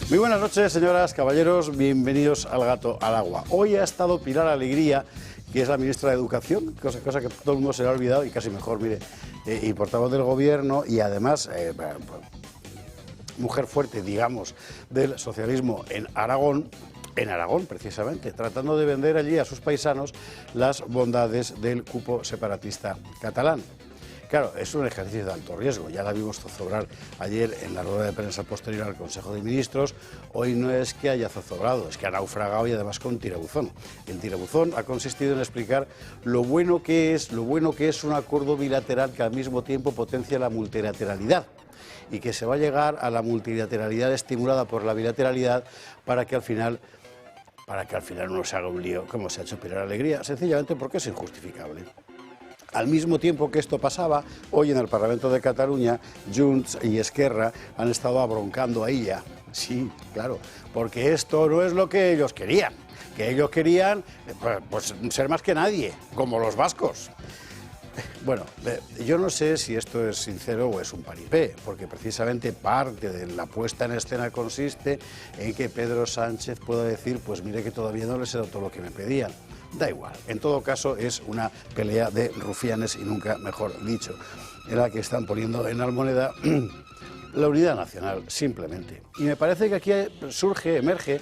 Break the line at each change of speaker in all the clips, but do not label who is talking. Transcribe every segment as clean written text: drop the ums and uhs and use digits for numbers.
Muy buenas noches, señoras, caballeros, bienvenidos al Gato al Agua. Hoy ha estado Pilar Alegría, que es la ministra de Educación, cosa que todo el mundo se le ha olvidado y casi mejor, mire, y portavoz del Gobierno y además mujer fuerte, digamos, del socialismo en Aragón precisamente, tratando de vender allí a sus paisanos las bondades del cupo separatista catalán. Claro, es un ejercicio de alto riesgo, ya la vimos zozobrar ayer en la rueda de prensa posterior al Consejo de Ministros. Hoy no es que haya zozobrado, es que ha naufragado y además con tirabuzón. El tirabuzón ha consistido en explicar lo bueno que es un acuerdo bilateral que al mismo tiempo potencia la multilateralidad y que se va a llegar a la multilateralidad estimulada por la bilateralidad para que al final no se haga un lío como se ha hecho Pilar Alegría, sencillamente porque es injustificable. Al mismo tiempo que esto pasaba, hoy en el Parlamento de Cataluña, Junts y Esquerra han estado abroncando a ella. Sí, claro, porque esto no es lo que ellos querían. Que ellos querían pues ser más que nadie, como los vascos. Bueno, yo no sé si esto es sincero o es un paripé, porque precisamente parte de la puesta en escena consiste en que Pedro Sánchez pueda decir, pues mire que todavía no les he dado todo lo que me pedían. Da igual, en todo caso es una pelea de rufianes y nunca mejor dicho, en la que están poniendo en almoneda la unidad nacional, simplemente. Y me parece que aquí emerge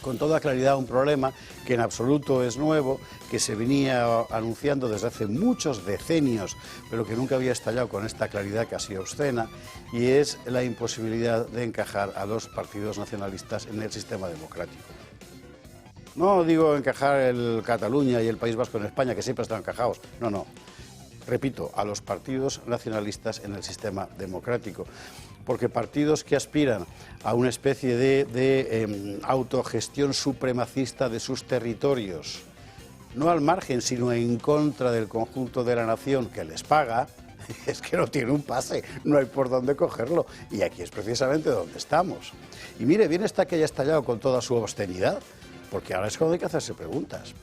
con toda claridad un problema que en absoluto es nuevo, que se venía anunciando desde hace muchos decenios, pero que nunca había estallado con esta claridad casi obscena, y es la imposibilidad de encajar a los partidos nacionalistas en el sistema democrático. No digo encajar el Cataluña y el País Vasco en España, que siempre están encajados, no. Repito, a los partidos nacionalistas en el sistema democrático, porque partidos que aspiran a una especie de autogestión supremacista de sus territorios, no al margen, sino en contra del conjunto de la nación que les paga, es que no tiene un pase, no hay por dónde cogerlo, y aquí es precisamente donde estamos. Y mire, bien está que haya estallado con toda su obscenidad, porque ahora es cuando hay que hacerse preguntas.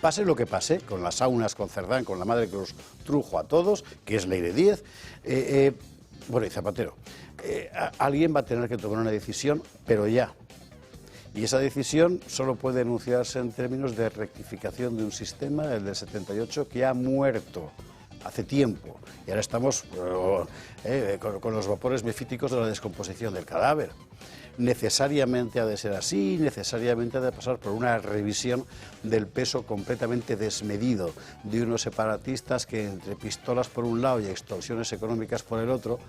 Pase lo que pase, con las saunas, con Cerdán, con la madre que los trujo a todos, que es Leire Díez, y Zapatero, alguien va a tener que tomar una decisión, pero ya. Y esa decisión solo puede enunciarse en términos de rectificación de un sistema, el del 78, que ha muerto hace tiempo. Y ahora estamos con los vapores mefíticos de la descomposición del cadáver. Necesariamente ha de ser así, necesariamente ha de pasar por una revisión del peso completamente desmedido de unos separatistas que entre pistolas por un lado y extorsiones económicas por el otro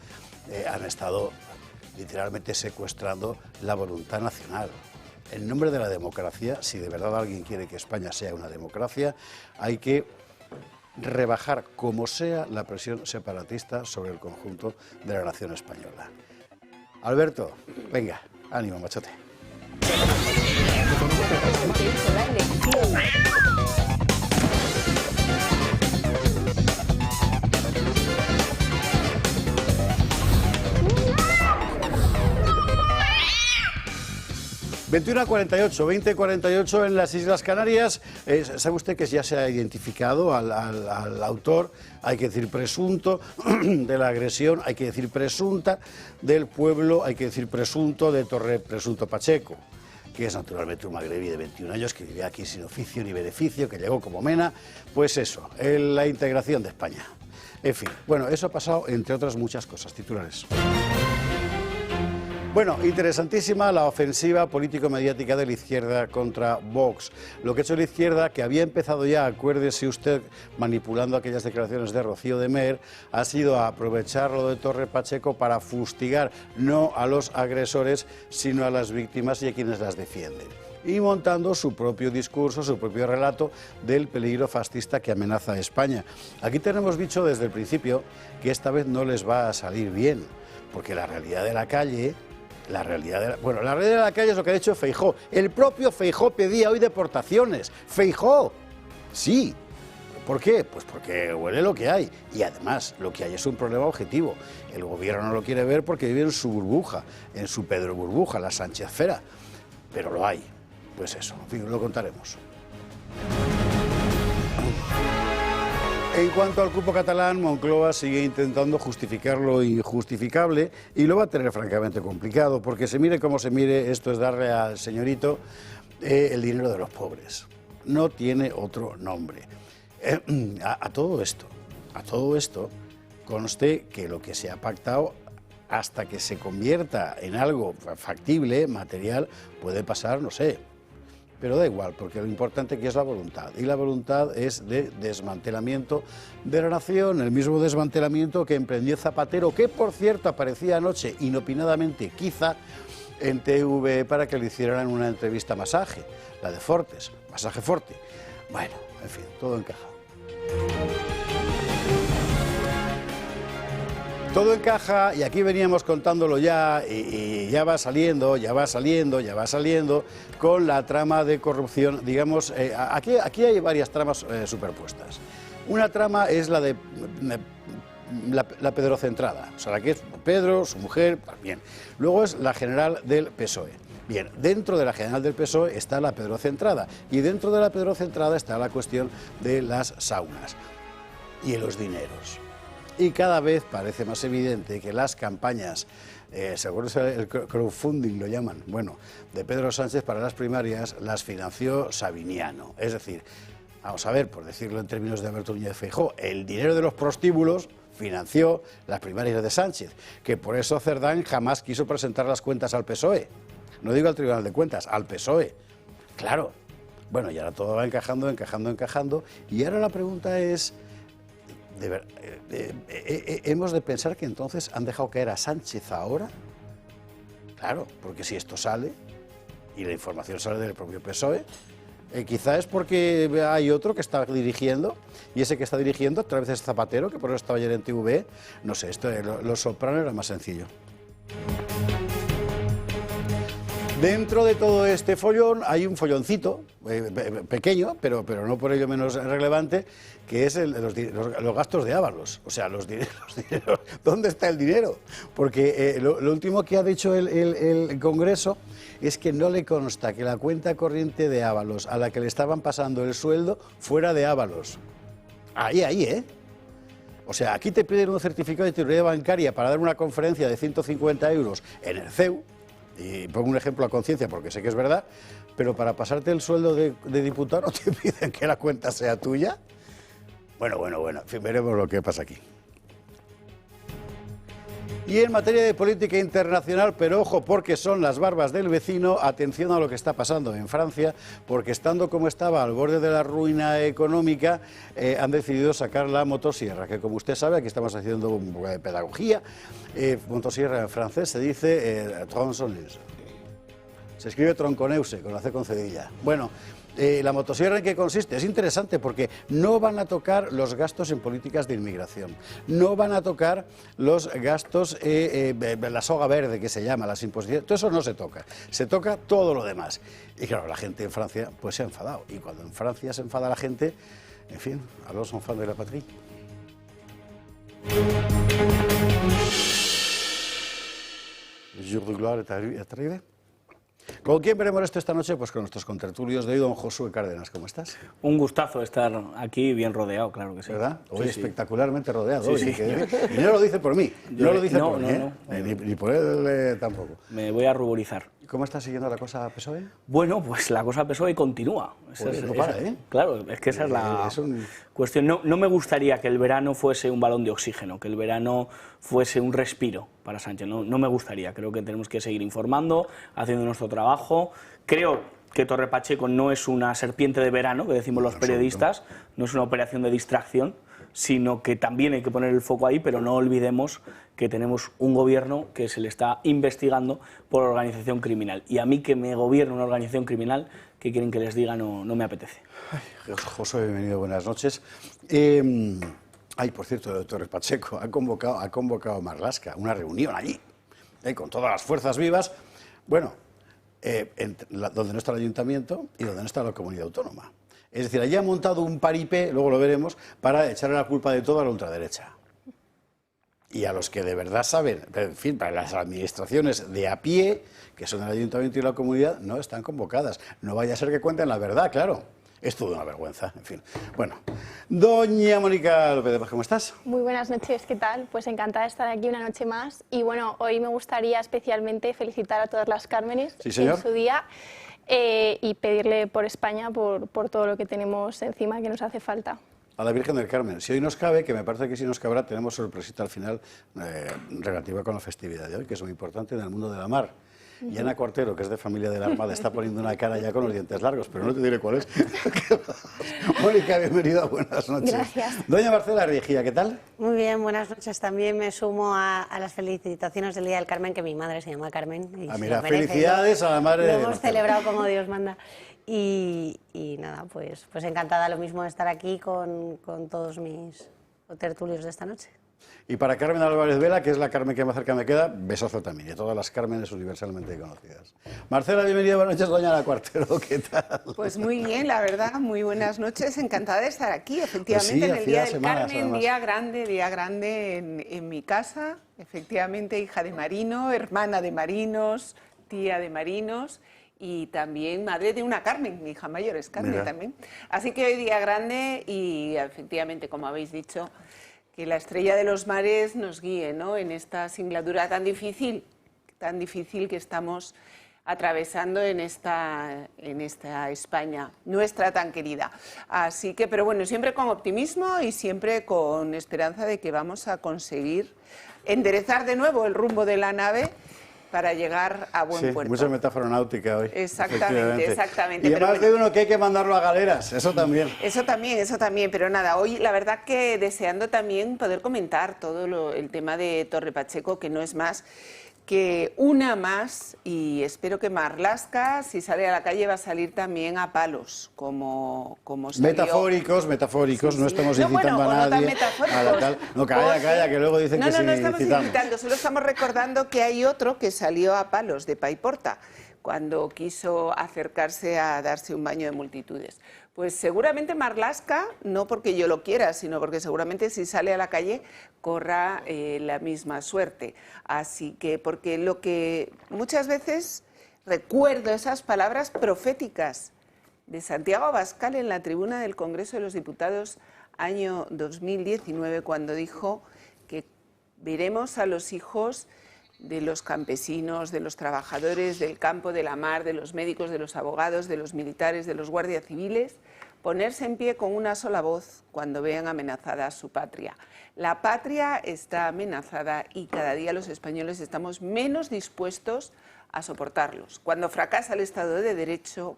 han estado literalmente secuestrando la voluntad nacional. En nombre de la democracia, si de verdad alguien quiere que España sea una democracia, hay que rebajar como sea la presión separatista sobre el conjunto de la nación española. Alberto, venga, ánimo, machote. 21:48, 20:48 en las Islas Canarias. ¿Sabe usted que ya se ha identificado al autor? Hay que decir presunto de la agresión, hay que decir presunta del pueblo, hay que decir presunto de Torre Presunto Pacheco, que es naturalmente un magrebí de 21 años que vive aquí sin oficio ni beneficio, que llegó como mena. Pues eso, la integración de España. En fin, bueno, eso ha pasado entre otras muchas cosas. Titulares. Bueno, interesantísima la ofensiva político-mediática de la izquierda contra Vox. Lo que ha hecho la izquierda, que había empezado ya, acuérdese usted, manipulando aquellas declaraciones de Rocío de Mer, ha sido aprovechar lo de Torre Pacheco para fustigar no a los agresores, sino a las víctimas y a quienes las defienden. Y montando su propio discurso, su propio relato del peligro fascista que amenaza a España. Aquí tenemos dicho desde el principio que esta vez no les va a salir bien, porque la realidad de la calle... La realidad de la calle es lo que ha dicho Feijóo. El propio Feijóo pedía hoy deportaciones. ¡Feijóo! Sí. ¿Por qué? Pues porque huele lo que hay. Y además, lo que hay es un problema objetivo. El gobierno no lo quiere ver porque vive en su burbuja, en su Pedro burbuja, la Sánchezfera. Pero lo hay. Pues eso, en fin, lo contaremos. En cuanto al cupo catalán, Moncloa sigue intentando justificar lo injustificable y lo va a tener francamente complicado, porque se mire como se mire, esto es darle al señorito el dinero de los pobres. No tiene otro nombre. A todo esto, conste que lo que se ha pactado hasta que se convierta en algo factible, material, puede pasar, no sé. Pero da igual, porque lo importante aquí es la voluntad. Y la voluntad es de desmantelamiento de la nación, el mismo desmantelamiento que emprendió Zapatero, que por cierto aparecía anoche inopinadamente, quizá, en TV para que le hicieran una entrevista masaje, la de Fortes, masaje Forte. Bueno, en fin, todo encaja. Todo encaja y aquí veníamos contándolo ya y ya va saliendo con la trama de corrupción. Digamos, aquí hay varias tramas superpuestas. Una trama es la de la pedrocentrada, o sea, la que es Pedro, su mujer, bien. Luego es la general del PSOE. Bien, dentro de la general del PSOE está la pedrocentrada y dentro de la pedrocentrada está la cuestión de las saunas y los dineros. Y cada vez parece más evidente que las campañas, según el crowdfunding lo llaman, bueno, de Pedro Sánchez para las primarias, las financió Sabiniano. Es decir, vamos a ver, por decirlo en términos de Alberto Núñez Feijóo, el dinero de los prostíbulos financió las primarias de Sánchez, que por eso Cerdán jamás quiso presentar las cuentas al PSOE. No digo al Tribunal de Cuentas, al PSOE. Claro. Bueno, y ahora todo va encajando, y ahora la pregunta es... ¿hemos de pensar que entonces han dejado caer a Sánchez ahora? Claro, porque si esto sale, y la información sale del propio PSOE, quizá es porque hay otro que está dirigiendo, y ese que está dirigiendo a través de Zapatero, que por eso estaba ayer en TV, no sé, esto, Los Soprano era más sencillo. Dentro de todo este follón hay un folloncito, pequeño, pero no por ello menos relevante, que es los gastos de Ábalos. O sea, los dineros. ¿Dónde está el dinero? Porque lo último que ha dicho el Congreso es que no le consta que la cuenta corriente de Ábalos a la que le estaban pasando el sueldo fuera de Ábalos. Ahí, ¿eh? O sea, aquí te piden un certificado de titularidad bancaria para dar una conferencia de 150 euros en el CEU, y pongo un ejemplo a conciencia porque sé que es verdad, pero para pasarte el sueldo de diputado te piden que la cuenta sea tuya. Bueno, en fin, veremos lo que pasa aquí. Y en materia de política internacional, pero ojo, porque son las barbas del vecino, atención a lo que está pasando en Francia, porque estando como estaba al borde de la ruina económica, han decidido sacar la motosierra, que como usted sabe, aquí estamos haciendo un poco de pedagogía, motosierra en francés se dice tronçonneuse. Se escribe tronconeuse, con la C con cedilla. Bueno, la motosierra ¿en qué consiste? Es interesante porque no van a tocar los gastos en políticas de inmigración, no van a tocar los gastos, la soga verde que se llama, las imposiciones, todo eso no se toca, se toca todo lo demás. Y claro, la gente en Francia pues se ha enfadado, y cuando en Francia se enfada la gente, en fin, a los enfants de la patrie. Le jour de gloire est arrivé. ¿Con quién veremos esto esta noche? Pues con nuestros contertulios de hoy, don Josué Cárdenas. ¿Cómo estás?
Un gustazo estar aquí bien rodeado, claro que sí.
¿Verdad? Hoy sí, espectacularmente rodeado.
Sí,
hoy,
sí.
Y no lo dice por mí, no lo dice por mí,
no.
Ni por él tampoco.
Me voy a ruborizar.
¿Cómo está siguiendo la cosa PSOE?
Pues la cosa PSOE continúa.
No para, ¿eh?
Claro, es que esa es la cuestión. No me gustaría que el verano fuese un balón de oxígeno, que el verano fuese un respiro para Sánchez. No me gustaría. Creo que tenemos que seguir informando, haciendo nuestro trabajo. Creo que Torre Pacheco no es una serpiente de verano, que decimos los periodistas, no es una operación de distracción, sino que también hay que poner el foco ahí, pero no olvidemos que tenemos un gobierno que se le está investigando por organización criminal. Y a mí que me gobierne una organización criminal, ¿qué quieren que les diga? No me apetece.
Ay, José, bienvenido, buenas noches. Por cierto, el doctor Pacheco ha convocado a Marlaska una reunión allí, con todas las fuerzas vivas, bueno, donde no está el ayuntamiento y donde no está la comunidad autónoma. Es decir, allí ha montado un paripé, luego lo veremos, para echarle la culpa de todo a la ultraderecha. Y a los que de verdad saben, en fin, para las administraciones de a pie, que son el ayuntamiento y la comunidad, no están convocadas. No vaya a ser que cuenten la verdad, claro. Es toda una vergüenza, en fin. Bueno, doña Mónica López de Paz, ¿cómo estás?
Muy buenas noches, ¿qué tal? Pues encantada de estar aquí una noche más. Y bueno, hoy me gustaría especialmente felicitar a todas las Cármenes en su día y pedirle por España, por todo lo que tenemos encima que nos hace falta.
A la Virgen del Carmen. Si hoy nos cabe, que me parece que si nos cabrá, tenemos sorpresita al final relativa con la festividad de hoy, que es muy importante en el mundo de la mar. Y Ana Cuartero, que es de familia de la Armada, está poniendo una cara ya con los dientes largos, pero no te diré cuál es. Mónica, bienvenida, buenas noches.
Gracias.
Doña Marcela Rigía, ¿qué tal?
Muy bien, buenas noches. También me sumo a las felicitaciones del Día del Carmen, que mi madre se llama Carmen. Y
mira, felicidades a la madre de
Lo hemos celebrado como Dios manda. Y nada, pues encantada lo mismo de estar aquí con todos mis tertulios de esta noche.
Y para Carmen Álvarez Vela, que es la Carmen que más cerca me queda, besazo también, y todas las Cármenes universalmente conocidas. Marcela, bienvenida, buenas noches, doña Ana Cuartero, ¿qué tal?
Pues muy bien, la verdad, muy buenas noches, encantada de estar aquí, efectivamente,
pues sí,
en el Día del
semanas,
Carmen,
además.
día grande en mi casa, efectivamente, hija de marino, hermana de marinos, tía de marinos, y también madre de una Carmen, mi hija mayor es Carmen también. Así que hoy día grande y efectivamente, como habéis dicho, que la estrella de los mares nos guíe, ¿no?, en esta singladura tan difícil que estamos atravesando en esta España, nuestra tan querida. Así que, pero bueno, siempre con optimismo y siempre con esperanza de que vamos a conseguir enderezar de nuevo el rumbo de la nave para llegar a buen puerto.
Mucha metáfora náutica hoy.
Exactamente.
Y además de uno que hay que mandarlo a galeras, eso también.
Eso también, pero nada, hoy la verdad que deseando también poder comentar todo el tema de Torre Pacheco, que no es más que una más, y espero que Marlaska, si sale a la calle, va a salir también a palos, como salió.
Metafóricos, no estamos incitando a nadie. A la tal. No, calla, que luego dicen que sí.
No estamos incitando, solo estamos recordando que hay otro que salió a palos de Paiporta, cuando quiso acercarse a darse un baño de multitudes. Pues seguramente Marlaska, no porque yo lo quiera, sino porque seguramente si sale a la calle corra la misma suerte. Así que, porque lo que muchas veces recuerdo esas palabras proféticas de Santiago Abascal en la tribuna del Congreso de los Diputados año 2019, cuando dijo que veremos a los hijos de los campesinos, de los trabajadores del campo, de la mar, de los médicos, de los abogados, de los militares, de los guardias civiles, ponerse en pie con una sola voz cuando vean amenazada su patria. La patria está amenazada y cada día los españoles estamos menos dispuestos a soportarlos. Cuando fracasa el Estado de Derecho,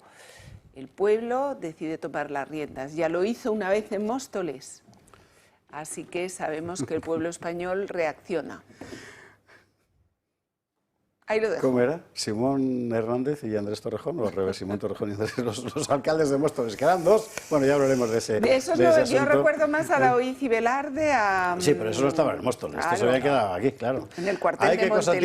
el pueblo decide tomar las riendas. Ya lo hizo una vez en Móstoles, así que sabemos que el pueblo español reacciona. Ahí lo dejo.
¿Cómo era? Simón Hernández y Andrés Torrejón, o al revés, Simón Torrejón y Andrés, los alcaldes de Móstoles, quedan dos. Bueno, ya hablaremos de ese.
De eso yo recuerdo más a Daoíz y Velarde, a...
Sí, pero eso no estaba en Móstoles, esto se había quedado aquí, claro.
En el cuartel de Monteleón.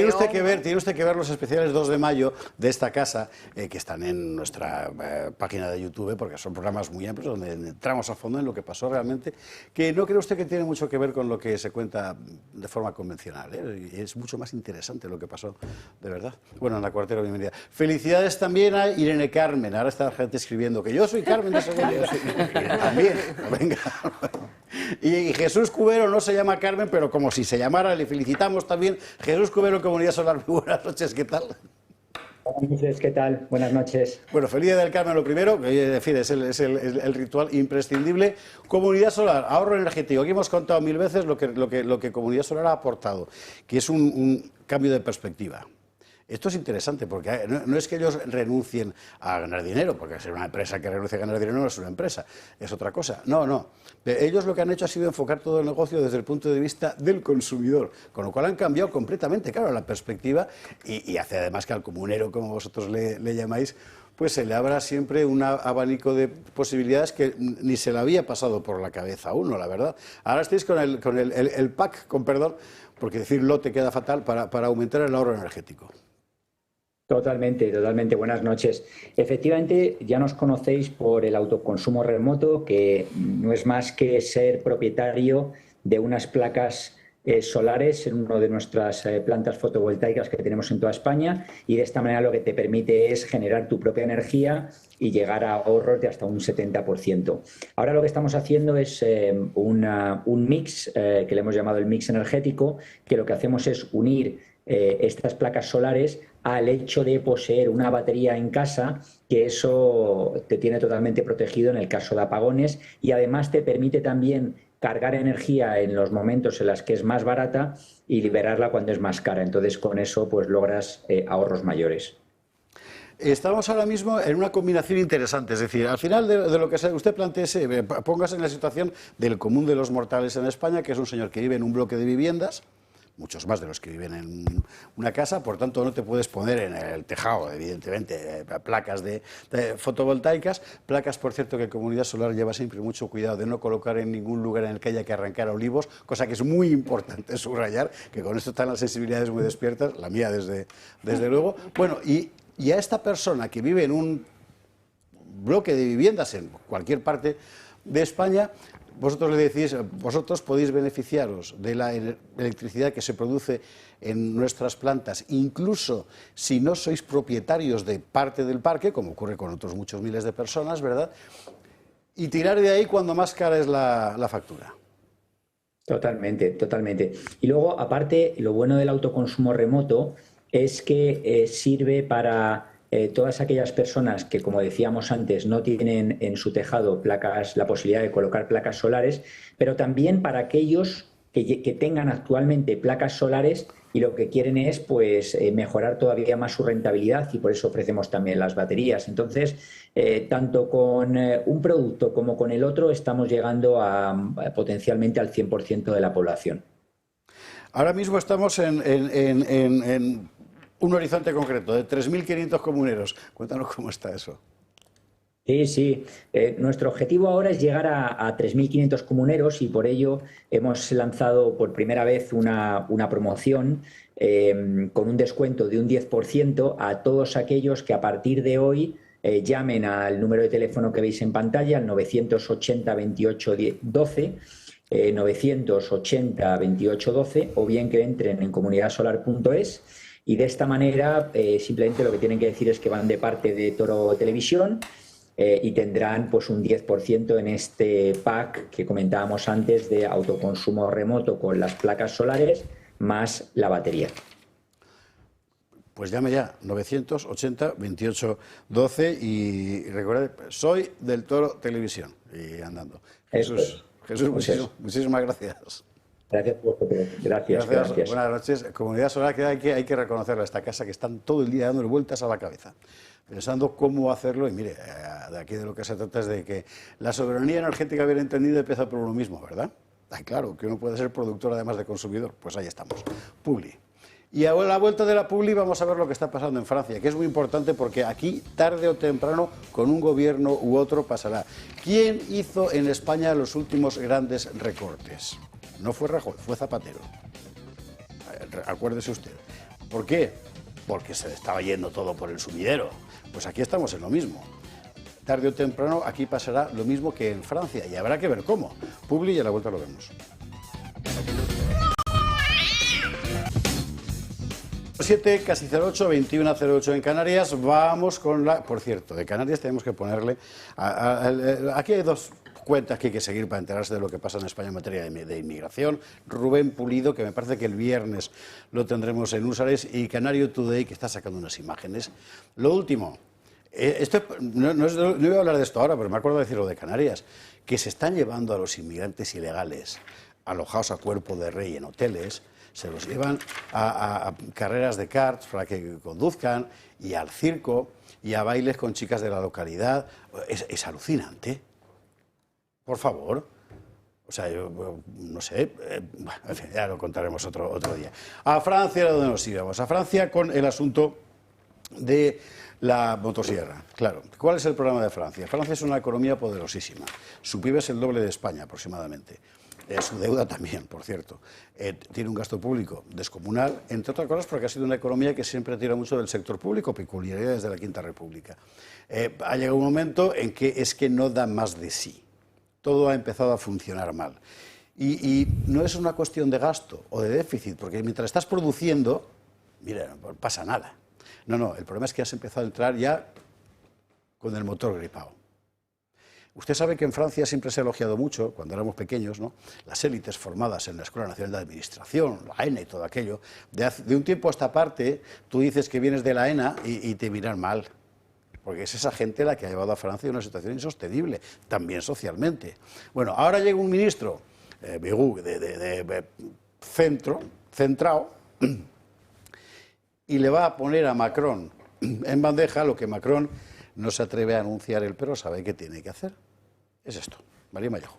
Tiene usted que ver los especiales 2 de mayo de esta casa, que están en nuestra página de YouTube, porque son programas muy amplios, donde entramos a fondo en lo que pasó realmente, que no cree usted que tiene mucho que ver con lo que se cuenta de forma convencional, y es mucho más interesante lo que pasó. De verdad. Bueno, Ana Cuartero, bienvenida. Felicidades también a Irene Carmen. Ahora está la gente escribiendo que yo soy Carmen de Segovia. También, venga. Y Jesús Cubero no se llama Carmen, pero como si se llamara, le felicitamos también. Jesús Cubero, Comunidad Solar, muy buenas noches, ¿qué tal?
Buenas noches, ¿qué tal? Buenas noches.
Bueno, feliz Día del Carmen lo primero, que en fin, es el ritual imprescindible. Comunidad Solar, ahorro energético. Aquí hemos contado 1000 veces lo que Comunidad Solar ha aportado, que es un cambio de perspectiva. Esto es interesante porque no es que ellos renuncien a ganar dinero, porque ser una empresa que renuncia a ganar dinero no es una empresa, es otra cosa. No. Ellos lo que han hecho ha sido enfocar todo el negocio desde el punto de vista del consumidor, con lo cual han cambiado completamente, claro, la perspectiva y hace además que al comunero, como vosotros le llamáis, pues se le abra siempre un abanico de posibilidades que ni se le había pasado por la cabeza a uno, la verdad. Ahora estáis con el pack, con perdón, porque decir lote queda fatal, para aumentar el ahorro energético.
Totalmente. Buenas noches. Efectivamente, ya nos conocéis por el autoconsumo remoto, que no es más que ser propietario de unas placas solares en una de nuestras plantas fotovoltaicas que tenemos en toda España, y de esta manera lo que te permite es generar tu propia energía y llegar a ahorros de hasta un 70%. Ahora lo que estamos haciendo es un mix que le hemos llamado el mix energético, que lo que hacemos es unir estas placas solares al hecho de poseer una batería en casa, que eso te tiene totalmente protegido en el caso de apagones, y además te permite también cargar energía en los momentos en los que es más barata y liberarla cuando es más cara. Entonces, con eso pues logras ahorros mayores.
Estamos ahora mismo en una combinación interesante, es decir, al final de lo que usted planteese, póngase en la situación del común de los mortales en España, que es un señor que vive en un bloque de viviendas, muchos más de los que viven en una casa, por tanto no te puedes poner en el tejado, evidentemente, placas de fotovoltaicas, placas, por cierto, que Comunidad Solar lleva siempre mucho cuidado de no colocar en ningún lugar en el que haya que arrancar olivos, cosa que es muy importante subrayar, que con esto están las sensibilidades muy despiertas, la mía desde luego. Bueno, y a esta persona que vive en un bloque de viviendas en cualquier parte de España, vosotros le decís, vosotros podéis beneficiaros de la electricidad que se produce en nuestras plantas, incluso si no sois propietarios de parte del parque, como ocurre con otros muchos miles de personas, ¿verdad? Y tirar de ahí cuando más cara es la factura.
Totalmente, totalmente. Y luego, aparte, lo bueno del autoconsumo remoto es que sirve para todas aquellas personas que, como decíamos antes, no tienen en su tejado la posibilidad de colocar placas solares, pero también para aquellos que tengan actualmente placas solares y lo que quieren es pues mejorar todavía más su rentabilidad, y por eso ofrecemos también las baterías. Entonces, tanto con un producto como con el otro estamos llegando potencialmente al 100% de la población.
Ahora mismo estamos en un horizonte concreto de 3.500 comuneros. Cuéntanos cómo está eso.
Sí. Nuestro objetivo ahora es llegar a 3.500 comuneros, y por ello hemos lanzado por primera vez una promoción con un descuento de un 10% a todos aquellos que a partir de hoy llamen al número de teléfono que veis en pantalla, al 980 28 12, 980 28 12, o bien que entren en comunidadsolar.es. Y de esta manera simplemente lo que tienen que decir es que van de parte de Toro Televisión y tendrán pues un 10% en este pack que comentábamos antes de autoconsumo remoto con las placas solares más la batería.
Pues llame ya, 980 28 12, y recuerde, soy del Toro Televisión, y andando. Jesús, muchísimas gracias.
Gracias.
Gracias. Buenas noches. Comunidad Solar, que hay que reconocerla, esta casa, que están todo el día dándole vueltas a la cabeza, pensando cómo hacerlo. Y mire, de aquí de lo que se trata es de que la soberanía energética, bien entendida, empieza por uno mismo, ¿verdad? Claro, que uno puede ser productor además de consumidor. Pues ahí estamos. Publi. Y a la vuelta de la Publi vamos a ver lo que está pasando en Francia, que es muy importante porque aquí, tarde o temprano, con un gobierno u otro pasará. ¿Quién hizo en España los últimos grandes recortes? No fue Rajoy, fue Zapatero. Acuérdese usted. ¿Por qué? Porque se le estaba yendo todo por el sumidero. Pues aquí estamos en lo mismo. Tarde o temprano aquí pasará lo mismo que en Francia, y habrá que ver cómo. Publi, y a la vuelta lo vemos. 7, casi 08, 21:08 en Canarias. Vamos con la... Por cierto, de Canarias tenemos que ponerle... aquí hay dos cuentas que hay que seguir para enterarse de lo que pasa en España en materia de inmigración. Rubén Pulido, que me parece que el viernes lo tendremos en Usares, y Canario Today, que está sacando unas imágenes. Lo último, no iba a hablar de esto ahora, pero me acuerdo de decirlo de Canarias, que se están llevando a los inmigrantes ilegales alojados a cuerpo de rey en hoteles, se los llevan a carreras de karts para que conduzcan, y al circo, y a bailes con chicas de la localidad. Es alucinante. Por favor. O sea, yo no sé, ya lo contaremos otro día. A Francia era donde nos íbamos. A Francia con el asunto de la motosierra. Claro, ¿cuál es el problema de Francia? Francia es una economía poderosísima. Su PIB es el doble de España aproximadamente. Su deuda también, por cierto. Tiene un gasto público descomunal, entre otras cosas porque ha sido una economía que siempre tira mucho del sector público, peculiaridades de la Quinta República. Ha llegado un momento en que es que no da más de sí. Todo ha empezado a funcionar mal. Y no es una cuestión de gasto o de déficit, porque mientras estás produciendo, mira, no pasa nada. No, el problema es que has empezado a entrar ya con el motor gripado. Usted sabe que en Francia siempre se ha elogiado mucho, cuando éramos pequeños, ¿no?, las élites formadas en la Escuela Nacional de Administración, la ENA y todo aquello. De un tiempo a esta parte, tú dices que vienes de la ENA y te miran mal, porque es esa gente la que ha llevado a Francia a una situación insostenible, también socialmente. Bueno, ahora llega un ministro, Bigou, de centrado, y le va a poner a Macron en bandeja lo que Macron no se atreve a anunciar él, pero sabe que tiene que hacer. Es esto. María Mallejo.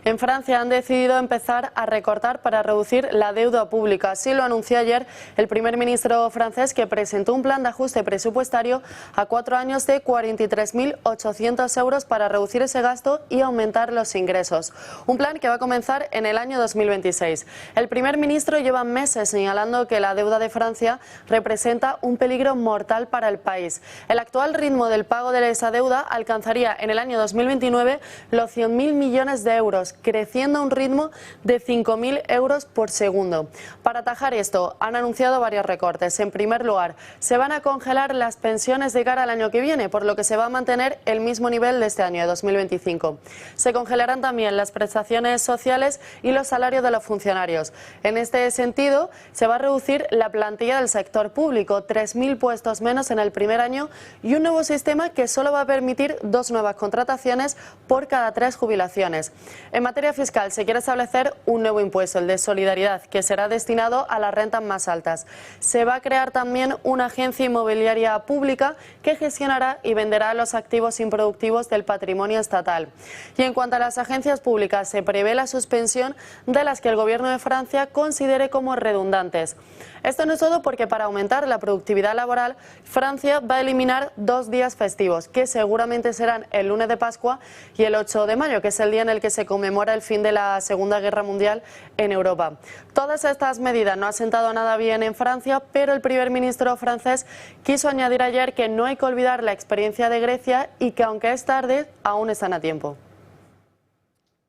En Francia han decidido empezar a recortar para reducir la deuda pública. Así lo anunció ayer el primer ministro francés, que presentó un plan de ajuste presupuestario a 4 años de 43.800 euros para reducir ese gasto y aumentar los ingresos. Un plan que va a comenzar en el año 2026. El primer ministro lleva meses señalando que la deuda de Francia representa un peligro mortal para el país. El actual ritmo del pago de esa deuda alcanzaría en el año 2029 los 100.000 millones de euros, creciendo a un ritmo de 5.000 euros por segundo. Para atajar esto, han anunciado varios recortes. En primer lugar, se van a congelar las pensiones de cara al año que viene, por lo que se va a mantener el mismo nivel de este año, de 2025. Se congelarán también las prestaciones sociales y los salarios de los funcionarios. En este sentido, se va a reducir la plantilla del sector público, 3.000 puestos menos en el primer año y un nuevo sistema que solo va a permitir 2 nuevas contrataciones por cada 3 jubilaciones. En materia fiscal se quiere establecer un nuevo impuesto, el de solidaridad, que será destinado a las rentas más altas. Se va a crear también una agencia inmobiliaria pública que gestionará y venderá los activos improductivos del patrimonio estatal. Y en cuanto a las agencias públicas, se prevé la suspensión de las que el Gobierno de Francia considere como redundantes. Esto no es todo, porque para aumentar la productividad laboral, Francia va a eliminar 2 días festivos, que seguramente serán el lunes de Pascua y el 8 de mayo, que es el día en el que se conmemora el fin de la Segunda Guerra Mundial en Europa. Todas estas medidas no han sentado nada bien en Francia, pero el primer ministro francés quiso añadir ayer que no hay que olvidar la experiencia de Grecia y que, aunque es tarde, aún están a tiempo.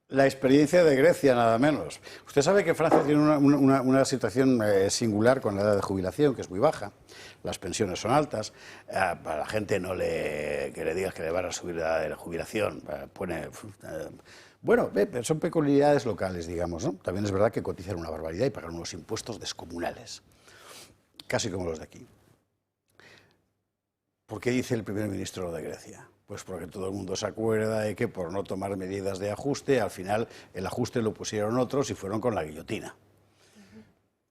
La experiencia de Grecia, nada menos. Usted sabe que Francia tiene una situación singular con la edad de jubilación, que es muy baja. Las pensiones son altas. Para la gente que le digas que le van a subir la edad de la jubilación, bueno, son peculiaridades locales, digamos, ¿no? También es verdad que cotizan una barbaridad y pagan unos impuestos descomunales, casi como los de aquí. ¿Por qué dice el primer ministro de Grecia? Pues porque todo el mundo se acuerda de que por no tomar medidas de ajuste, al final el ajuste lo pusieron otros y fueron con la guillotina.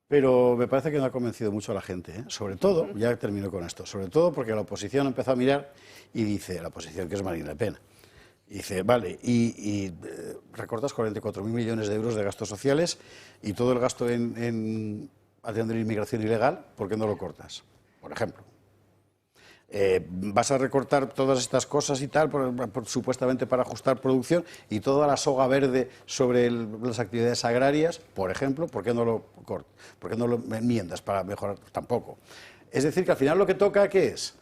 Pero me parece que no ha convencido mucho a la gente, ¿eh? Sobre todo, ya termino con esto, sobre todo porque la oposición empezó a mirar y dice, la oposición que es Marine Le Pen, y dice, vale, y recortas 44.000 millones de euros de gastos sociales y todo el gasto en atender inmigración ilegal, ¿por qué no lo cortas? Por ejemplo. Vas a recortar todas estas cosas y tal, supuestamente para ajustar producción, y toda la soga verde sobre las actividades agrarias, por ejemplo, ¿por qué no lo cortas? ¿Por qué no lo enmiendas para mejorar? Tampoco. Es decir, que al final lo que toca, ¿qué es?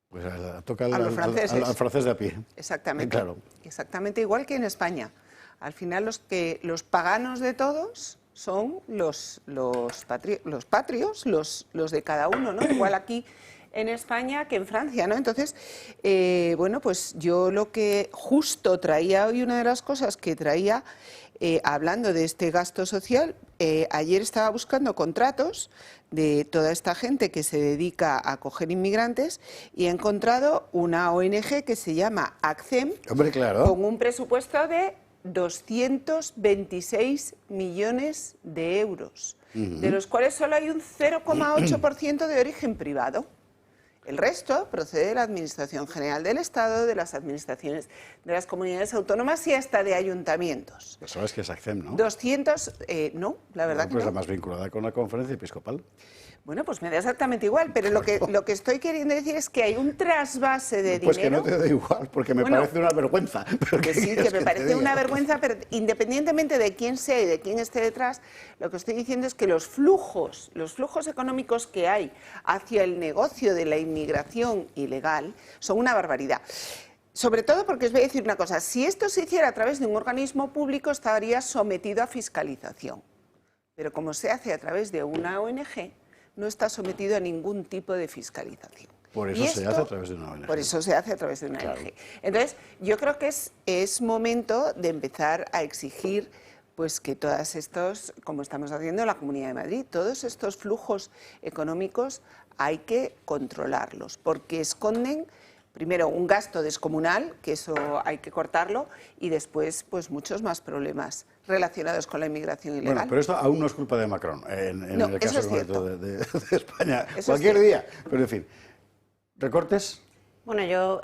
Pues toca al francés de a pie.
Exactamente.
Claro.
Exactamente igual que en España. Al final los paganos de todos son los patrios, los de cada uno, ¿no? Igual aquí en España que en Francia, ¿no? Entonces, bueno, pues yo lo que justo traía hoy, una de las cosas que traía, hablando de este gasto social, ayer estaba buscando contratos de toda esta gente que se dedica a acoger inmigrantes y he encontrado una ONG que se llama ACCEM,
hombre, claro,
con un presupuesto de 226 millones de euros, de los cuales solo hay un 0,8% de origen privado. El resto procede de la Administración General del Estado, de las administraciones de las comunidades autónomas y hasta de ayuntamientos.
Pero sabes que es ACCEM, ¿no?
200, no, la verdad que no.
Pues la más vinculada con la Conferencia Episcopal.
Bueno, pues me da exactamente igual, pero lo que estoy queriendo decir es que hay un trasvase de dinero.
Pues que no te da igual, porque me parece una vergüenza.
Que sí, que me parece una vergüenza, pero independientemente de quién sea y de quién esté detrás, lo que estoy diciendo es que los flujos económicos que hay hacia el negocio de la inmigración ilegal son una barbaridad. Sobre todo porque os voy a decir una cosa, si esto se hiciera a través de un organismo público estaría sometido a fiscalización, pero como se hace a través de una ONG, no está sometido a ningún tipo de fiscalización.
Por eso se hace a través de una ONG.
Por eso se hace a través de una ONG. Entonces, yo creo que es momento de empezar a exigir pues que todos estos, como estamos haciendo en la Comunidad de Madrid, todos estos flujos económicos hay que controlarlos, porque esconden, primero, un gasto descomunal, que eso hay que cortarlo, y después, pues muchos más problemas relacionados con la inmigración ilegal.
Bueno, pero esto aún no es culpa de Macron, en el caso concreto de España.
Eso
cualquier día, pero en fin. ¿Recortes?
Bueno, yo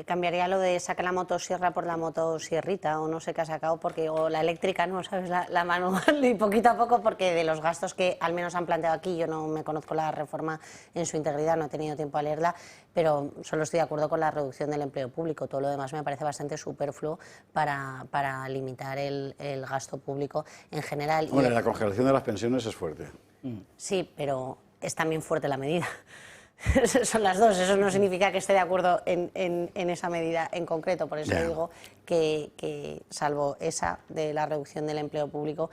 cambiaría lo de sacar la motosierra por la motosierrita, o no sé qué ha sacado, porque, o la eléctrica, ¿no? ¿Sabes? La manual, y poquito a poco, porque de los gastos que al menos han planteado aquí, yo no me conozco la reforma en su integridad, no he tenido tiempo a leerla, pero solo estoy de acuerdo con la reducción del empleo público. Todo lo demás me parece bastante superfluo para limitar el gasto público en general.
Bueno, la congelación de las pensiones es fuerte.
Sí, pero es también fuerte la medida. Son las dos, eso no significa que esté de acuerdo en esa medida en concreto, por eso digo que salvo esa de la reducción del empleo público,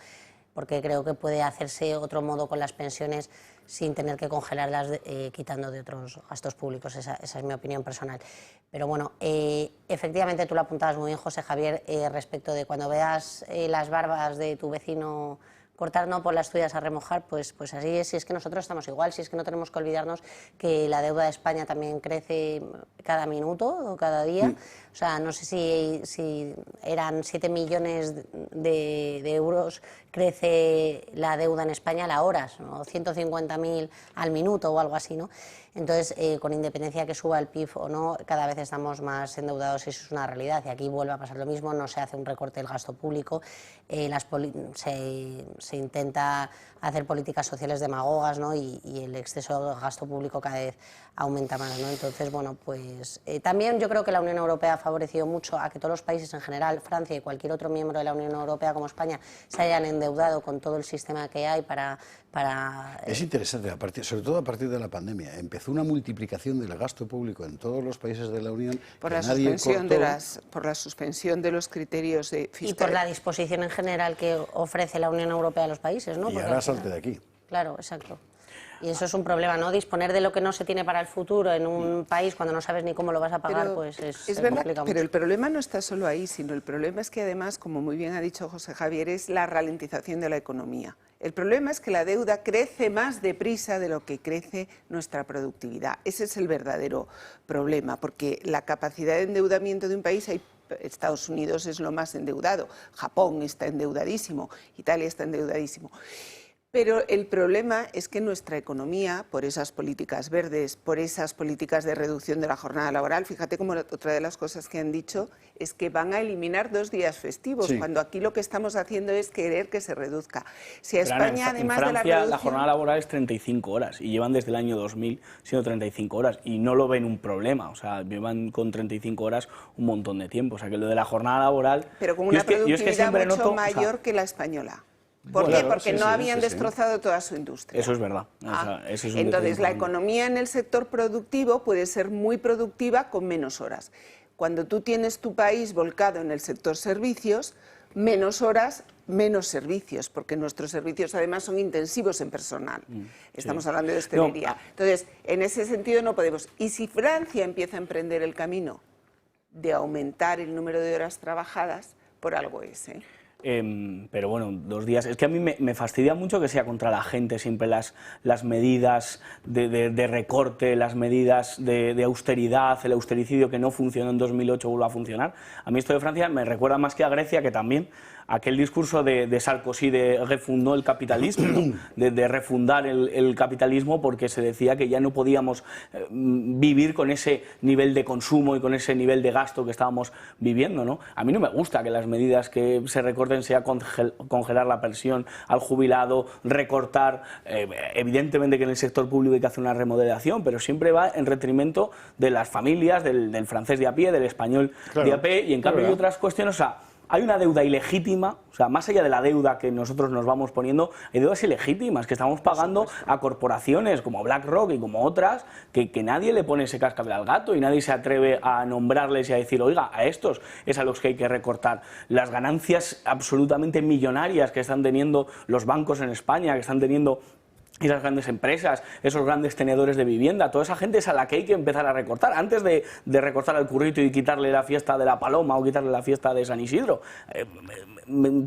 porque creo que puede hacerse otro modo con las pensiones sin tener que congelarlas quitando de otros gastos públicos, esa es mi opinión personal. Pero bueno, efectivamente tú lo apuntabas muy bien, José Javier, respecto de cuando veas las barbas de tu vecino cortar, no por las tuyas a remojar, pues así es. Si es que nosotros estamos igual, si es que no tenemos que olvidarnos que la deuda de España también crece cada minuto o cada día. O sea, no sé si eran 7 millones de euros, crece la deuda en España a las horas, ¿no? 150.000 al minuto o algo así, ¿no? Entonces, con independencia que suba el PIB o no, cada vez estamos más endeudados y eso es una realidad. Y aquí vuelve a pasar lo mismo, no se hace un recorte del gasto público, se intenta hacer políticas sociales demagogas, ¿no? y el exceso de gasto público cada vez aumenta más, ¿no? Entonces, bueno, pues también yo creo que la Unión Europea ha favorecido mucho a que todos los países en general, Francia y cualquier otro miembro de la Unión Europea como España, se hayan endeudado con todo el sistema que hay para
Es interesante, sobre todo a partir de la pandemia. Empezó una multiplicación del gasto público en todos los países de la Unión.
Por la suspensión de los criterios fiscales.
Y por la disposición en general que ofrece la Unión Europea a los países, ¿no?
Y ahora salte de aquí.
Claro, exacto. Y eso es un problema, ¿no? Disponer de lo que no se tiene para el futuro en un país cuando no sabes ni cómo lo vas a pagar, pues es
verdad,
complicado.
Pero el problema no está solo ahí, sino el problema es que además, como muy bien ha dicho José Javier, es la ralentización de la economía. El problema es que la deuda crece más deprisa de lo que crece nuestra productividad. Ese es el verdadero problema, porque la capacidad de endeudamiento de un país, Estados Unidos es lo más endeudado, Japón está endeudadísimo, Italia está endeudadísimo. Pero el problema es que nuestra economía, por esas políticas verdes, por esas políticas de reducción de la jornada laboral, fíjate como otra de las cosas que han dicho es que van a eliminar 2 días festivos, cuando aquí lo que estamos haciendo es querer que se reduzca. Si a España, además
en Francia,
de la reducción...
la jornada laboral es 35 horas y llevan desde el año 2000 siendo 35 horas y no lo ven un problema, o sea, llevan con 35 horas un montón de tiempo, o sea, que lo de la jornada laboral...
Pero con una productividad mucho mayor que la española. ¿Por qué? Porque no habían destrozado toda su industria.
Eso es verdad.
Entonces, la economía en el sector productivo puede ser muy productiva con menos horas. Cuando tú tienes tu país volcado en el sector servicios, menos horas, menos servicios, porque nuestros servicios además son intensivos en personal. Estamos hablando de hostelería. Entonces, en ese sentido no podemos. Y si Francia empieza a emprender el camino de aumentar el número de horas trabajadas, por algo es,
pero bueno, 2 días. Es que a mí me fastidia mucho que sea contra la gente siempre las medidas de recorte, las medidas de austeridad, el austericidio que no funcionó en 2008 vuelve a funcionar. A mí esto de Francia me recuerda más que a Grecia, que también aquel discurso de Sarkozy de refundó el capitalismo, ¿no? de refundar el capitalismo, porque se decía que ya no podíamos vivir con ese nivel de consumo y con ese nivel de gasto que estábamos viviendo, ¿no? A mí no me gusta que las medidas que se recorten sea congelar la pensión al jubilado, recortar, evidentemente que en el sector público hay que hacer una remodelación, pero siempre va en detrimento de las familias, del francés de a pie, del español de a pie, y en cambio hay otras cuestiones, o sea, hay una deuda ilegítima, o sea, más allá de la deuda que nosotros nos vamos poniendo, hay deudas ilegítimas que estamos pagando a corporaciones como BlackRock y como otras, que nadie le pone ese cascabel al gato y nadie se atreve a nombrarles y a decir, oiga, a estos es a los que hay que recortar. Las ganancias absolutamente millonarias que están teniendo los bancos en España, que están teniendo esas grandes empresas, esos grandes tenedores de vivienda, toda esa gente es a la que hay que empezar a recortar, antes de recortar al Currito y quitarle la fiesta de la Paloma o quitarle la fiesta de San Isidro.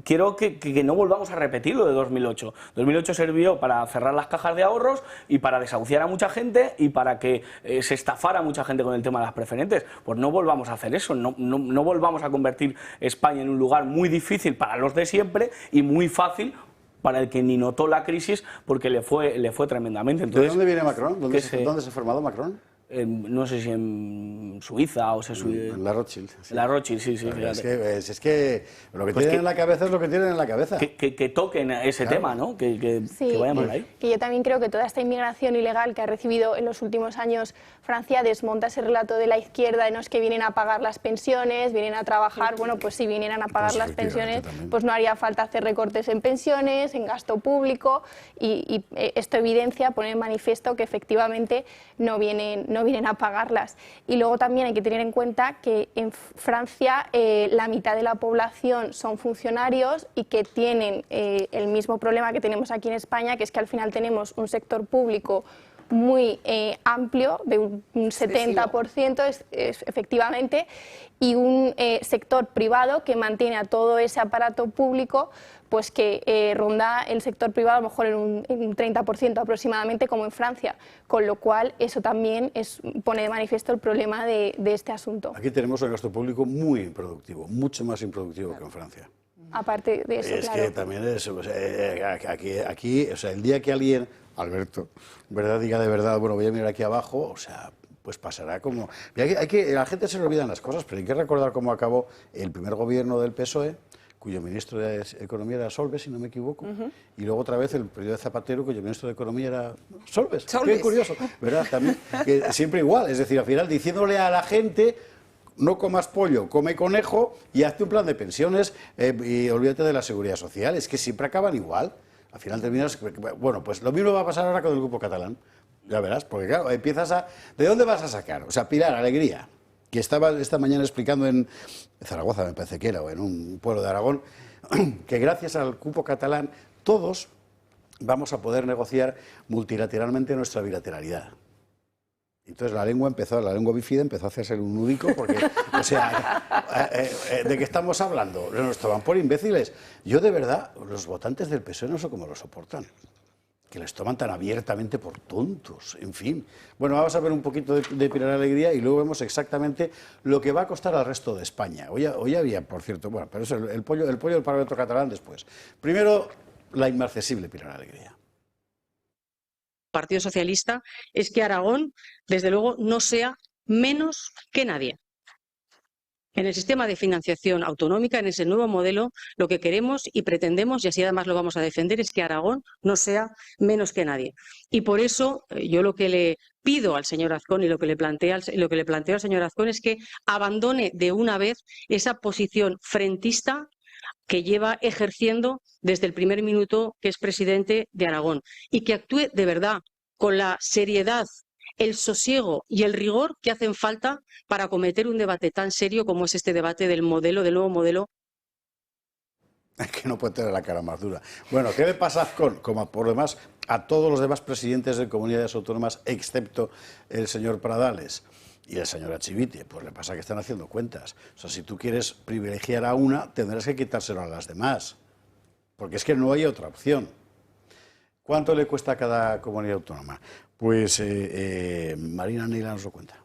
Quiero que no volvamos a repetir lo de 2008. 2008 sirvió para cerrar las cajas de ahorros y para desahuciar a mucha gente y para que se estafara a mucha gente con el tema de las preferentes. Pues no volvamos a hacer eso, no volvamos a convertir España en un lugar muy difícil para los de siempre y muy fácil para el que ni notó la crisis porque le fue tremendamente. Entonces,
¿de dónde viene Macron? ¿Dónde se ha formado Macron?
No sé si en Suiza o
en la Rothschild.
Sí. La Rothschild, sí.
Es que lo que tienen en la cabeza es lo que tienen en la cabeza.
Que toquen ese tema, ¿no? Que vayan por ahí.
Que yo también creo que toda esta inmigración ilegal que ha recibido en los últimos años Francia desmonta ese relato de la izquierda de no es que vienen a pagar las pensiones, vienen a trabajar. Bueno, pues si vinieran a pagar las pensiones, pues no haría falta hacer recortes en pensiones, en gasto público y esto evidencia, pone en manifiesto que efectivamente no vienen a pagarlas. Y luego también hay que tener en cuenta que en Francia la mitad de la población son funcionarios y que tienen el mismo problema que tenemos aquí en España, que es que al final tenemos un sector público muy amplio, de un 70% efectivamente, y un sector privado que mantiene a todo ese aparato público, pues que ronda el sector privado a lo mejor en un 30% aproximadamente, como en Francia, con lo cual eso también pone de manifiesto el problema de este asunto.
Aquí tenemos el gasto público muy improductivo, mucho más improductivo que en Francia.
Aparte de eso,
claro. Es que también es, aquí, o sea, el día que alguien, Alberto, ¿verdad? Diga de verdad, bueno, voy a mirar aquí abajo, o sea, pues pasará como... la gente se le olvidan las cosas, pero hay que recordar cómo acabó el primer gobierno del PSOE, cuyo ministro de Economía era Solbes, si no me equivoco, y luego otra vez el periodo de Zapatero, cuyo ministro de Economía era Solbes. Qué curioso, ¿verdad? También, que siempre igual, es decir, al final diciéndole a la gente... No comas pollo, come conejo y hazte un plan de pensiones y olvídate de la seguridad social. Es que siempre acaban igual. Al final terminas... Bueno, pues lo mismo va a pasar ahora con el grupo catalán. Ya verás, porque claro, empiezas a... ¿De dónde vas a sacar? O sea, Pilar Alegría, que estaba esta mañana explicando en Zaragoza, me parece que era, o en un pueblo de Aragón, que gracias al cupo catalán todos vamos a poder negociar multilateralmente nuestra bilateralidad. Entonces la lengua bífida empezó a hacerse un nudico porque, o sea, ¿de qué estamos hablando? Nos toman por imbéciles. Yo de verdad, los votantes del PSOE no sé cómo lo soportan, que les toman tan abiertamente por tontos, en fin. Bueno, vamos a ver un poquito de Pilar Alegría y luego vemos exactamente lo que va a costar al resto de España. Hoy había, por cierto, bueno, pero eso, el pollo del Parlamento catalán después. Primero, la inmarcesible Pilar Alegría.
Partido Socialista es que Aragón, desde luego, no sea menos que nadie. En el sistema de financiación autonómica, en ese nuevo modelo, lo que queremos y pretendemos, y así además lo vamos a defender, es que Aragón no sea menos que nadie. Y por eso yo lo que le pido al señor Azcón y lo que le planteo al señor Azcón es que abandone de una vez esa posición frentista que lleva ejerciendo desde el primer minuto que es presidente de Aragón y que actúe de verdad con la seriedad, el sosiego y el rigor que hacen falta para acometer un debate tan serio como es este debate del nuevo modelo.
Es que no puede tener la cara más dura. Bueno, ¿qué le pasa a Azcón? Como por demás a todos los demás presidentes de comunidades autónomas, excepto el señor Pradales y el señor Achivite? Pues le pasa que están haciendo cuentas. O sea, si tú quieres privilegiar a una, tendrás que quitárselo a las demás. Porque es que no hay otra opción. ¿Cuánto le cuesta a cada comunidad autónoma? Pues Marina Neila nos lo cuenta.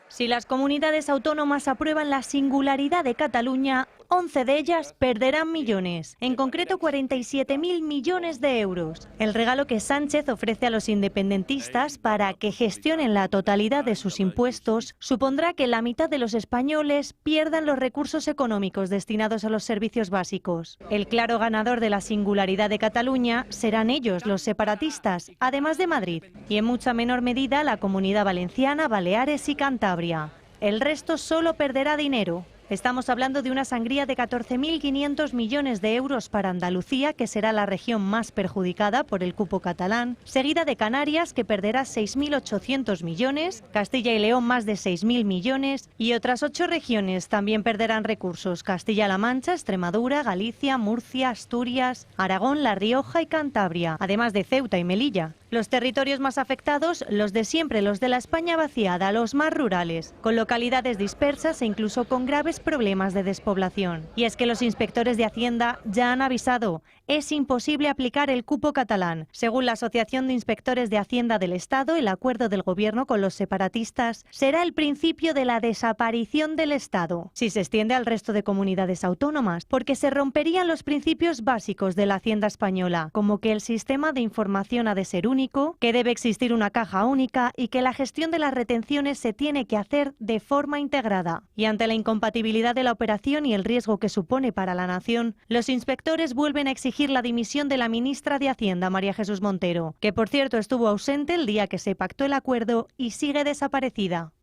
Si las comunidades autónomas aprueban la singularidad de Cataluña, 11 de ellas perderán millones, en concreto 47.000 millones de euros. El regalo que Sánchez ofrece a los independentistas para que gestionen la totalidad de sus impuestos supondrá que la mitad de los españoles pierdan los recursos económicos destinados a los servicios básicos. El claro ganador de la singularidad de Cataluña serán ellos, los separatistas, además de Madrid, y en mucha menor medida la Comunidad Valenciana, Baleares y Cantabria. El resto solo perderá dinero. Estamos hablando de una sangría de 14.500 millones de euros para Andalucía, que será la región más perjudicada por el cupo catalán, seguida de Canarias, que perderá 6.800 millones, Castilla y León más de 6.000 millones y otras 8 regiones también perderán recursos: Castilla-La Mancha, Extremadura, Galicia, Murcia, Asturias, Aragón, La Rioja y Cantabria, además de Ceuta y Melilla. Los territorios más afectados, los de siempre, los de la España vaciada, los más rurales, con localidades dispersas e incluso con graves problemas de despoblación. Y es que los inspectores de Hacienda ya han avisado: es imposible aplicar el cupo catalán. Según la Asociación de Inspectores de Hacienda del Estado, el acuerdo del Gobierno con los separatistas será el principio de la desaparición del Estado, si se extiende al resto de comunidades autónomas, porque se romperían los principios básicos de la Hacienda española, como que el sistema de información ha de ser único, que debe existir una caja única y que la gestión de las retenciones se tiene que hacer de forma integrada. Y ante la incompatibilidad de la operación y el riesgo que supone para la nación, los inspectores vuelven a exigir la dimisión de la ministra de Hacienda, María Jesús Montero, que por cierto estuvo ausente el día que se pactó el acuerdo y sigue desaparecida.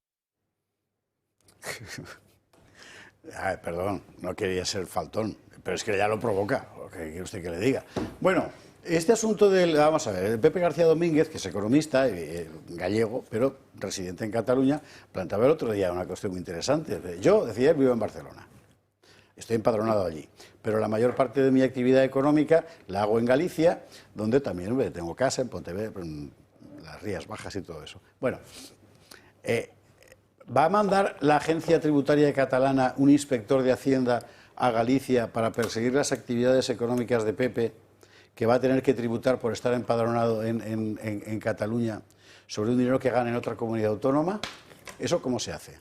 Perdón, no quería ser faltón, pero es que ya lo provoca, lo que quiere usted que le diga. Bueno, este asunto del... Vamos a ver, Pepe García Domínguez, que es economista, gallego, pero residente en Cataluña, planteaba el otro día una cuestión muy interesante. Yo, decía, vivo en Barcelona. Estoy empadronado allí, pero la mayor parte de mi actividad económica la hago en Galicia, donde también tengo casa, en Pontevedra, en las Rías Bajas y todo eso. Bueno, ¿va a mandar la Agencia Tributaria Catalana un inspector de Hacienda a Galicia para perseguir las actividades económicas de Pepe, que va a tener que tributar por estar empadronado en Cataluña sobre un dinero que gana en otra comunidad autónoma? ¿Eso cómo se hace?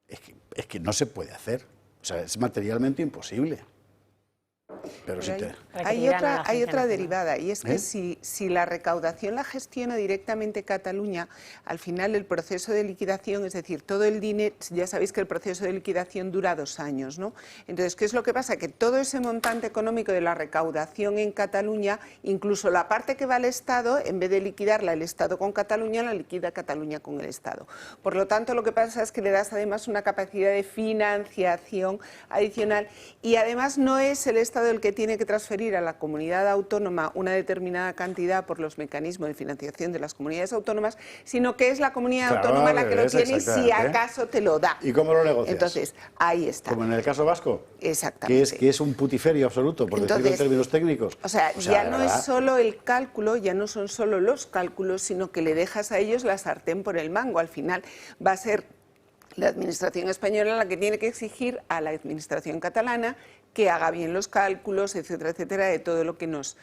Es que no se puede hacer. O sea, es materialmente imposible. Pero si
hay otra derivada, y es que si la recaudación la gestiona directamente Cataluña, al final el proceso de liquidación, es decir, todo el dinero, ya sabéis que el proceso de liquidación dura 2 años, ¿no? Entonces, ¿qué es lo que pasa? Que todo ese montante económico de la recaudación en Cataluña, incluso la parte que va al Estado, en vez de liquidarla el Estado con Cataluña, la liquida Cataluña con el Estado. Por lo tanto, lo que pasa es que le das además una capacidad de financiación adicional, y además no es el Estado el que tiene que transferir a la comunidad autónoma una determinada cantidad por los mecanismos de financiación de las comunidades autónomas, sino que es la comunidad autónoma la que lo tiene, si acaso te lo da.
¿Y cómo lo negocias?
Entonces, ahí está.
Como en el caso vasco.
Exactamente.
Que es un putiferio absoluto, por decirlo en términos técnicos.
O sea, ya no es solo el cálculo, ya no son solo los cálculos, sino que le dejas a ellos la sartén por el mango. Al final va a ser la administración española la que tiene que exigir a la administración catalana que haga bien los cálculos, etcétera, etcétera, de todo lo que nos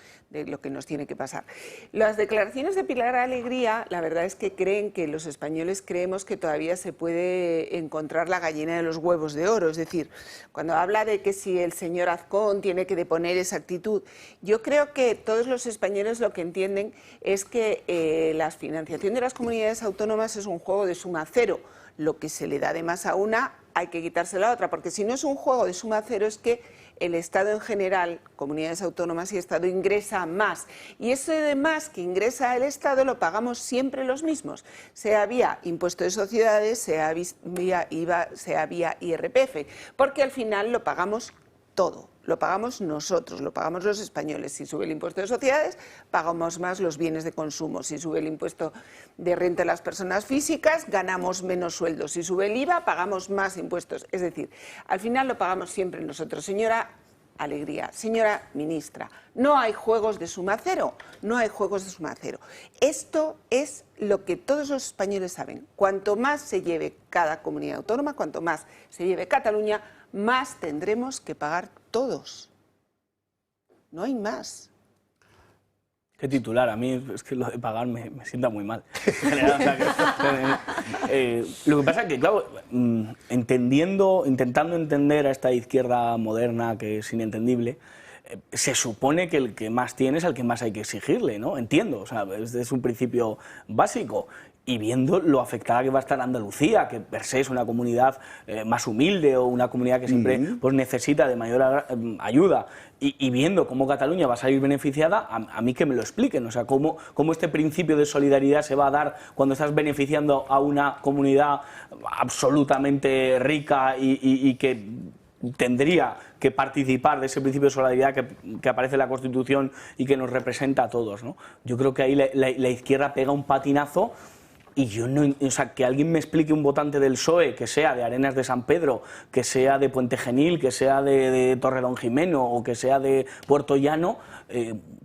tiene que pasar. Las declaraciones de Pilar Alegría, la verdad es que creen que los españoles creemos que todavía se puede encontrar la gallina de los huevos de oro. Es decir, cuando habla de que si el señor Azcón tiene que deponer esa actitud, yo creo que todos los españoles lo que entienden es que la financiación de las comunidades autónomas es un juego de suma cero. Lo que se le da de más a una hay que quitárselo a la otra, porque si no es un juego de suma cero es que el Estado en general, comunidades autónomas y Estado, ingresa más. Y ese de más que ingresa el Estado lo pagamos siempre los mismos, sea vía impuesto de sociedades, sea vía IVA, sea vía IRPF, porque al final lo pagamos todo. Lo pagamos nosotros, lo pagamos los españoles. Si sube el impuesto de sociedades, pagamos más los bienes de consumo. Si sube el impuesto de renta de las personas físicas, ganamos menos sueldos. Si sube el IVA, pagamos más impuestos. Es decir, al final lo pagamos siempre nosotros. Señora Alegría, señora ministra, no hay juegos de suma cero, no hay juegos de suma cero. Esto es lo que todos los españoles saben. Cuanto más se lleve cada comunidad autónoma, cuanto más se lleve Cataluña, más tendremos que pagar todos. No hay más.
Qué titular, a mí es que lo de pagar me sienta muy mal. En general, o sea, lo que pasa es que, claro, intentando entender a esta izquierda moderna que es inentendible, se supone que el que más tiene es al que más hay que exigirle, ¿no? Entiendo, o sea, es un principio básico. Y viendo lo afectada que va a estar Andalucía, que per se es una comunidad más humilde o una comunidad que siempre pues, necesita de mayor ayuda, y viendo cómo Cataluña va a salir beneficiada, a mí que me lo expliquen, o sea, cómo este principio de solidaridad se va a dar cuando estás beneficiando a una comunidad absolutamente rica y que tendría que participar de ese principio de solidaridad que aparece en la Constitución y que nos representa a todos, ¿no? Yo creo que ahí la izquierda pega un patinazo. Y yo no, o sea, que alguien me explique un votante del PSOE, que sea de Arenas de San Pedro, que sea de Puente Genil, que sea de Torredonjimeno o que sea de Puerto Llano,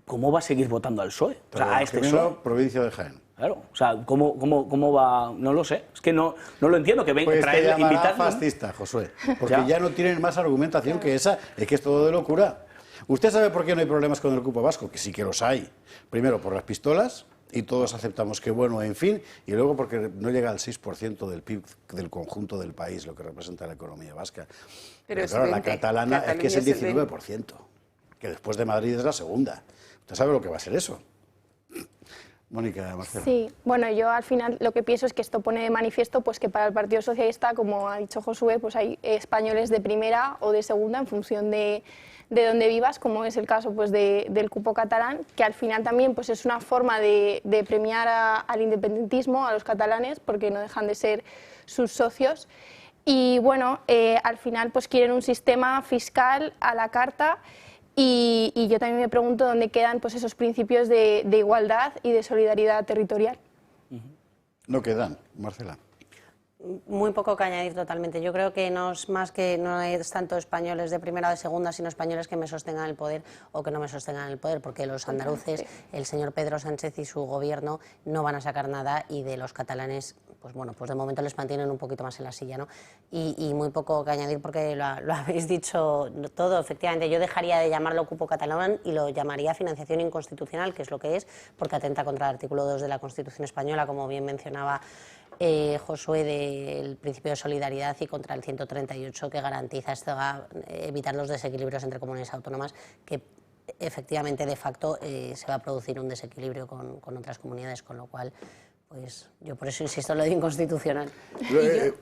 ¿cómo va a seguir votando al PSOE? O sea, a este PSOE.
Provincia de Jaén.
Claro, o sea, ¿cómo va? No lo sé, es que no lo entiendo. Que venga,
pues
traer,
te llamará fascista, Josué, porque ya no tienen más argumentación que esa, es que es todo de locura. ¿Usted sabe por qué no hay problemas con el cupo vasco? Que sí que los hay. Primero, por las pistolas. Y todos aceptamos que bueno, en fin, y luego porque no llega al 6% del PIB del conjunto del país, lo que representa la economía vasca. Pero claro, la catalana es que es el 19%, que después de Madrid es la segunda. ¿Usted sabe lo que va a ser eso? Mónica, Marcela.
Sí, bueno, yo al final lo que pienso es que esto pone de manifiesto pues que para el Partido Socialista, como ha dicho Josué, pues hay españoles de primera o de segunda en función de donde vivas, como es el caso pues, del cupo catalán, que al final también pues, es una forma de premiar al independentismo, a los catalanes, porque no dejan de ser sus socios. Y bueno, al final pues, quieren un sistema fiscal a la carta y yo también me pregunto dónde quedan pues, esos principios de igualdad y de solidaridad territorial.
No quedan, Marcela.
Muy poco que añadir totalmente. Yo creo que no es más que no es tanto españoles de primera o de segunda, sino españoles que me sostengan el poder o que no me sostengan el poder, porque los andaluces, el señor Pedro Sánchez y su gobierno no van a sacar nada y de los catalanes, pues bueno, pues de momento les mantienen un poquito más en la silla, ¿no? Y muy poco que añadir porque lo habéis dicho todo, efectivamente. Yo dejaría de llamarlo cupo catalán y lo llamaría financiación inconstitucional, que es lo que es, porque atenta contra el artículo 2 de la Constitución española, como bien mencionaba Josué, del principio de solidaridad, y contra el 138 que garantiza evitar los desequilibrios entre comunidades autónomas, que efectivamente de facto se va a producir un desequilibrio con otras comunidades, con lo cual pues yo por eso insisto en lo de inconstitucional.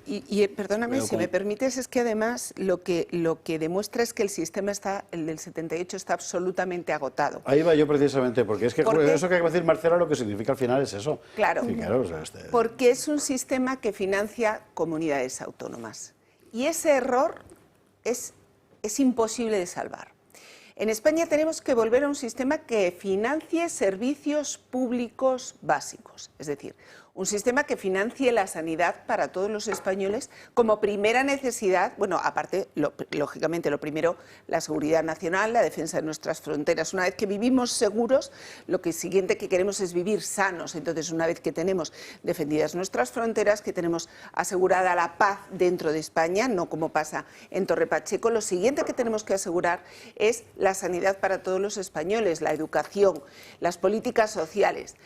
Y perdóname, si me permites, es que además lo que demuestra es que el sistema el del 78 está absolutamente agotado.
Ahí va yo precisamente, porque es que eso que hay que decir Marcela lo que significa al final es eso.
Claro,
sí, claro,
porque es un sistema que financia comunidades autónomas y ese error es imposible de salvar. En España tenemos que volver a un sistema que financie servicios públicos básicos, es decir, un sistema que financie la sanidad para todos los españoles como primera necesidad, bueno, aparte, lógicamente, lo primero, la seguridad nacional, la defensa de nuestras fronteras. Una vez que vivimos seguros, lo siguiente que queremos es vivir sanos. Entonces, una vez que tenemos defendidas nuestras fronteras, que tenemos asegurada la paz dentro de España, no como pasa en Torre Pacheco, lo siguiente que tenemos que asegurar es la sanidad para todos los españoles, la educación, las políticas sociales.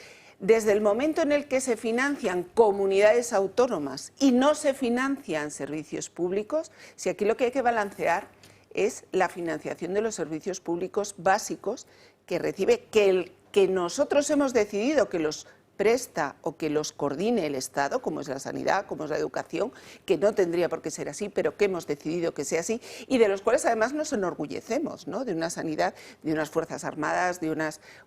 Desde el momento en el que se financian comunidades autónomas y no se financian servicios públicos, si aquí lo que hay que balancear es la financiación de los servicios públicos básicos que recibe, que nosotros hemos decidido que los presta o que los coordine el Estado, como es la sanidad, como es la educación, que no tendría por qué ser así, pero que hemos decidido que sea así, y de los cuales además nos enorgullecemos, ¿no? De una sanidad, de unas Fuerzas Armadas, de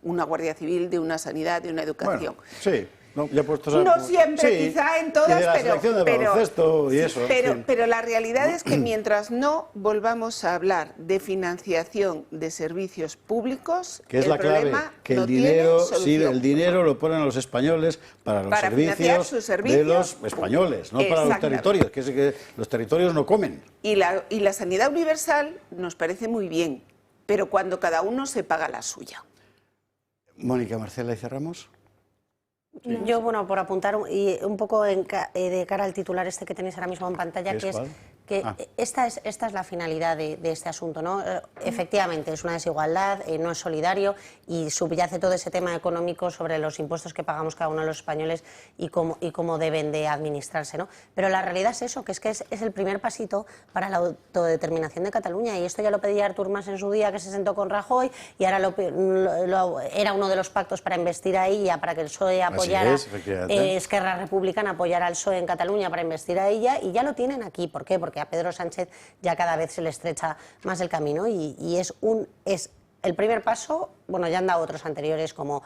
una Guardia Civil, de una sanidad, de una educación.
Bueno, sí. No, ya
no siempre,
sí,
quizá en todas,
pero
la realidad es que mientras no volvamos a hablar de financiación de servicios públicos,
que es la clave, que el dinero lo ponen los españoles para los servicios de los españoles, no para los territorios, que los territorios no comen.
Y la sanidad universal nos parece muy bien, pero cuando cada uno se paga la suya.
Mónica, Marcela, ¿y cerramos?
Sí. Yo, bueno, por apuntar un poco de cara al titular este que tenéis ahora mismo en pantalla, que es que esta es la finalidad de este asunto, ¿no? Efectivamente, es una desigualdad, no es solidario y subyace todo ese tema económico sobre los impuestos que pagamos cada uno de los españoles y cómo deben de administrarse, ¿no? Pero la realidad es eso, que es el primer pasito para la autodeterminación de Cataluña, y esto ya lo pedía Artur Mas en su día, que se sentó con Rajoy, y ahora era uno de los pactos para investir ahí, ya para que el PSOE apoyara, Esquerra Republicana apoyara al PSOE en Cataluña para investir a ella, y ya lo tienen aquí. ¿Por qué? Porque a Pedro Sánchez ya cada vez se le estrecha más el camino y es el primer paso. Bueno, ya han dado otros anteriores como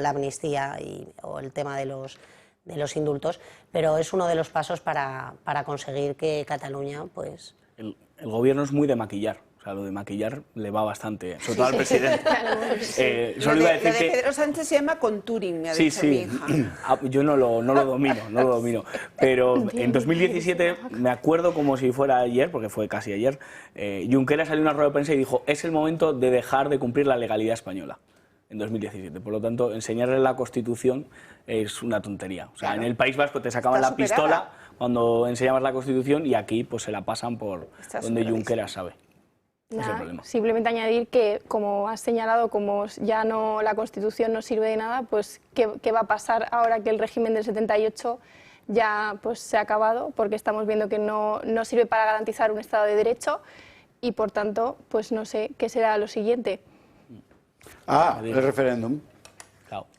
la amnistía o el tema de los indultos, pero es uno de los pasos para conseguir que Cataluña, pues...
El gobierno es muy de maquillar. O sea, lo de maquillar le va bastante, sobre todo al presidente.
Lo de Pedro Sánchez se llama contouring, me ha dicho mi hija.
Yo no lo domino. Pero en 2017, me acuerdo como si fuera ayer, porque fue casi ayer, Junqueras salió en una rueda de prensa y dijo: es el momento de dejar de cumplir la legalidad española. En 2017. Por lo tanto, enseñarle la Constitución es una tontería. O sea, en el País Vasco te sacaban la pistola cuando enseñabas la Constitución, y aquí pues se la pasan por donde Junqueras sabe.
Simplemente añadir que, como has señalado, como ya no, la Constitución no sirve de nada, pues ¿qué va a pasar ahora que el régimen del 78 ya pues se ha acabado? Porque estamos viendo que no sirve para garantizar un Estado de Derecho y, por tanto, pues no sé qué será lo siguiente.
El referéndum.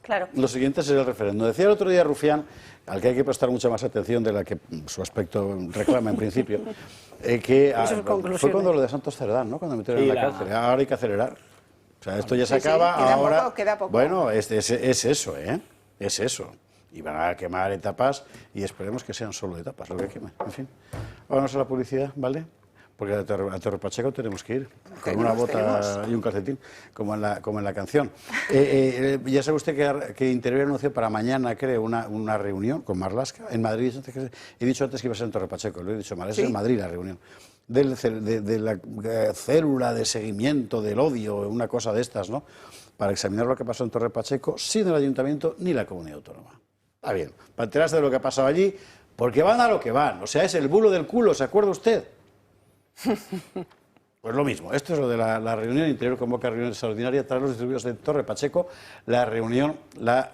Claro.
Lo siguiente será el referéndum. Decía el otro día Rufián, al que hay que prestar mucha más atención de la que su aspecto reclama en principio, que fue cuando lo de Santos Cerdán, ¿no? Cuando metieron en la cárcel. Ahora hay que acelerar. O sea, esto ya se acaba, ahora...
Queda poco.
Bueno, es eso, ¿eh? Es eso. Y van a quemar etapas y esperemos que sean solo etapas lo que quemen. En fin, vámonos a la publicidad, ¿vale? Porque a Torre Pacheco tenemos que ir, con una bota y un calcetín, como en la canción. Ya sabe usted que Interior anunció para mañana, creo, una reunión con Marlaska en Madrid. He dicho antes que iba a ser en Torre Pacheco, lo he dicho mal, es en Madrid la reunión. De la célula de seguimiento del odio, una cosa de estas, ¿no? Para examinar lo que pasó en Torre Pacheco sin el Ayuntamiento ni la Comunidad Autónoma. Está bien, para enterarse de lo que ha pasado allí, porque van a lo que van. O sea, es el bulo del culo, ¿se acuerda usted? Pues lo mismo, esto es lo de la reunión. Interior convoca reunión extraordinaria tras los disturbios de Torre Pacheco. La reunión la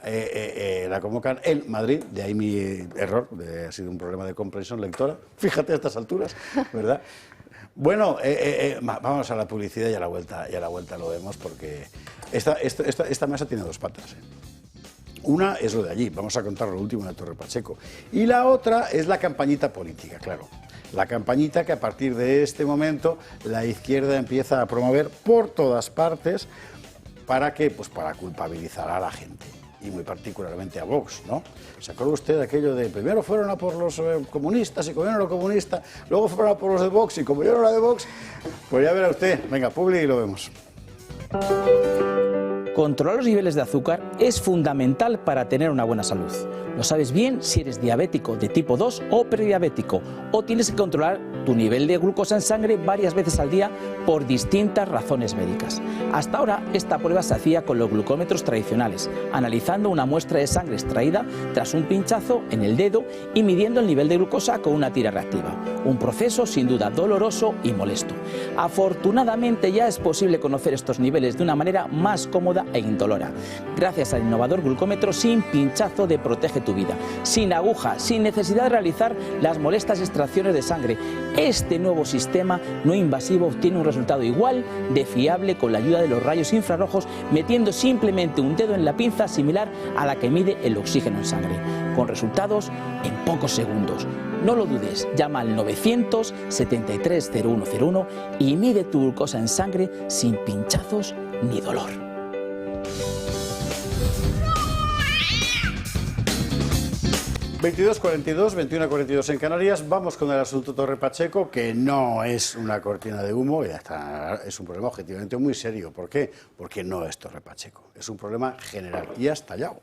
convocan en Madrid, de ahí mi error, ha sido un problema de comprensión lectora, fíjate a estas alturas, ¿verdad? Bueno, vamos a la publicidad y a la vuelta lo vemos, porque esta mesa tiene dos patas. Una es lo de allí, vamos a contar lo último de Torre Pacheco, y la otra es la campañita política, claro. La campañita que a partir de este momento la izquierda empieza a promover por todas partes. ¿Para qué? Pues para culpabilizar a la gente, y muy particularmente a Vox, ¿no? ¿Se acuerda usted de aquello de primero fueron a por los comunistas y como yo no era comunista, luego fueron a por los de Vox y como yo no era de Vox? Pues ya verá usted. Venga, publi y lo vemos.
Controlar los niveles de azúcar es fundamental para tener una buena salud. Lo sabes bien si eres diabético de tipo 2 o prediabético, o tienes que controlar tu nivel de glucosa en sangre varias veces al día por distintas razones médicas. Hasta ahora esta prueba se hacía con los glucómetros tradicionales, analizando una muestra de sangre extraída tras un pinchazo en el dedo y midiendo el nivel de glucosa con una tira reactiva. Un proceso sin duda doloroso y molesto. Afortunadamente ya es posible conocer estos niveles de una manera más cómoda e indolora, gracias al innovador glucómetro sin pinchazo de Protege tu Vida, sin aguja, sin necesidad de realizar las molestas extracciones de sangre. Este nuevo sistema no invasivo obtiene un resultado igual de fiable con la ayuda de los rayos infrarrojos, metiendo simplemente un dedo en la pinza similar a la que mide el oxígeno en sangre, con resultados en pocos segundos. No lo dudes, llama al 973-0101 y mide tu glucosa en sangre sin pinchazos ni dolor.
...22:42, 21:42 en Canarias. Vamos con el asunto Torre Pacheco, que no es una cortina de humo, ya está, es un problema objetivamente muy serio. ¿Por qué? Porque no es Torre Pacheco, es un problema general y ha estallado.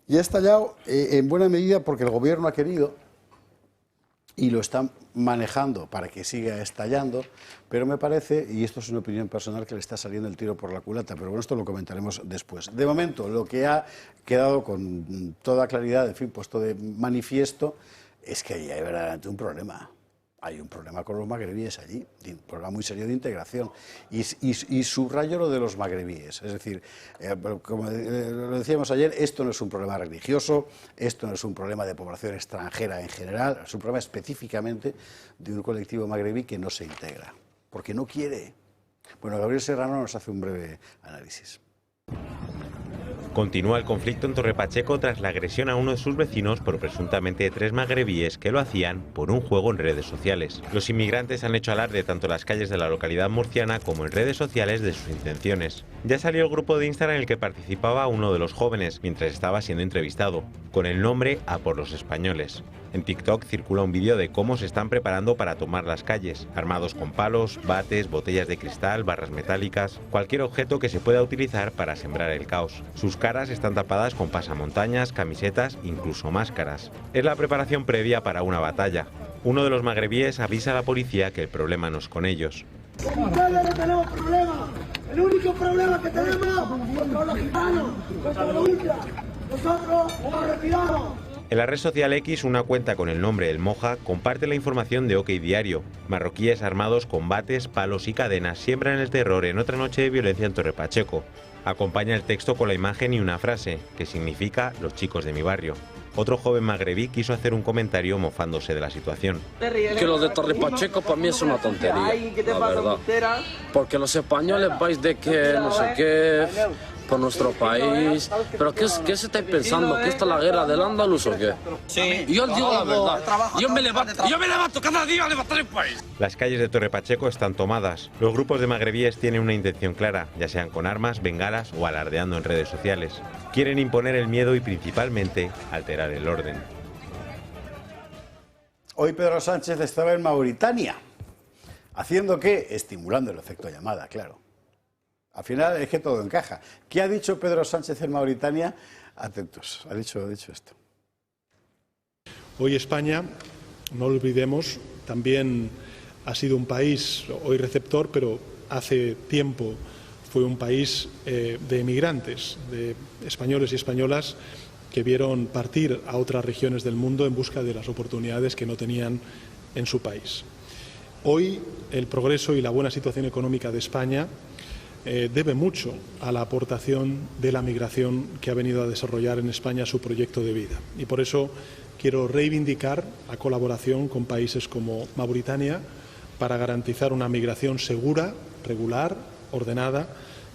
Y ha estallado en buena medida porque el gobierno ha querido y lo está manejando para que siga estallando, pero me parece, y esto es una opinión personal, que le está saliendo el tiro por la culata, pero bueno, esto lo comentaremos después. De momento, lo que ha quedado con toda claridad, en fin, puesto de manifiesto, es que ahí hay verdaderamente un problema. Hay un problema con los magrebíes allí, un problema muy serio de integración. Y subrayo lo de los magrebíes. Es decir, como lo decíamos ayer, esto no es un problema religioso, esto no es un problema de población extranjera en general, es un problema específicamente de un colectivo magrebí que no se integra, porque no quiere. Bueno, Gabriel Serrano nos hace un breve análisis.
Continúa el conflicto en Torre Pacheco tras la agresión a uno de sus vecinos por presuntamente 3 magrebíes que lo hacían por un juego en redes sociales. Los inmigrantes han hecho alarde tanto en las calles de la localidad murciana como en redes sociales de sus intenciones. Ya salió el grupo de Instagram en el que participaba uno de los jóvenes mientras estaba siendo entrevistado, con el nombre A por los españoles. En TikTok circula un vídeo de cómo se están preparando para tomar las calles, armados con palos, bates, botellas de cristal, barras metálicas, cualquier objeto que se pueda utilizar para sembrar el caos. Sus caras están tapadas con pasamontañas, camisetas, incluso máscaras. Es la preparación previa para una batalla. Uno de los magrebíes avisa a la policía que el problema no es con ellos.
Con ustedes no tenemos problema. El único problema que tenemos es con los gitanos, con los ultras. Nosotros nos retiramos.
En la red social X, una cuenta con el nombre El Moja comparte la información de OK Diario. Marroquíes armados con bates, palos y cadenas siembran el terror en otra noche de violencia en Torre Pacheco. Acompaña el texto con la imagen y una frase, que significa los chicos de mi barrio. Otro joven magrebí quiso hacer un comentario mofándose de la situación.
Que lo de Torre Pacheco para mí es una tontería, la verdad. Porque los españoles vais de que no sé qué por nuestro país. ¿Pero qué se estáis pensando? ¿Que esta es la guerra del Andalus o qué? Sí. Yo os digo la verdad. Yo me levanto cada día a levantar el país.
Las calles de Torre Pacheco están tomadas. Los grupos de magrebíes tienen una intención clara, ya sean con armas, bengalas o alardeando en redes sociales. Quieren imponer el miedo y principalmente alterar el orden.
Hoy Pedro Sánchez estaba en Mauritania. ¿Haciendo qué? Estimulando el efecto llamada, claro. Al final es que todo encaja. ¿Qué ha dicho Pedro Sánchez en Mauritania? Atentos, ha dicho esto.
Hoy España, no lo olvidemos, también ha sido un país, hoy receptor, pero hace tiempo fue un país de emigrantes, de españoles y españolas que vieron partir a otras regiones del mundo en busca de las oportunidades que no tenían en su país. Hoy el progreso y la buena situación económica de España debe mucho a la aportación de la migración que ha venido a desarrollar en España su proyecto de vida. Y por eso quiero reivindicar la colaboración con países como Mauritania para garantizar una migración segura, regular, ordenada,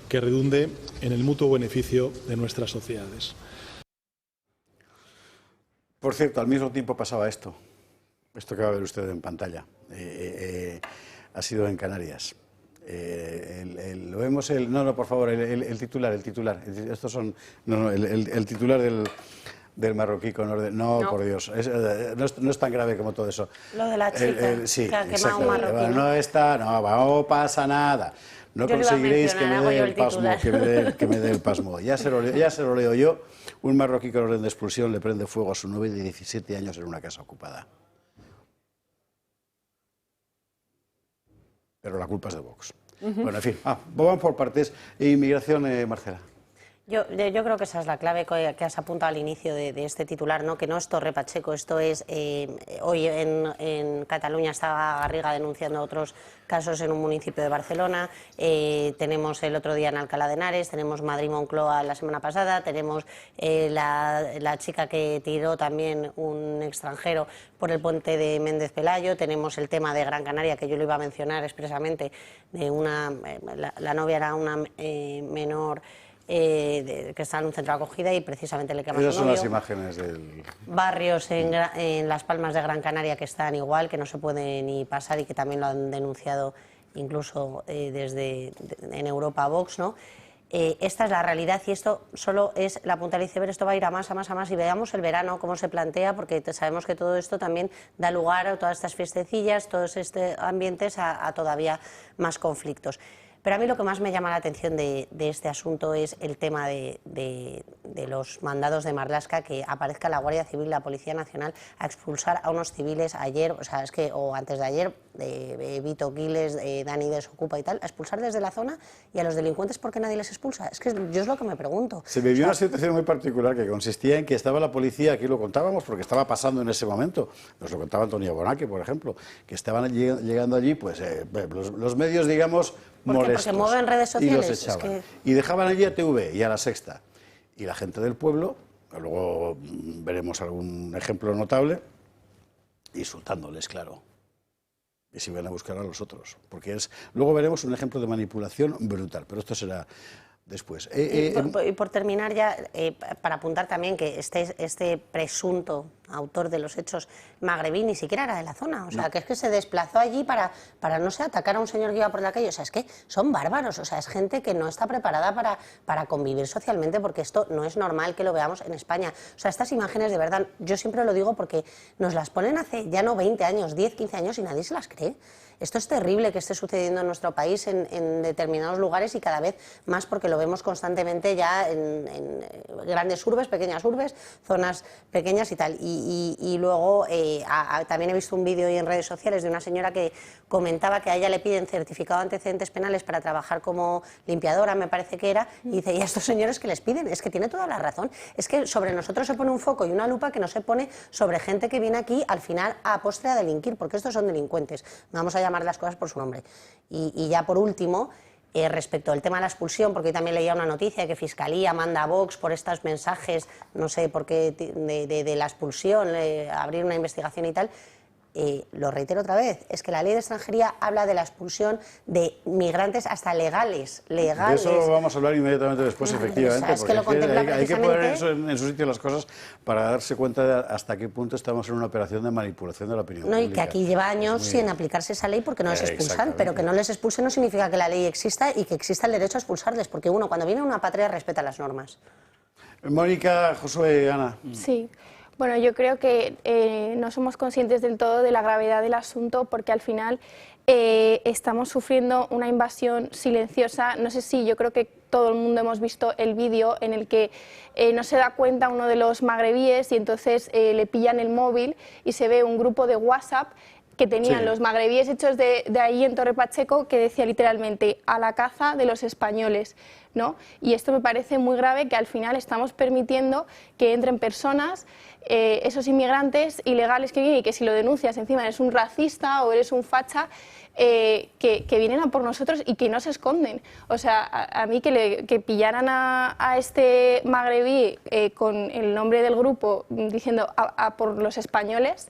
que redunde en el mutuo beneficio de nuestras sociedades.
Por cierto, al mismo tiempo pasaba esto que va a ver usted en pantalla. Ha sido en Canarias. Lo vemos no, por favor, el titular. Estos son el titular del marroquí con orden. No, por Dios, no es tan grave como todo eso.
Lo de la chica
sí,
que ha quemado un marroquí.
No pasa nada. No conseguiréis que me dé el pasmo, que me dé el pasmo. Ya se lo leo yo. Un marroquí con orden de expulsión le prende fuego a su novia de 17 años en una casa ocupada. Pero la culpa es de Vox. Bueno, en fin, vamos por partes. Inmigración, Marcela.
Yo creo que esa es la clave que has apuntado al inicio de este titular, ¿no? Que no es Torre Pacheco, esto es... hoy en Cataluña estaba Garriga denunciando otros casos en un municipio de Barcelona, tenemos el otro día en Alcalá de Henares, tenemos Madrid-Moncloa la semana pasada, tenemos la chica que tiró también un extranjero por el puente de Méndez Pelayo, tenemos el tema de Gran Canaria, que yo lo iba a mencionar expresamente, de la novia era una menor... que está en un centro de acogida y precisamente le quema su novio.
Esas son las imágenes del...
Barrios en Las Palmas de Gran Canaria que están igual, que no se puede ni pasar y que también lo han denunciado incluso en Europa Vox, ¿no? Esta es la realidad y esto solo es la punta del iceberg, esto va a ir a más y veamos el verano cómo se plantea, porque sabemos que todo esto también da lugar a todas estas fiestecillas, todos estos ambientes a todavía más conflictos. Pero a mí lo que más me llama la atención de este asunto es el tema de los mandados de Marlaska, que aparezca la Guardia Civil, la Policía Nacional, a expulsar a unos civiles ayer, o sea, o antes de ayer, Vito Quiles, Dani Desocupa y tal, a expulsar desde la zona, y a los delincuentes, ¿por qué nadie les expulsa? Es que yo es lo que me pregunto.
Se vivió una situación muy particular que consistía en que estaba la policía, aquí lo contábamos porque estaba pasando en ese momento, nos lo contaba Antonio Bonaque, por ejemplo, que estaban llegando allí pues los medios, digamos, molestos.
Porque mueven redes sociales.
Y los echaban. Y dejaban allí a TV y a La Sexta. Y la gente del pueblo, luego veremos algún ejemplo notable, insultándoles, claro. Y se iban a buscar a los otros. Porque luego veremos un ejemplo de manipulación brutal, pero esto será después.
Y por terminar ya, para apuntar también que este presunto autor de los hechos magrebí ni siquiera era de la zona, o sea, que es que se desplazó allí para no sé, atacar a un señor que iba por la calle, o sea, es que son bárbaros, o sea, es gente que no está preparada para convivir socialmente, porque esto no es normal que lo veamos en España. O sea, estas imágenes, de verdad, yo siempre lo digo porque nos las ponen hace ya no 20 años, 10, 15 años y nadie se las cree. Esto es terrible que esté sucediendo en nuestro país en determinados lugares y cada vez más porque lo vemos constantemente ya en grandes urbes, pequeñas urbes, zonas pequeñas y tal. Y luego también he visto un vídeo hoy en redes sociales de una señora que comentaba que a ella le piden certificado de antecedentes penales para trabajar como limpiadora, me parece que era, y dice, ¿y a estos señores qué les piden? Es que tiene toda la razón. Es que sobre nosotros se pone un foco y una lupa que no se pone sobre gente que viene aquí al final a postre a delinquir, porque estos son delincuentes. Vamos a llamar las cosas por su nombre. Y ya por último, respecto al tema de la expulsión, porque también leía una noticia que Fiscalía manda a Vox por estos mensajes, no sé por qué, de la expulsión, abrir una investigación y tal. Lo reitero otra vez, es que la ley de extranjería habla de la expulsión de migrantes hasta legales.
De eso vamos a hablar inmediatamente después, efectivamente,
o sea, porque
hay que poner eso en su sitio las cosas para darse cuenta de hasta qué punto estamos en una operación de manipulación de la opinión pública.
Y que aquí lleva años sin aplicarse esa ley porque no les expulsan, pero que no les expulsen no significa que la ley exista y que exista el derecho a expulsarles, porque uno cuando viene a una patria respeta las normas.
Mónica, Josué, Ana.
Sí. Bueno, yo creo que no somos conscientes del todo de la gravedad del asunto porque al final estamos sufriendo una invasión silenciosa. No sé si yo creo que todo el mundo hemos visto el vídeo en el que no se da cuenta uno de los magrebíes y entonces le pillan el móvil y se ve un grupo de WhatsApp que tenían los magrebíes hechos de ahí en Torre Pacheco, que decía literalmente a la caza de los españoles, ¿no? Y esto me parece muy grave, que al final estamos permitiendo que entren personas, esos inmigrantes ilegales que vienen y que si lo denuncias encima eres un racista o eres un facha, que vienen a por nosotros y que no se esconden. O sea, a mí que pillaran a este magrebí con el nombre del grupo diciendo a por los españoles,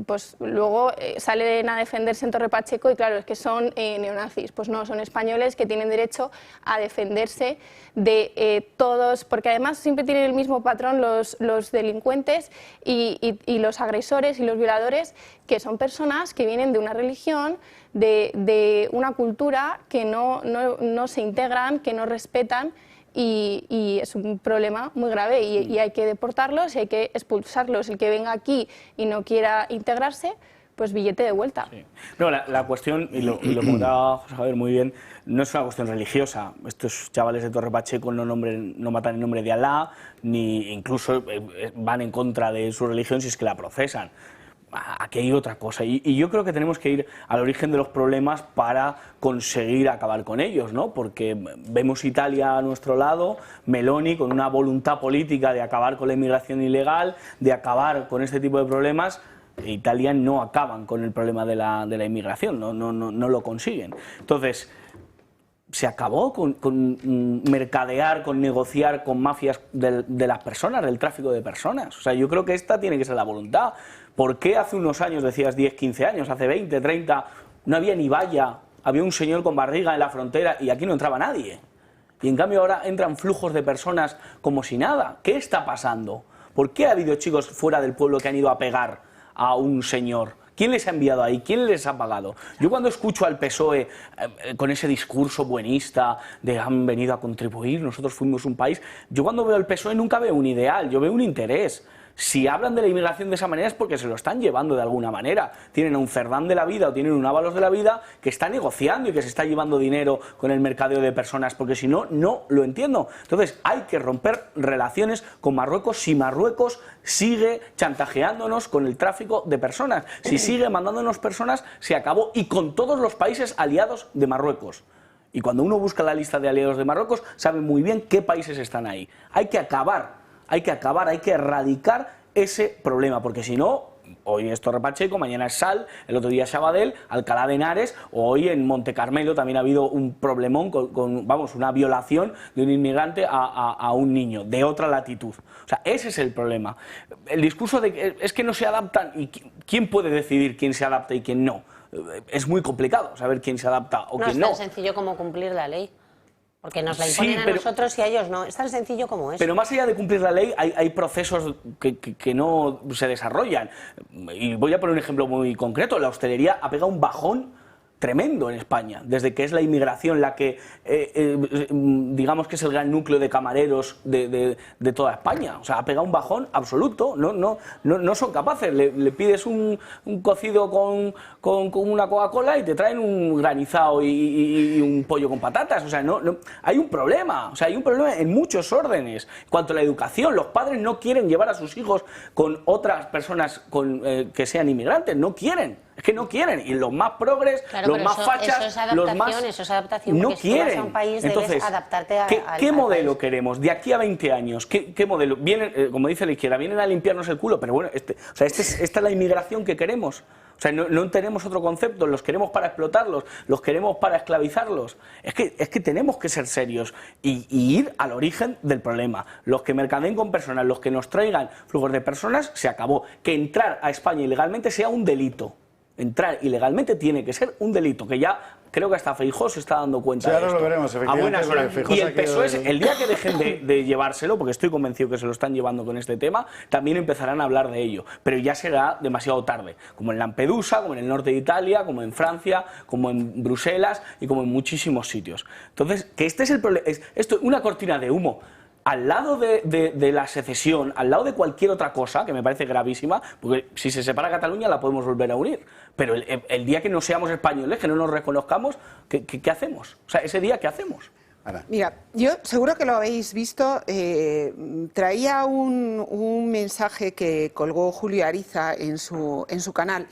pues luego salen a defenderse en Torre Pacheco y claro, es que son neonazis. Pues no, son españoles que tienen derecho a defenderse de todos, porque además siempre tienen el mismo patrón los delincuentes y los agresores y los violadores, que son personas que vienen de una religión, de una cultura que no se integran, que no respetan. Y es un problema muy grave y hay que deportarlos y hay que expulsarlos. El que venga aquí y no quiera integrarse, pues billete de vuelta.
Sí. No, la cuestión, y lo comentaba José Javier muy bien, no es una cuestión religiosa. Estos chavales de Torre Pacheco no matan en nombre de Alá, ni incluso van en contra de su religión si es que la profesan. Aquí hay otra cosa y yo creo que tenemos que ir al origen de los problemas para conseguir acabar con ellos, ¿no? Porque vemos Italia a nuestro lado, Meloni con una voluntad política de acabar con la inmigración ilegal, de acabar con este tipo de problemas. Italia no acaban con el problema de la inmigración, no lo consiguen. Entonces, se acabó con mercadear, con negociar con mafias de las personas, del tráfico de personas. O sea, yo creo que esta tiene que ser la voluntad. ¿Por qué hace unos años, decías 10, 15 años, hace 20, 30, no había ni valla, había un señor con barriga en la frontera y aquí no entraba nadie? Y en cambio ahora entran flujos de personas como si nada. ¿Qué está pasando? ¿Por qué ha habido chicos fuera del pueblo que han ido a pegar a un señor? ¿Quién les ha enviado ahí? ¿Quién les ha pagado? Yo cuando escucho al PSOE con ese discurso buenista de han venido a contribuir, nosotros fuimos un país, yo cuando veo al PSOE nunca veo un ideal, yo veo un interés. Si hablan de la inmigración de esa manera es porque se lo están llevando de alguna manera. Tienen a un Cerdán de la vida o tienen un Ábalos de la vida que está negociando y que se está llevando dinero con el mercadeo de personas, porque si no, no lo entiendo. Entonces hay que romper relaciones con Marruecos si Marruecos sigue chantajeándonos con el tráfico de personas. Si sigue mandándonos personas, se acabó. Y con todos los países aliados de Marruecos. Y cuando uno busca la lista de aliados de Marruecos, sabe muy bien qué países están ahí. Hay que acabar, hay que erradicar ese problema, porque si no, hoy es Torre Pacheco, mañana es Sal, el otro día es Sabadell, Alcalá de Henares, o hoy en Monte Carmelo también ha habido un problemón vamos, una violación de un inmigrante a un niño de otra latitud. O sea, ese es el problema. El discurso de que es que no se adaptan, y ¿quién puede decidir quién se adapta y quién no? Es muy complicado saber quién se adapta o quién no.
No es tan sencillo como cumplir la ley. Porque nos la imponen a nosotros y a ellos no. Es tan sencillo como eso.
Pero más allá de cumplir la ley, hay procesos que no se desarrollan. Y voy a poner un ejemplo muy concreto. La hostelería ha pegado un bajón tremendo en España, desde que es la inmigración la que, digamos que es el gran núcleo de camareros de toda España. O sea, ha pegado un bajón absoluto, no son capaces. Le pides un cocido con una Coca-Cola y te traen un granizado y un pollo con patatas. O sea, hay un problema, en muchos órdenes. En cuanto a la educación, los padres no quieren llevar a sus hijos con otras personas que sean inmigrantes, no quieren. Es que no quieren, y los más progres, claro, los más fachas, los más...
Eso es adaptación, no quieren. Si tú vas a un país, entonces, debes adaptarte
¿qué modelo queremos de aquí a 20 años? ¿Qué modelo? Vienen, como dice la izquierda, vienen a limpiarnos el culo, pero bueno, esta es la inmigración que queremos. O sea, no tenemos otro concepto, los queremos para explotarlos, los queremos para esclavizarlos. Es que tenemos que ser serios y ir al origen del problema. Los que mercadeen con personas, los que nos traigan flujos de personas, se acabó. Que entrar a España ilegalmente sea un delito. Entrar ilegalmente tiene que ser un delito, que ya creo que hasta Feijóo se está dando cuenta de esto.
Ahora lo veremos, efectivamente.
A buenas horas. Y el PSOE, el día que dejen de llevárselo, porque estoy convencido que se lo están llevando con este tema, también empezarán a hablar de ello. Pero ya será demasiado tarde, como en Lampedusa, como en el norte de Italia, como en Francia, como en Bruselas y como en muchísimos sitios. Entonces, que este es el problema, esto es una cortina de humo. Al lado de la secesión, al lado de cualquier otra cosa, que me parece gravísima, porque si se separa Cataluña la podemos volver a unir, pero el día que no seamos españoles, que no nos reconozcamos, ¿qué hacemos? O sea, ese día, ¿qué hacemos?
Mira, yo seguro que lo habéis visto, traía un mensaje que colgó Julio Ariza en su canal.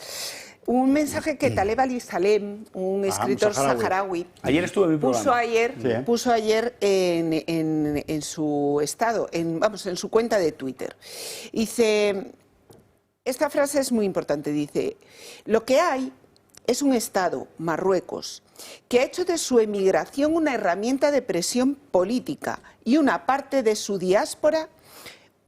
Un mensaje que Taleb Ali-Salem, un escritor saharaui,
ayer estuve en mi programa.
puso ayer en su estado, en su cuenta de Twitter. Dice, esta frase es muy importante, dice, lo que hay es un Estado, Marruecos, que ha hecho de su emigración una herramienta de presión política y una parte de su diáspora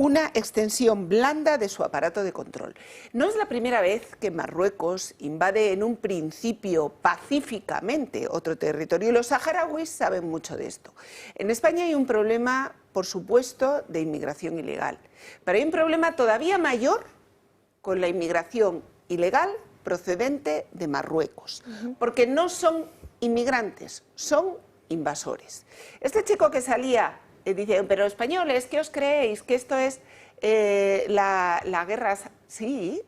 una extensión blanda de su aparato de control. No es la primera vez que Marruecos invade en un principio pacíficamente otro territorio y los saharauis saben mucho de esto. En España hay un problema, por supuesto, de inmigración ilegal, pero hay un problema todavía mayor con la inmigración ilegal procedente de Marruecos, porque no son inmigrantes, son invasores. Este chico que salía dice, pero españoles, ¿qué os creéis? ¿Que esto es la guerra? Sí,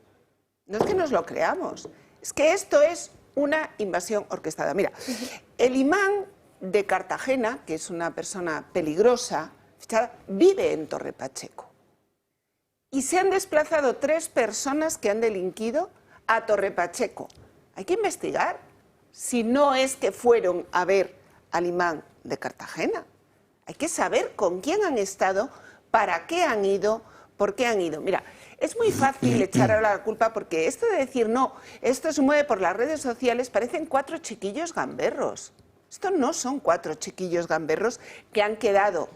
no es que nos lo creamos, es que esto es una invasión orquestada. Mira, el imán de Cartagena, que es una persona peligrosa, vive en Torre Pacheco. Y se han desplazado 3 personas que han delinquido a Torre Pacheco. Hay que investigar si no es que fueron a ver al imán de Cartagena. Hay que saber con quién han estado, para qué han ido, por qué han ido. Mira, es muy fácil echar ahora la culpa porque esto de decir no, esto se mueve por las redes sociales, parecen 4 chiquillos gamberros. Esto no son 4 chiquillos gamberros que han quedado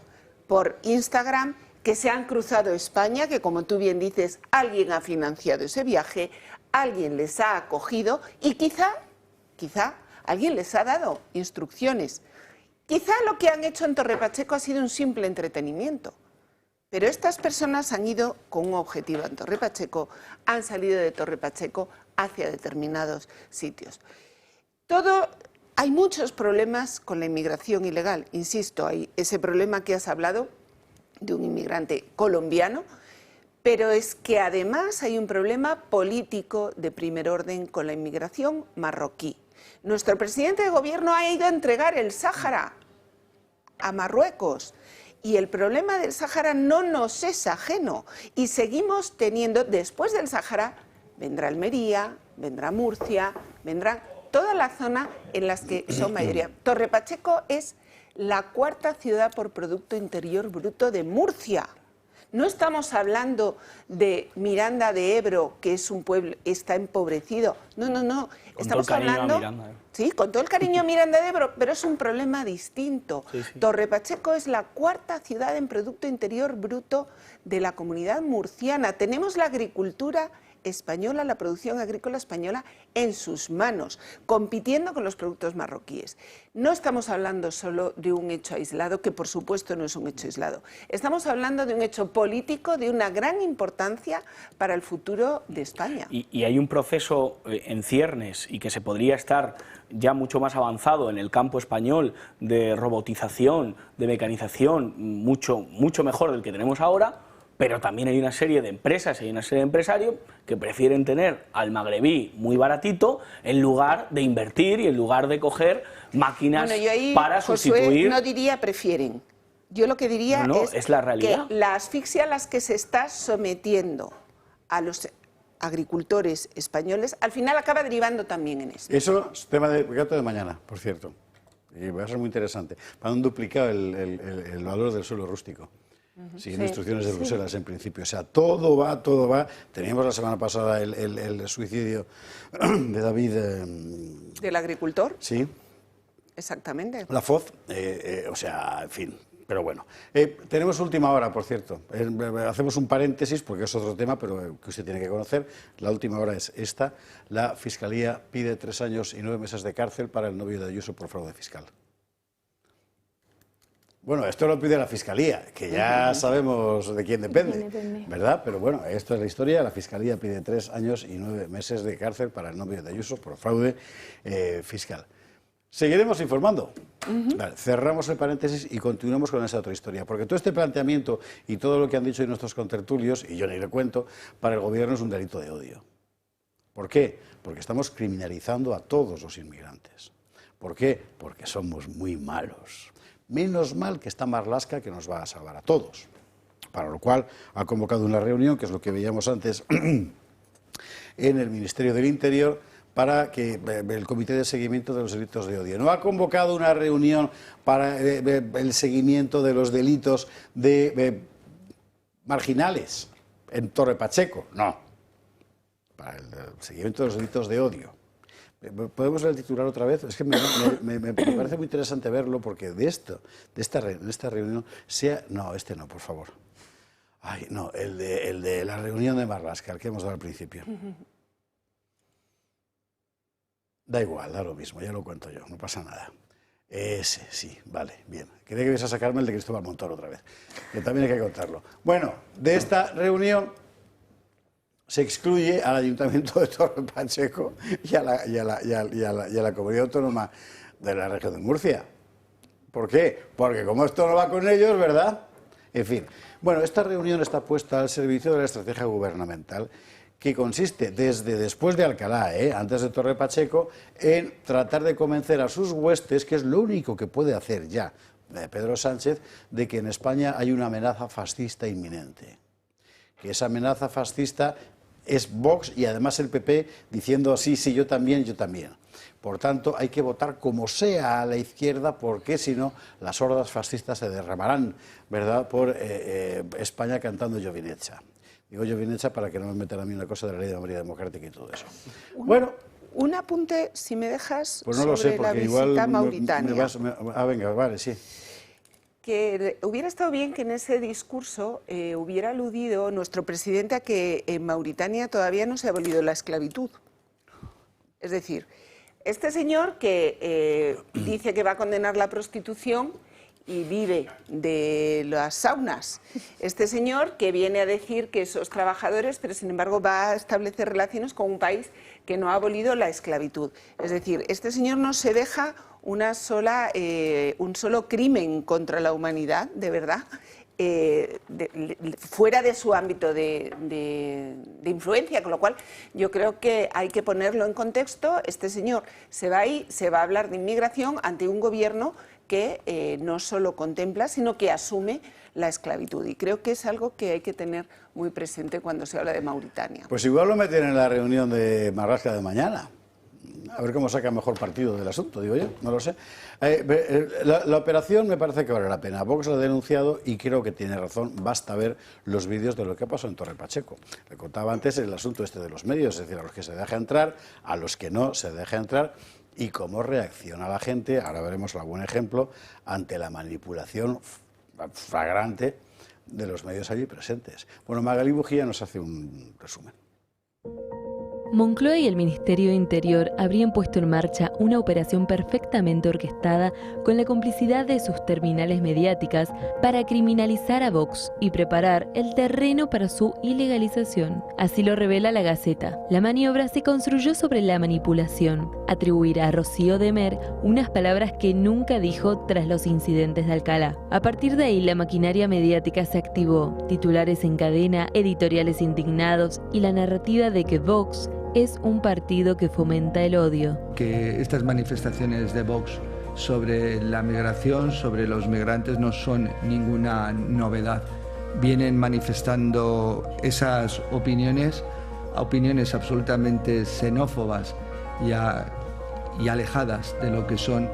por Instagram, que se han cruzado España, que como tú bien dices, alguien ha financiado ese viaje, alguien les ha acogido y quizá alguien les ha dado instrucciones. Quizá lo que han hecho en Torre Pacheco ha sido un simple entretenimiento, pero estas personas han ido con un objetivo en Torre Pacheco, han salido de Torre Pacheco hacia determinados sitios. Hay muchos problemas con la inmigración ilegal, insisto, hay ese problema que has hablado de un inmigrante colombiano, Pero es que además hay un problema político de primer orden con la inmigración marroquí. Nuestro presidente de gobierno ha ido a entregar el Sáhara a Marruecos. Y el problema del Sáhara no nos es ajeno. Y seguimos teniendo, después del Sáhara, vendrá Almería, vendrá Murcia, vendrá toda la zona en las que son mayoría. Torre Pacheco es la cuarta ciudad por Producto Interior Bruto de Murcia. No estamos hablando de Miranda de Ebro, que es un pueblo, está empobrecido. No, no, no. Estamos hablando... Sí, con todo el cariño a Miranda de Ebro, pero es un problema distinto. Sí, sí. Torre Pacheco es la cuarta ciudad en Producto Interior Bruto de la Comunidad Murciana. Tenemos la agricultura española, la producción agrícola española en sus manos, compitiendo con los productos marroquíes. No estamos hablando solo de un hecho aislado, que por supuesto no es un hecho aislado. Estamos hablando de un hecho político de una gran importancia para el futuro de España.
Y hay un proceso en ciernes y que se podría estar ya mucho más avanzado en el campo español de robotización, de mecanización, mucho mejor del que tenemos ahora. Pero también hay una serie de empresas, hay una serie de empresarios que prefieren tener al magrebí muy baratito en lugar de invertir y en lugar de coger máquinas para sustituir.
No diría prefieren. Yo lo que diría
es la realidad.
Que la asfixia a la que se está sometiendo a los agricultores españoles al final acaba derivando también en eso.
Eso es tema de gato de mañana, por cierto. Y va a ser muy interesante. Van a duplicar el valor del suelo rústico. Siguiendo instrucciones de Bruselas en principio. O sea, todo va. Teníamos la semana pasada el suicidio de David...
¿Del agricultor?
Sí.
Exactamente.
La Foz, o sea, en fin. Pero bueno, tenemos última hora, por cierto. Hacemos un paréntesis porque es otro tema, pero que usted tiene que conocer. La última hora es esta. La Fiscalía pide 3 años y 9 meses de cárcel para el novio de Ayuso por fraude fiscal. Bueno, esto lo pide la Fiscalía, que ya sabemos de quién depende, ¿verdad? Pero bueno, esto es la historia. La Fiscalía pide 3 años y 9 meses de cárcel para el novio de Ayuso por fraude fiscal. Seguiremos informando. Vale, cerramos el paréntesis y continuamos con esa otra historia, porque todo este planteamiento y todo lo que han dicho hoy nuestros contertulios, y yo ni le cuento, para el gobierno es un delito de odio. ¿Por qué? Porque estamos criminalizando a todos los inmigrantes. ¿Por qué? Porque somos muy malos. Menos mal que está Marlaska, que nos va a salvar a todos. Para lo cual ha convocado una reunión, que es lo que veíamos antes en el Ministerio del Interior, para que el Comité de Seguimiento de los Delitos de Odio. No ha convocado una reunión para el seguimiento de los delitos marginales en Torre Pacheco, no. Para el seguimiento de los delitos de odio. ¿Podemos leer el titular otra vez? Es que me parece muy interesante verlo, porque de esta reunión sea... No, este no, por favor. Ay, no, el de la reunión de Marlaska, el que hemos dado al principio. Da igual, da lo mismo, ya lo cuento yo, no pasa nada. Ese, sí, vale, bien. Quería que ibas a sacarme el de Cristóbal Montoro otra vez, que también hay que contarlo. Bueno, de esta reunión se excluye al Ayuntamiento de Torre Pacheco y a la Comunidad Autónoma de la Región de Murcia. ¿Por qué? Porque como esto no va con ellos, ¿verdad? En fin. Bueno, esta reunión está puesta al servicio de la estrategia gubernamental, que consiste desde después de Alcalá, antes de Torre Pacheco, en tratar de convencer a sus huestes, que es lo único que puede hacer ya Pedro Sánchez, de que en España hay una amenaza fascista inminente. Que esa amenaza fascista es Vox y además el PP diciendo sí, sí, yo también, yo también. Por tanto, hay que votar como sea a la izquierda, porque si no, las hordas fascistas se derramarán, ¿verdad?, por España cantando Giovinezza. Digo Giovinezza para que no me metan a mí una cosa de la ley de memoria democrática y todo eso. Bueno,
un apunte, si me dejas,
pues no lo sé, porque
la visita
igual
a Mauritania.
Venga, vale, sí.
Que hubiera estado bien que en ese discurso hubiera aludido nuestro presidente a que en Mauritania todavía no se ha abolido la esclavitud. Es decir, este señor que dice que va a condenar la prostitución y vive de las saunas. Este señor que viene a decir que esos trabajadores, pero sin embargo va a establecer relaciones con un país que no ha abolido la esclavitud. Es decir, este señor no se deja un solo crimen contra la humanidad, de verdad, fuera de su ámbito de influencia, con lo cual yo creo que hay que ponerlo en contexto. Este señor se va ahí, se va a hablar de inmigración ante un gobierno que no solo contempla, sino que asume la esclavitud. Y creo que es algo que hay que tener muy presente cuando se habla de Mauritania.
Pues igual lo meten en la reunión de Marlaska de mañana. A ver cómo saca mejor partido del asunto, digo yo, no lo sé. La operación me parece que vale la pena. Vox lo ha denunciado y creo que tiene razón. Basta ver los vídeos de lo que pasó en Torre Pacheco. Le contaba antes el asunto este de los medios, es decir, a los que se deja entrar, a los que no se deja entrar, y cómo reacciona la gente. Ahora veremos algún ejemplo ante la manipulación flagrante de los medios allí presentes. Bueno, Magalí Bujía nos hace un resumen.
Moncloa y el Ministerio de Interior habrían puesto en marcha una operación perfectamente orquestada con la complicidad de sus terminales mediáticas para criminalizar a Vox y preparar el terreno para su ilegalización. Así lo revela La Gaceta. La maniobra se construyó sobre la manipulación, atribuir a Rocío de Mer unas palabras que nunca dijo tras los incidentes de Alcalá. A partir de ahí, la maquinaria mediática se activó, titulares en cadena, editoriales indignados y la narrativa de que Vox es un partido que fomenta el odio.
Que estas manifestaciones de Vox sobre la migración, sobre los migrantes, no son ninguna novedad. Vienen manifestando esas opiniones absolutamente xenófobas y alejadas de lo que son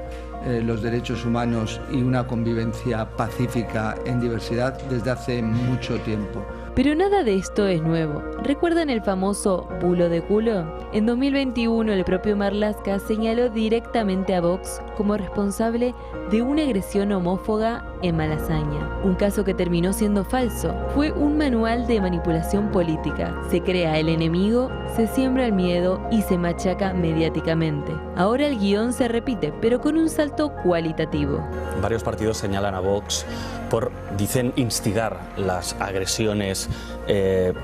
los derechos humanos y una convivencia pacífica en diversidad desde hace mucho tiempo.
Pero nada de esto es nuevo. ¿Recuerdan el famoso bulo de culo? En 2021 el propio Marlaska señaló directamente a Vox como responsable de una agresión homófoba en Malasaña. Un caso que terminó siendo falso. Fue un manual de manipulación política. Se crea el enemigo, se siembra el miedo y se machaca mediáticamente. Ahora el guión se repite, pero con un salto cualitativo.
Varios partidos señalan a Vox por, dicen, instigar las agresiones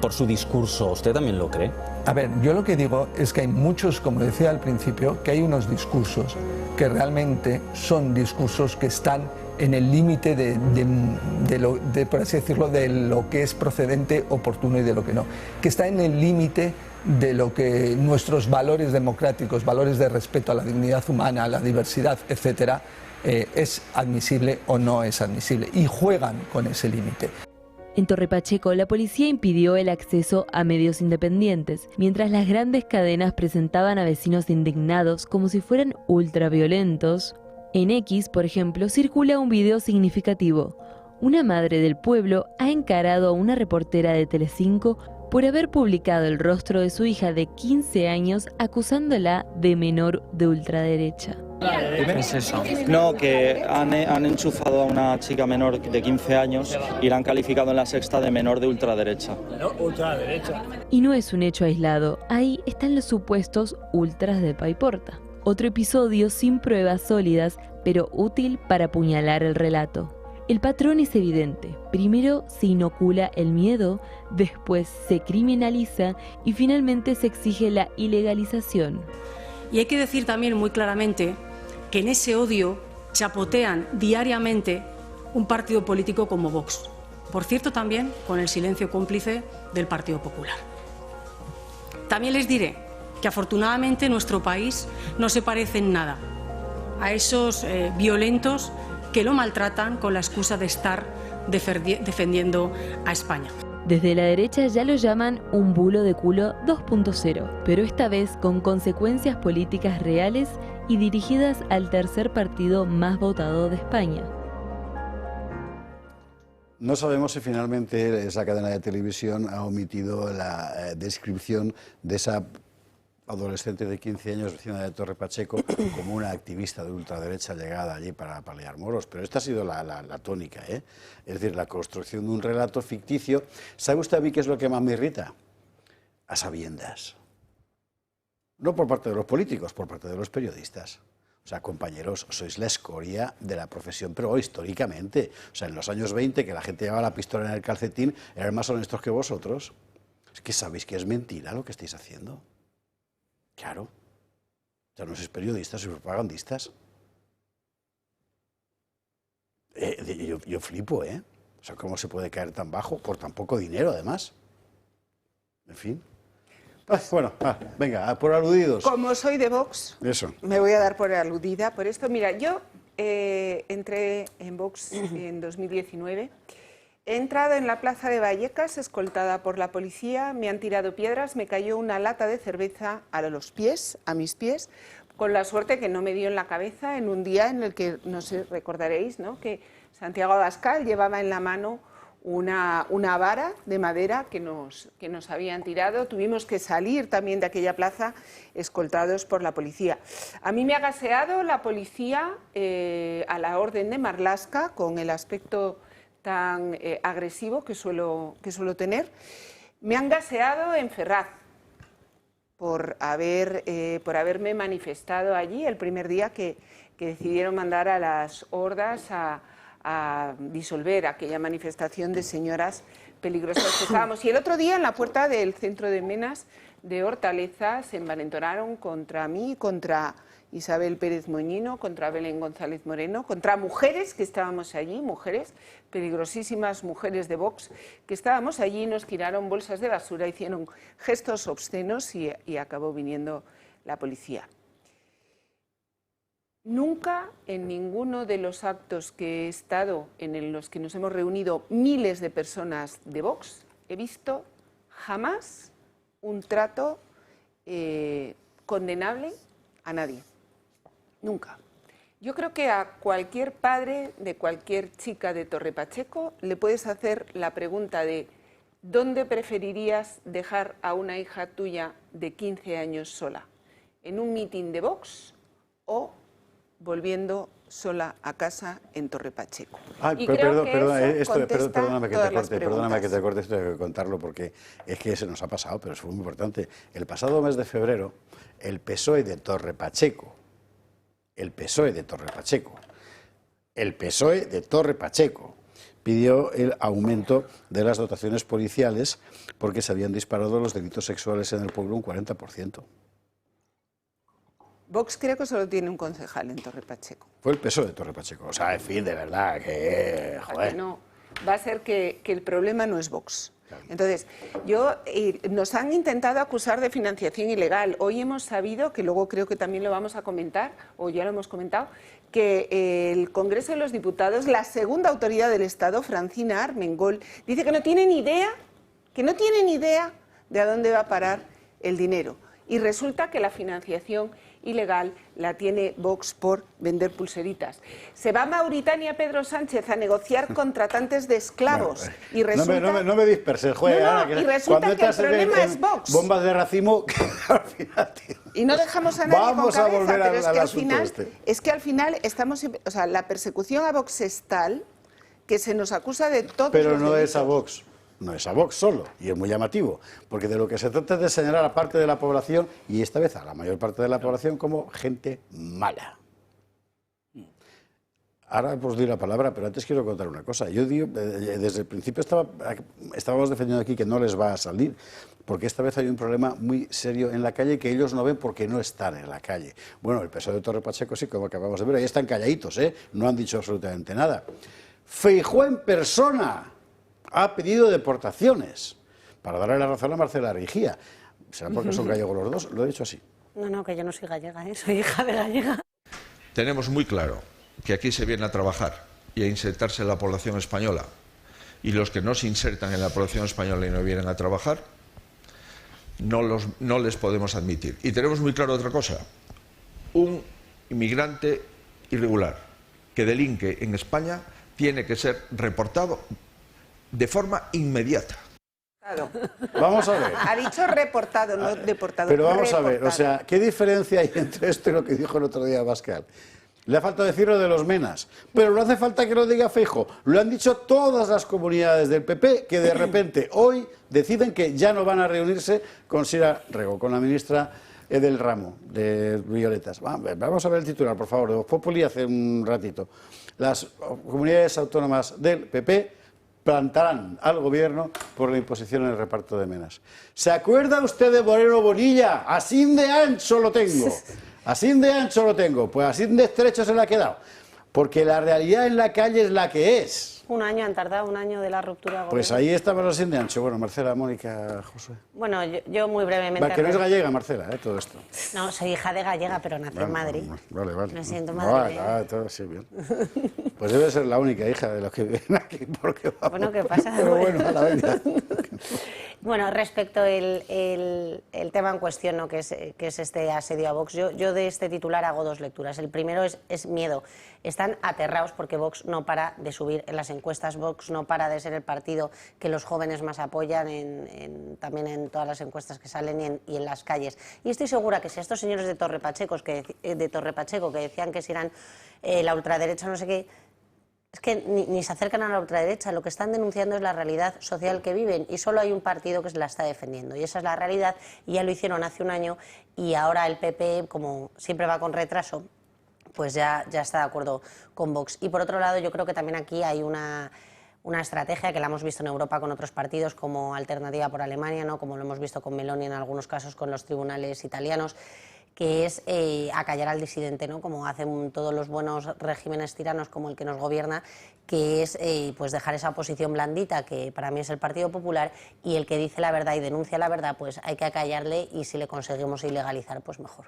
por su discurso. ¿Usted también lo cree?
A ver, yo lo que digo es que hay muchos, como decía al principio, que hay unos discursos que realmente son discursos que están en el límite de, por así decirlo, de lo que es procedente, oportuno y de lo que no. Que está en el límite de lo que nuestros valores democráticos, valores de respeto a la dignidad humana, a la diversidad, etcétera, es admisible o no es admisible. Y juegan con ese límite.
En Torre Pacheco, la policía impidió el acceso a medios independientes, mientras las grandes cadenas presentaban a vecinos indignados como si fueran ultraviolentos. En X, por ejemplo, circula un video significativo. Una madre del pueblo ha encarado a una reportera de Telecinco por haber publicado el rostro de su hija de 15 años acusándola de menor de ultraderecha.
¿Qué es eso? No, que han enchufado a una chica menor de 15 años y la han calificado en La Sexta de menor de ultraderecha.
Ultraderecha. Y no es un hecho aislado, ahí están los supuestos ultras de Paiporta. Otro episodio sin pruebas sólidas, pero útil para apuñalar el relato. El patrón es evidente. Primero se inocula el miedo, después se criminaliza y finalmente se exige la ilegalización.
Y hay que decir también muy claramente que en ese odio chapotean diariamente un partido político como Vox. Por cierto, también con el silencio cómplice del Partido Popular. También les diré que afortunadamente nuestro país no se parece en nada a esos violentos que lo maltratan con la excusa de estar defendiendo a España.
Desde la derecha ya lo llaman un bulo de culo 2.0, pero esta vez con consecuencias políticas reales y dirigidas al tercer partido más votado de España.
No sabemos si finalmente esa cadena de televisión ha omitido la descripción de esa adolescente de 15 años, vecina de Torre Pacheco, como una activista de ultraderecha llegada allí para paliar moros. Pero esta ha sido la tónica, ¿eh? Es decir, la construcción de un relato ficticio. ¿Sabe usted a mí qué es lo que más me irrita? A sabiendas. No por parte de los políticos, por parte de los periodistas. O sea, compañeros, sois la escoria de la profesión, pero históricamente. O sea, en los años 20, que la gente llevaba la pistola en el calcetín, eran más honestos que vosotros. Es que sabéis que es mentira lo que estáis haciendo. Claro, ya no sois periodistas, sois propagandistas. Yo flipo, ¿eh? O sea, ¿cómo se puede caer tan bajo por tan poco dinero, además? En fin. Bueno, venga, por aludidos.
Como soy de Vox,
eso,
me voy a dar por aludida por esto. Mira, yo entré en Vox en 2019. He entrado en la plaza de Vallecas, escoltada por la policía, me han tirado piedras, me cayó una lata de cerveza a los pies, a mis pies, con la suerte que no me dio en la cabeza en un día en el que, no sé, recordaréis, ¿no?, que Santiago Abascal llevaba en la mano una vara de madera que nos habían tirado. Tuvimos que salir también de aquella plaza escoltados por la policía. A mí me ha gaseado la policía a la orden de Marlaska, con el aspecto tan agresivo que suelo tener. Me han gaseado en Ferraz por haberme manifestado allí el primer día que decidieron mandar a las hordas a disolver aquella manifestación de señoras peligrosas que estábamos. Y el otro día en la puerta del centro de Menas de Hortaleza se envalentonaron contra mí, contra Isabel Pérez Moñino, contra Belén González Moreno, contra mujeres que estábamos allí, mujeres, peligrosísimas mujeres de Vox, que estábamos allí, nos tiraron bolsas de basura, hicieron gestos obscenos y acabó viniendo la policía. Nunca en ninguno de los actos que he estado, en los que nos hemos reunido miles de personas de Vox, he visto jamás un trato condenable a nadie. Nunca. Yo creo que a cualquier padre de cualquier chica de Torre Pacheco le puedes hacer la pregunta de ¿dónde preferirías dejar a una hija tuya de 15 años sola? ¿En un mitin de Vox o volviendo sola a casa en Torre Pacheco?
Perdóname que te corte, esto hay que contarlo porque es que se nos ha pasado, pero es muy importante. El pasado mes de febrero, el PSOE de Torre Pacheco pidió el aumento de las dotaciones policiales porque se habían disparado los delitos sexuales en el pueblo un 40%.
Vox creo que solo tiene un concejal en Torre Pacheco.
Fue el PSOE de Torre Pacheco. O sea, en fin, de verdad, que... Joder.
No, va a ser que el problema no es Vox. Entonces, nos han intentado acusar de financiación ilegal. Hoy hemos sabido, que luego creo que también lo vamos a comentar, o ya lo hemos comentado, que el Congreso de los Diputados, la segunda autoridad del Estado, Francina Armengol, dice que no tienen idea de a dónde va a parar el dinero. Y resulta que la financiación ilegal la tiene Vox por vender pulseritas. Se va a Mauritania Pedro Sánchez a negociar contratantes de esclavos.
Bueno,
y resulta...
no me disperses, joder.
Y resulta que el problema es Vox.
Bombas de racimo, que al final...
Y no dejamos a nadie
Vamos
con cabeza,
a volver
pero es que al final estamos... O sea, la persecución a Vox es tal que se nos acusa de todo.
Pero no es a Vox. No es a Vox solo, y es muy llamativo, porque de lo que se trata es de señalar a parte de la población, y esta vez a la mayor parte de la población, como gente mala. Ahora os doy la palabra, pero antes quiero contar una cosa. Yo digo, desde el principio estábamos defendiendo aquí que no les va a salir, porque esta vez hay un problema muy serio en la calle que ellos no ven porque no están en la calle. Bueno, el PSOE de Torre Pacheco sí, como acabamos de ver, ahí están calladitos, no han dicho absolutamente nada. Feijóo en persona ha pedido deportaciones para darle la razón a Marcela Rigía. ¿Será porque son gallegos los dos? Lo he dicho así.
No, que yo no soy gallega, soy hija de gallega.
Tenemos muy claro que aquí se viene a trabajar y a insertarse en la población española, y los que no se insertan en la población española y no vienen a trabajar, no les podemos admitir. Y tenemos muy claro otra cosa: un inmigrante irregular que delinque en España tiene que ser reportado de forma inmediata.
Vamos a ver.
Ha dicho reportado, no deportado.
Pero vamos a ver, o sea, ¿qué diferencia hay entre esto y lo que dijo el otro día Abascal? Le ha faltado decir lo de los menas, pero no hace falta que lo diga Feijóo. Lo han dicho todas las comunidades del PP, que de repente hoy deciden que ya no van a reunirse con Sira Rego, con la ministra del Ramo, de Violetas. Vamos a ver el titular, por favor, de Vox Populi hace un ratito. Las comunidades autónomas del PP plantarán al gobierno por la imposición en el reparto de menas. ¿Se acuerda usted de Moreno Bonilla? Así de ancho lo tengo. Así de ancho lo tengo. Pues así de estrecho se le ha quedado. porque la realidad en la calle es la que es.
Un año han tardado, un año de la ruptura.
Pues ahí estamos los de ancho. Bueno, Marcela, Mónica, Josué.
Bueno, yo muy brevemente...
Que no es gallega, Marcela, todo esto.
No, soy hija de gallega, pero nací en Madrid.
Vale.
Me siento madrileña.
Todo sí, bien. Pues debe ser la única hija de los que viven aquí, porque vamos.
Bueno, ¿qué pasa?
Pero bueno, a la vez.
Bueno, respecto el tema en cuestión, ¿no? que es este asedio a Vox, yo de este titular hago dos lecturas. El primero es miedo. Están aterrados porque Vox no para de subir en las encuestas, Vox no para de ser el partido que los jóvenes más apoyan también en todas las encuestas que salen y en las calles. Y estoy segura que si a estos señores de Torre Pacheco que decían que si eran la ultraderecha no sé qué, es que ni se acercan a la ultraderecha, lo que están denunciando es la realidad social que viven y solo hay un partido que se la está defendiendo y esa es la realidad y ya lo hicieron hace un año y ahora el PP, como siempre va con retraso, pues ya está de acuerdo con Vox. Y por otro lado yo creo que también aquí hay una estrategia que la hemos visto en Europa con otros partidos como Alternativa por Alemania, ¿no? Como lo hemos visto con Meloni en algunos casos con los tribunales italianos, que es acallar al disidente, ¿no? Como hacen todos los buenos regímenes tiranos como el que nos gobierna, que es pues dejar esa oposición blandita, que para mí es el Partido Popular, y el que dice la verdad y denuncia la verdad, pues hay que acallarle y si le conseguimos ilegalizar, pues mejor.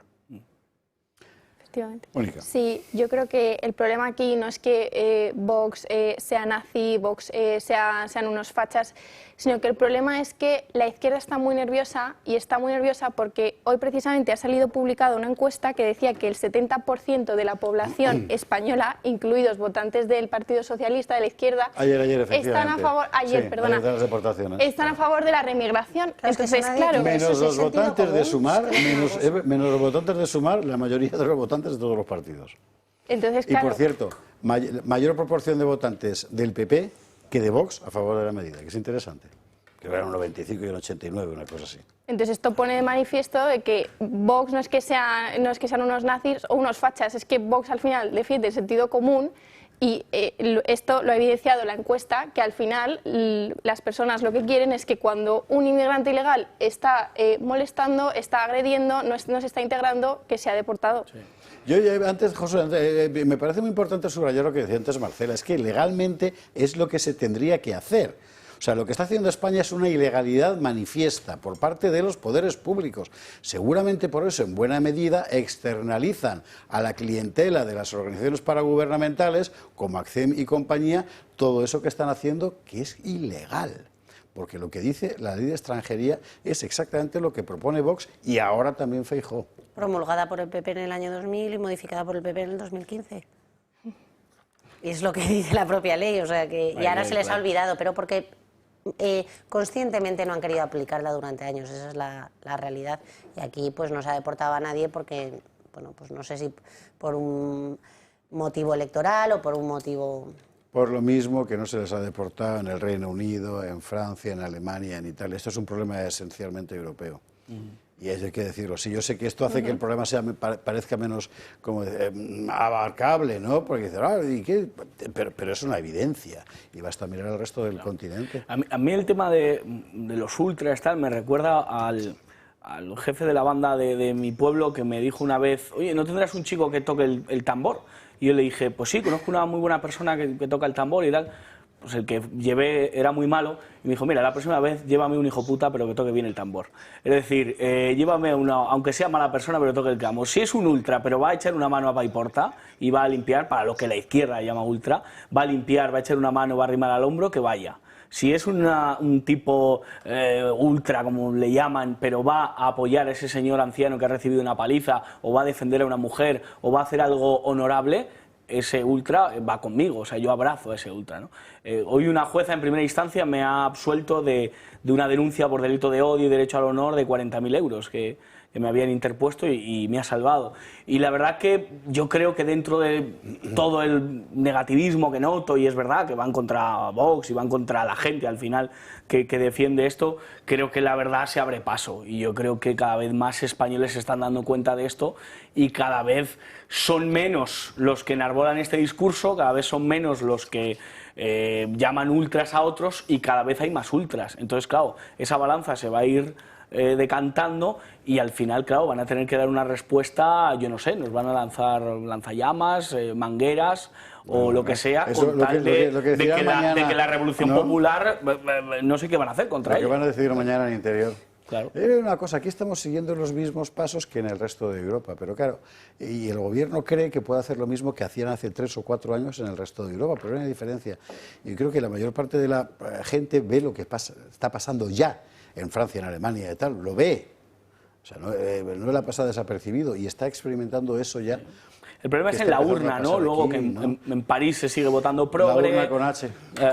Efectivamente.
Mónica.
Sí, yo creo que el problema aquí no es que Vox sea nazi, Vox sean unos fachas, sino que el problema es que la izquierda está muy nerviosa y está muy nerviosa porque hoy precisamente ha salido publicada una encuesta que decía que el 70% de la población española, incluidos votantes del Partido Socialista, de la izquierda, están a favor, están a favor de la remigración.
Claro,
entonces, claro,
menos los votantes de Sumar, menos los votantes de Sumar, la mayoría de los votantes de todos los partidos.
Entonces, claro.
Y por cierto, mayor proporción de votantes del PP que de Vox a favor de la medida, que es interesante. Que eran un 95 y un 89, una cosa así.
Entonces esto pone de manifiesto de que Vox no es que sean unos nazis o unos fachas, es que Vox al final defiende el sentido común y esto lo ha evidenciado la encuesta, que al final las personas lo que quieren es que cuando un inmigrante ilegal está molestando, está agrediendo, no se está integrando, que sea deportado.
Sí. Yo antes, José, me parece muy importante subrayar lo que decía antes Marcela, es que legalmente es lo que se tendría que hacer. O sea, lo que está haciendo España es una ilegalidad manifiesta por parte de los poderes públicos. Seguramente por eso, en buena medida, externalizan a la clientela de las organizaciones paragubernamentales, como ACCEM y compañía, todo eso que están haciendo que es ilegal. Porque lo que dice la ley de extranjería es exactamente lo que propone Vox y ahora también Feijóo.
Promulgada por el PP en el año 2000 y modificada por el PP en el 2015. Y es lo que dice la propia ley, o sea que y ahora se les ha olvidado, pero porque conscientemente no han querido aplicarla durante años, esa es la realidad. Y aquí pues no se ha deportado a nadie porque, bueno, pues no sé si por un motivo electoral o por un motivo...
Por lo mismo que no se les ha deportado en el Reino Unido, en Francia, en Alemania, en Italia. Esto es un problema esencialmente europeo. Y hay que decirlo. Sí, yo sé que esto hace que el problema parezca menos como abarcable, ¿no? Porque dicen, ¿y qué? Pero es una evidencia. Y basta mirar al resto del continente.
A mí el tema de los ultras tal me recuerda al jefe de la banda de mi pueblo que me dijo una vez, oye, ¿no tendrás un chico que toque el tambor? Y yo le dije, pues sí, conozco una muy buena persona que toca el tambor y tal. Pues el que llevé era muy malo y me dijo, mira, la próxima vez llévame un hijo puta pero que toque bien el tambor. Es decir, llévame aunque sea mala persona pero toque el tambor. Si es un ultra pero va a echar una mano a Paiporta y va a limpiar, para lo que la izquierda llama ultra, va a limpiar, va a echar una mano, va a arrimar al hombro, que vaya. Si es un tipo ultra, como le llaman, pero va a apoyar a ese señor anciano que ha recibido una paliza o va a defender a una mujer o va a hacer algo honorable, ese ultra va conmigo, o sea, yo abrazo a ese ultra, ¿no? Hoy una jueza en primera instancia me ha absuelto de una denuncia por delito de odio y derecho al honor de 40.000 euros que me habían interpuesto y me ha salvado. Y la verdad que yo creo que dentro de todo el negativismo que noto, y es verdad que van contra Vox y van contra la gente al final que defiende esto, creo que la verdad se abre paso y yo creo que cada vez más españoles se están dando cuenta de esto y cada vez son menos los que enarbolan este discurso, cada vez son menos los que llaman ultras a otros y cada vez hay más ultras. Entonces, claro, esa balanza se va a ir decantando y al final, claro, van a tener que dar una respuesta, yo no sé, nos van a lanzar lanzallamas, mangueras o lo que sea, con tal de que la revolución popular, no sé qué van a hacer contra ello.
Lo que van a decidir mañana en el interior.
Claro.
Una cosa, aquí estamos siguiendo los mismos pasos que en el resto de Europa, pero claro, y el gobierno cree que puede hacer lo mismo que hacían hace 3 o 4 años en el resto de Europa, pero hay una diferencia. Y creo que la mayor parte de la gente ve lo que está pasando ya en Francia, en Alemania y tal, lo ve. O sea, no le ha pasado desapercibido y está experimentando eso ya.
El problema es en la urna, ¿no? Luego
aquí,
que
¿no?
en París se sigue votando progre.
La urna con H.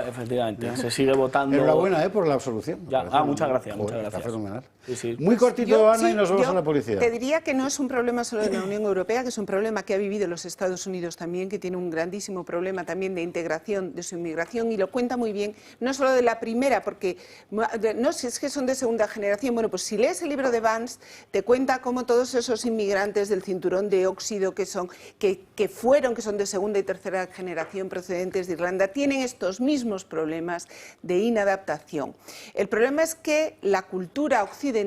Efectivamente, se sigue votando.
Enhorabuena, por la absolución.
Ya. Muchas gracias, muchas gracias.
Está fenomenal.
Sí, sí.
Muy cortito, Ana, y nos vamos a la policía.
Te diría que no es un problema solo de la Unión Europea, que es un problema que ha vivido los Estados Unidos también, que tiene un grandísimo problema también de integración de su inmigración, y lo cuenta muy bien, no solo de la primera, porque no sé, es que son de segunda generación. Bueno, pues si lees el libro de Vance, te cuenta cómo todos esos inmigrantes del cinturón de óxido que son de segunda y tercera generación procedentes de Irlanda, tienen estos mismos problemas de inadaptación. El problema es que la cultura occidental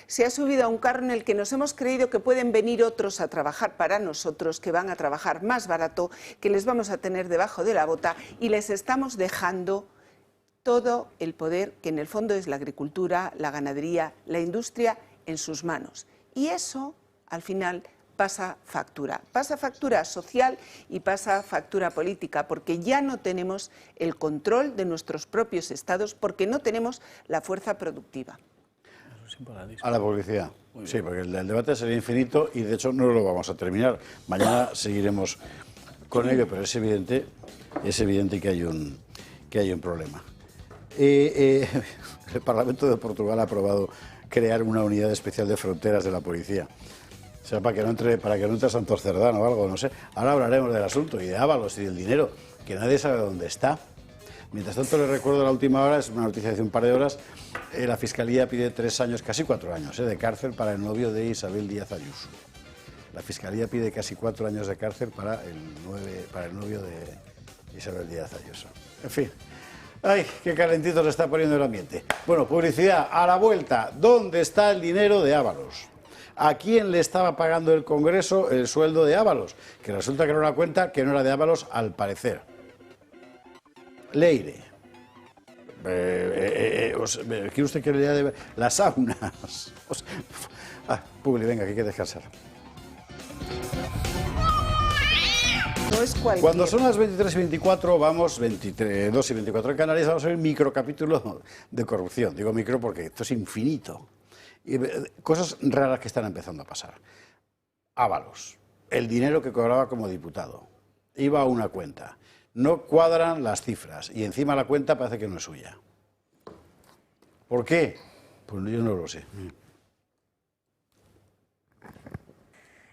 se ha subido a un carro en el que nos hemos creído que pueden venir otros a trabajar para nosotros, que van a trabajar más barato, que les vamos a tener debajo de la bota, y les estamos dejando todo el poder, que en el fondo es la agricultura, la ganadería, la industria, en sus manos. Y eso, al final, pasa factura social y pasa factura política, porque ya no tenemos el control de nuestros propios estados, porque no tenemos la fuerza productiva.
A la publicidad. Sí, porque el debate sería infinito y de hecho no lo vamos a terminar. Mañana seguiremos con ello, pero es evidente que hay un problema. El Parlamento de Portugal ha aprobado crear una unidad especial de fronteras de la policía. O sea, para que no entre Santos Cerdán o algo, no sé. Ahora hablaremos del asunto y de Ábalos y del dinero, que nadie sabe dónde está. Mientras tanto, les recuerdo la última hora, es una noticia de hace un par de horas, la Fiscalía pide 3 años, casi 4 años, de cárcel para el novio de Isabel Díaz Ayuso. La Fiscalía pide casi 4 años de cárcel para el novio de Isabel Díaz Ayuso. En fin. ¡Ay, qué calentito se está poniendo el ambiente! Bueno, publicidad, a la vuelta. ¿Dónde está el dinero de Ábalos? ¿A quién le estaba pagando el Congreso el sueldo de Ábalos? Que resulta que era una cuenta que no era de Ábalos, al parecer. Leire. ¿Quiere usted que le lea de las saunas? Publi, venga, que hay que descansar.
No es cualquier.
Cuando son las 23:24, vamos, 22:24 en Canarias, vamos a ver un microcapítulo de corrupción. Digo micro porque esto es infinito. Y cosas raras que están empezando a pasar. Ábalos, el dinero que cobraba como diputado, iba a una cuenta. No cuadran las cifras y encima la cuenta parece que no es suya. ¿Por qué? Pues yo no lo sé.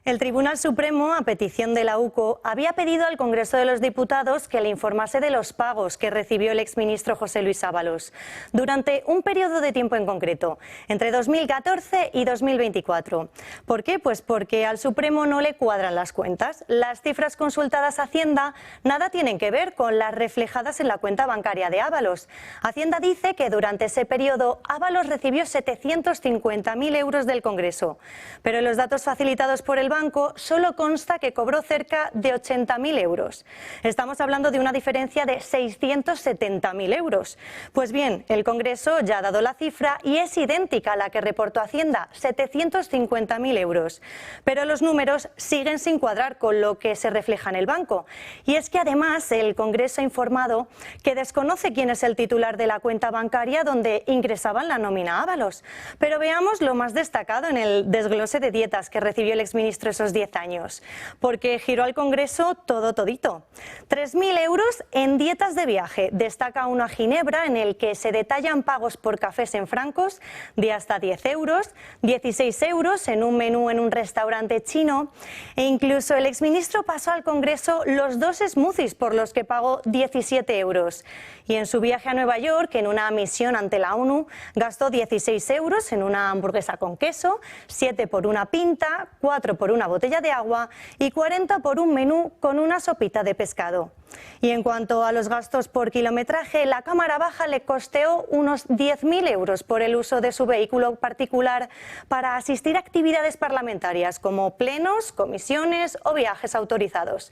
El Tribunal Supremo, a petición de la UCO, había pedido al Congreso de los Diputados que le informase de los pagos que recibió el exministro José Luis Ábalos durante un periodo de tiempo en concreto, entre 2014 y 2024. ¿Por qué? Pues porque al Supremo no le cuadran las cuentas. Las cifras consultadas a Hacienda nada tienen que ver con las reflejadas en la cuenta bancaria de Ábalos. Hacienda dice que durante ese periodo Ábalos recibió 750.000 euros del Congreso, pero en los datos facilitados por el banco solo consta que cobró cerca de 80.000 euros. Estamos hablando de una diferencia de 670.000 euros. Pues bien, el Congreso ya ha dado la cifra y es idéntica a la que reportó Hacienda, 750.000 euros. Pero los números siguen sin cuadrar con lo que se refleja en el banco. Y es que además el Congreso ha informado que desconoce quién es el titular de la cuenta bancaria donde ingresaban la nómina a Ábalos. Pero veamos lo más destacado en el desglose de dietas que recibió el exministro esos 10 años, porque giró al Congreso todito. 3.000 euros en dietas de viaje. Destaca uno a Ginebra, en el que se detallan pagos por cafés en francos de hasta 10 euros, 16 euros en un menú en un restaurante chino, e incluso el exministro pasó al Congreso los 2 smoothies por los que pagó 17 euros. Y en su viaje a Nueva York, en una misión ante la ONU, gastó 16 euros en una hamburguesa con queso, 7 por una pinta, 4 por por una botella de agua y 40 por un menú con una sopita de pescado. Y en cuanto a los gastos por kilometraje, la Cámara Baja le costeó unos 10.000 euros por el uso de su vehículo particular para asistir a actividades parlamentarias como plenos, comisiones o viajes autorizados.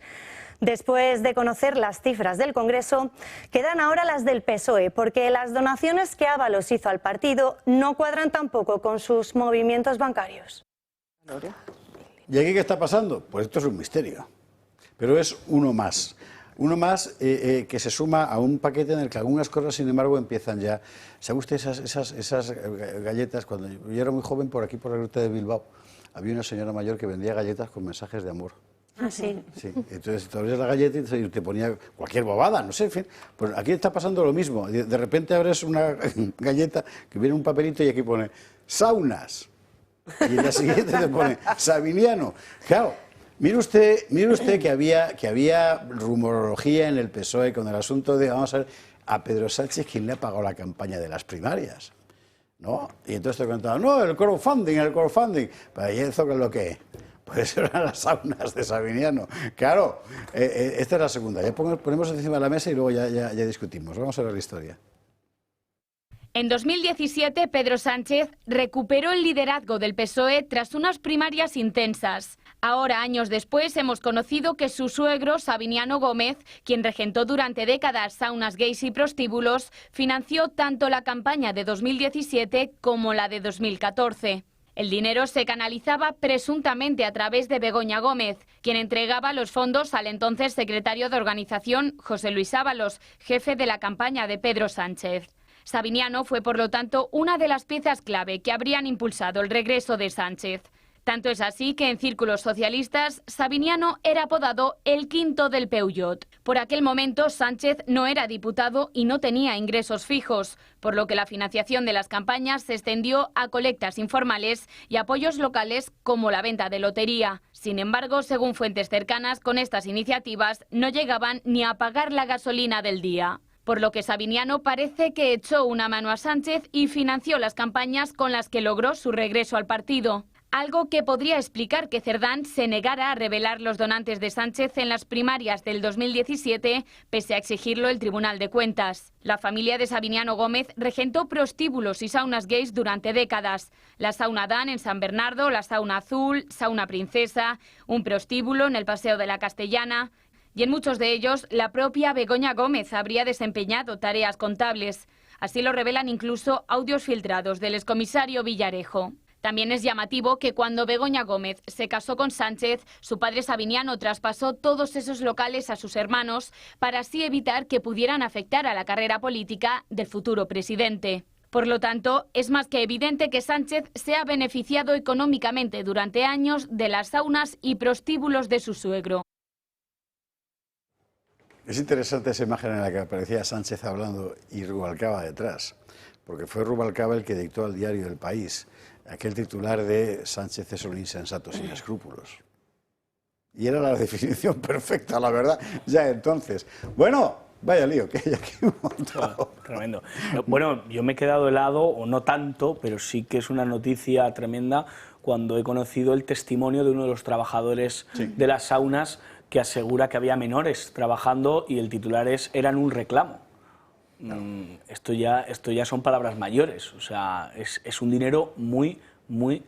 Después de conocer las cifras del Congreso, quedan ahora las del PSOE, porque las donaciones que Ábalos hizo al partido no cuadran tampoco con sus movimientos bancarios.
¿Y aquí qué está pasando? Pues esto es un misterio, pero es uno más. Uno más que se suma a un paquete en el que algunas cosas, sin embargo, empiezan ya. ¿Sabe usted esas galletas? Cuando yo era muy joven, por aquí, por la ruta de Bilbao, había una señora mayor que vendía galletas con mensajes de amor.
Ah, sí.
Sí, entonces te abrías la galleta y te ponía cualquier bobada, no sé, en fin. Pues aquí está pasando lo mismo. De repente abres una galleta que viene un papelito y aquí pone saunas. Y en la siguiente te pone Sabiniano. Claro, mire usted que había rumorología en el PSOE con el asunto de, vamos a ver, a Pedro Sánchez quién le ha pagado la campaña de las primarias, ¿no? Y entonces te contaban, no, el crowdfunding. Para eso que es lo que es. Pues eran las saunas de Sabiniano. Claro, esta es la segunda. Ya ponemos encima de la mesa y luego ya discutimos. Vamos a ver la historia.
En 2017, Pedro Sánchez recuperó el liderazgo del PSOE tras unas primarias intensas. Ahora, años después, hemos conocido que su suegro, Sabiniano Gómez, quien regentó durante décadas saunas gays y prostíbulos, financió tanto la campaña de 2017 como la de 2014. El dinero se canalizaba presuntamente a través de Begoña Gómez, quien entregaba los fondos al entonces secretario de organización, José Luis Ábalos, jefe de la campaña de Pedro Sánchez. Sabiniano fue, por lo tanto, una de las piezas clave que habrían impulsado el regreso de Sánchez. Tanto es así que en círculos socialistas, Sabiniano era apodado el quinto del Peugeot. Por aquel momento, Sánchez no era diputado y no tenía ingresos fijos, por lo que la financiación de las campañas se extendió a colectas informales y apoyos locales como la venta de lotería. Sin embargo, según fuentes cercanas, con estas iniciativas no llegaban ni a pagar la gasolina del día. Por lo que Sabiniano parece que echó una mano a Sánchez y financió las campañas con las que logró su regreso al partido. Algo que podría explicar que Cerdán se negara a revelar los donantes de Sánchez en las primarias del 2017, pese a exigirlo el Tribunal de Cuentas. La familia de Sabiniano Gómez regentó prostíbulos y saunas gays durante décadas. La Sauna Dan en San Bernardo, la Sauna Azul, Sauna Princesa, un prostíbulo en el Paseo de la Castellana. Y en muchos de ellos, la propia Begoña Gómez habría desempeñado tareas contables. Así lo revelan incluso audios filtrados del excomisario Villarejo. También es llamativo que cuando Begoña Gómez se casó con Sánchez, su padre Sabiniano traspasó todos esos locales a sus hermanos para así evitar que pudieran afectar a la carrera política del futuro presidente. Por lo tanto, es más que evidente que Sánchez se ha beneficiado económicamente durante años de las saunas y prostíbulos de su suegro.
Es interesante esa imagen en la que aparecía Sánchez hablando y Rubalcaba detrás, porque fue Rubalcaba el que dictó al diario El País aquel titular de Sánchez es un insensato sin escrúpulos. Y era la definición perfecta, la verdad, ya entonces. Bueno, vaya lío que hay aquí un montón.
Tremendo. Bueno, yo me he quedado helado, o no tanto, pero sí que es una noticia tremenda cuando he conocido el testimonio de uno de los trabajadores de las saunas que asegura que había menores trabajando y el titular es eran un reclamo. Esto ya son palabras mayores, o sea, es un dinero muy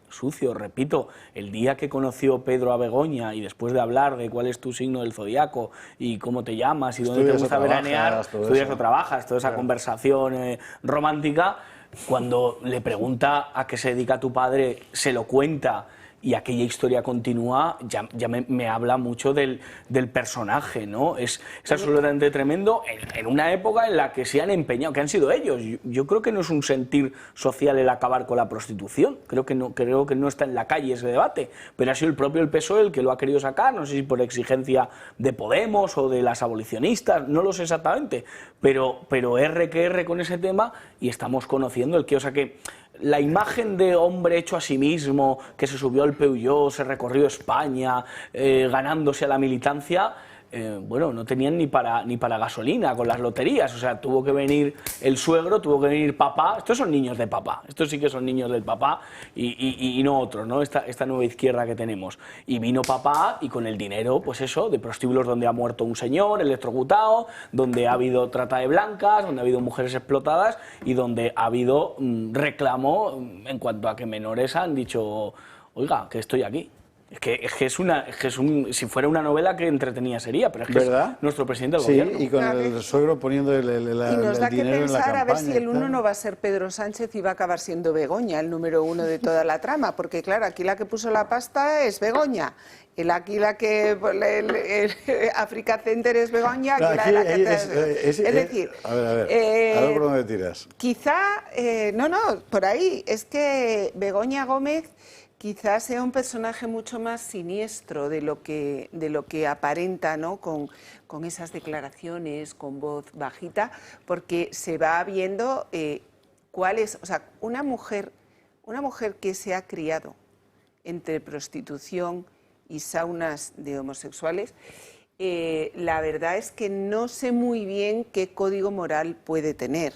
sucio. Repito, el día que conoció Pedro a Begoña y después de hablar de cuál es tu signo del zodiaco y cómo te llamas y dónde te gusta veranear, estudias o trabajas, toda esa conversación romántica, cuando le pregunta a qué se dedica tu padre, se lo cuenta y aquella historia continúa, ya me habla mucho del personaje, ¿no? Es absolutamente tremendo en una época en la que se han empeñado, que han sido ellos. Yo creo que no es un sentir social el acabar con la prostitución, creo que no está en la calle ese debate, pero ha sido el propio el PSOE el que lo ha querido sacar, no sé si por exigencia de Podemos o de las abolicionistas, no lo sé exactamente, pero R que R con ese tema y estamos conociendo el que, o sea que la imagen de hombre hecho a sí mismo, que se subió al Peugeot, se recorrió España, ganándose a la militancia, bueno, no tenían ni para gasolina con las loterías, o sea, tuvo que venir el suegro, tuvo que venir papá, estos son niños de papá, estos sí que son niños del papá y no otros, ¿no? Esta nueva izquierda que tenemos. Y vino papá y con el dinero, pues eso, de prostíbulos donde ha muerto un señor electrocutado, donde ha habido trata de blancas, donde ha habido mujeres explotadas y donde ha habido reclamo en cuanto a que menores han dicho, oiga, que estoy aquí. Si fuera una novela, que entretenida sería, pero es que
¿verdad?
Es nuestro presidente del gobierno.
Y con el suegro poniendo el dinero en la campaña.
Y nos da que pensar a ver si el uno no va a ser Pedro Sánchez y va a acabar siendo Begoña, el número uno de toda la trama, porque claro, aquí la que puso la pasta es Begoña. Aquí la que Africa Center es Begoña, aquí la que es decir,
a ver por dónde tiras.
Quizá, por ahí, es que Begoña Gómez quizás sea un personaje mucho más siniestro de lo que aparenta, ¿no? Con esas declaraciones, con voz bajita, porque se va viendo cuál es, o sea, una mujer que se ha criado entre prostitución y saunas de homosexuales, la verdad es que no sé muy bien qué código moral puede tener.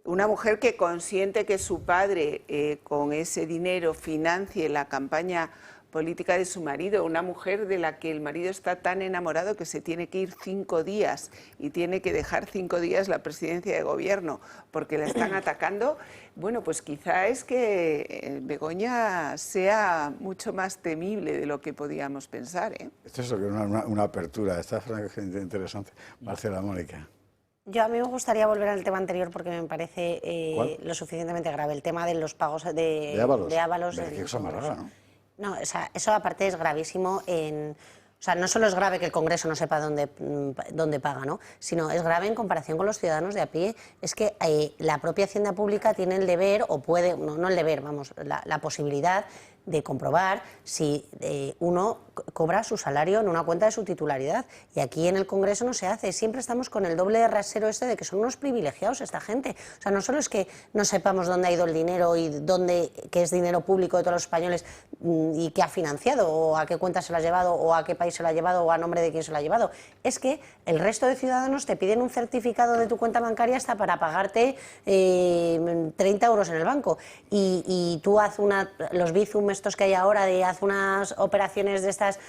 Una mujer que consiente que su padre con ese dinero financie la campaña política de su marido, una mujer de la que el marido está tan enamorado que se tiene que ir 5 días y tiene que dejar 5 días la presidencia de gobierno porque la están atacando, bueno, pues quizá es que Begoña sea mucho más temible de lo que podíamos pensar, ¿eh?
Esto es una apertura, está francamente interesante. Marcela, Mónica.
A mí me gustaría volver al tema anterior porque me parece lo suficientemente grave, el tema de los pagos de Ábalos.
Qué cosa más rara, ¿no?
No, o sea, eso aparte es gravísimo. O sea, no solo es grave que el Congreso no sepa dónde paga, ¿no? Sino es grave en comparación con los ciudadanos de a pie. Es que la propia Hacienda Pública tiene el deber, o puede, no el deber, vamos, la posibilidad de comprobar si uno cobra su salario en una cuenta de su titularidad. Y aquí en el Congreso no se hace. Siempre estamos con el doble rasero de que son unos privilegiados esta gente. O sea, no solo es que no sepamos dónde ha ido el dinero y que es dinero público de todos los españoles y que ha financiado, o a qué cuenta se lo ha llevado, o a qué país se lo ha llevado, o a nombre de quién se lo ha llevado. Es que el resto de ciudadanos te piden un certificado de tu cuenta bancaria hasta para pagarte 30 euros en el banco. Y tú haz los Bizum estos que hay ahora, haz unas operaciones de estas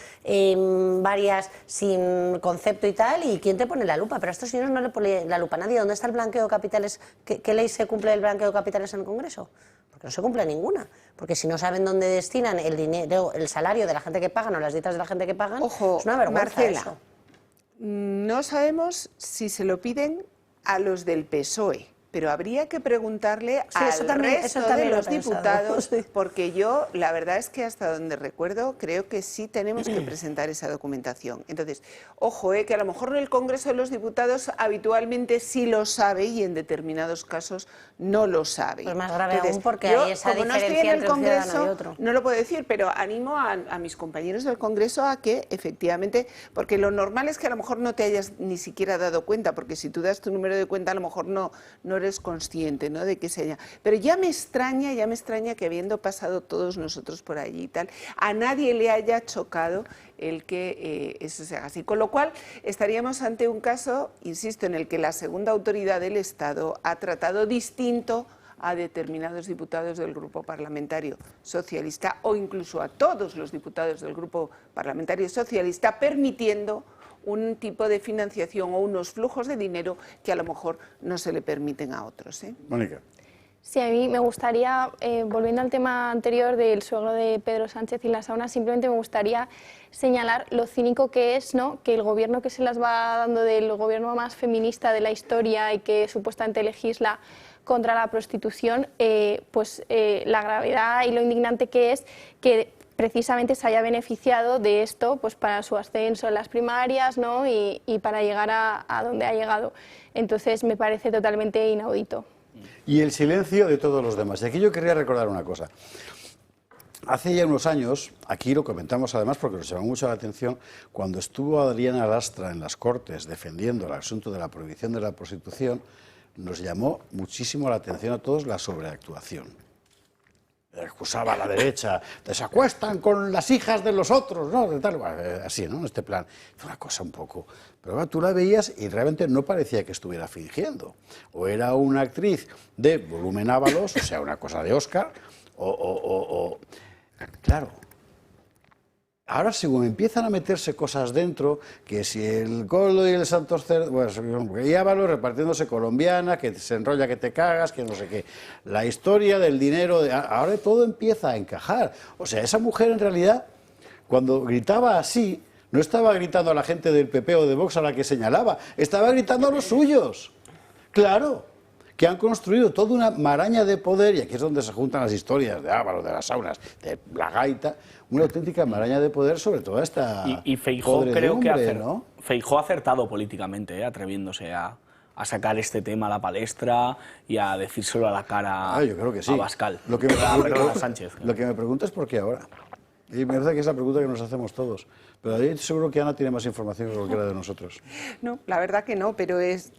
varias sin concepto y tal, y ¿quién te pone la lupa? Pero a estos señores no le pone la lupa a nadie. ¿Dónde está el blanqueo de capitales? ¿Qué ley se cumple el blanqueo de capitales en el Congreso? Porque no se cumple ninguna. Porque si no saben dónde destinan el dinero, el salario de la gente que pagan o las dietas de la gente que pagan,
ojo,
es una vergüenza,
Marcela,
eso.
No sabemos si se lo piden a los del PSOE, pero habría que preguntarle al resto de los diputados, porque yo, la verdad es que hasta donde recuerdo, creo que sí tenemos que presentar esa documentación. Entonces, ojo, que a lo mejor el Congreso de los Diputados habitualmente sí lo sabe y en determinados casos no lo sabe.
Pues más grave aún porque hay esa diferencia entre un ciudadano y otro.
No lo puedo decir, pero animo a mis compañeros del Congreso a que efectivamente, porque lo normal es que a lo mejor no te hayas ni siquiera dado cuenta, porque si tú das tu número de cuenta a lo mejor no eres consciente, ¿no?, de que se haya. Pero ya me extraña que habiendo pasado todos nosotros por allí y tal, a nadie le haya chocado el que eso se haga así. Con lo cual estaríamos ante un caso, insisto, en el que la segunda autoridad del Estado ha tratado distinto a determinados diputados del Grupo Parlamentario Socialista o incluso a todos los diputados del Grupo Parlamentario Socialista, permitiendo un tipo de financiación o unos flujos de dinero que a lo mejor no se le permiten a otros, ¿eh?
Mónica.
Sí, a mí me gustaría, volviendo al tema anterior del suegro de Pedro Sánchez y la sauna, simplemente me gustaría señalar lo cínico que es, ¿no?, que el gobierno que se las va dando del gobierno más feminista de la historia y que supuestamente legisla contra la prostitución, la gravedad y lo indignante que es que precisamente se haya beneficiado de esto pues para su ascenso en las primarias, ¿no?, y para llegar a donde ha llegado. Entonces me parece totalmente inaudito.
Y el silencio de todos los demás. Y aquí yo querría recordar una cosa. Hace ya unos años, aquí lo comentamos además porque nos llamó mucho la atención, cuando estuvo Adriana Lastra en las Cortes defendiendo el asunto de la prohibición de la prostitución, nos llamó muchísimo la atención a todos la sobreactuación. acusaba a la derecha, se acuestan con las hijas de los otros, ¿no? De tal, así, ¿no? En este plan. Fue una cosa un poco... Pero tú la veías y realmente no parecía que estuviera fingiendo. O era una actriz de volumen Ábalos, o sea, una cosa de Oscar, Claro. Ahora, según empiezan a meterse cosas dentro, que si el Coldo y el Santos Cerdo, bueno, y Ábalos repartiéndose colombiana, que se enrolla que te cagas, que no sé qué. La historia del dinero, ahora todo empieza a encajar. O sea, esa mujer en realidad, cuando gritaba así, no estaba gritando a la gente del PP o de Vox a la que señalaba, estaba gritando a los suyos. Claro, que han construido toda una maraña de poder, y aquí es donde se juntan las historias de Ábalos, de las saunas, de la gaita, una auténtica maraña de poder sobre toda esta
y Feijóo creo que
¿no?
Feijóo ha acertado políticamente, atreviéndose a sacar este tema a la palestra y a decírselo a la cara
yo creo que sí.
a Bascal.
Lo que me
a Sánchez.
Lo que me pregunto es por qué ahora. Y me parece que es la pregunta que nos hacemos todos. Pero ahí seguro que Ana tiene más información que cualquiera de nosotros.
No, la verdad que no, pero es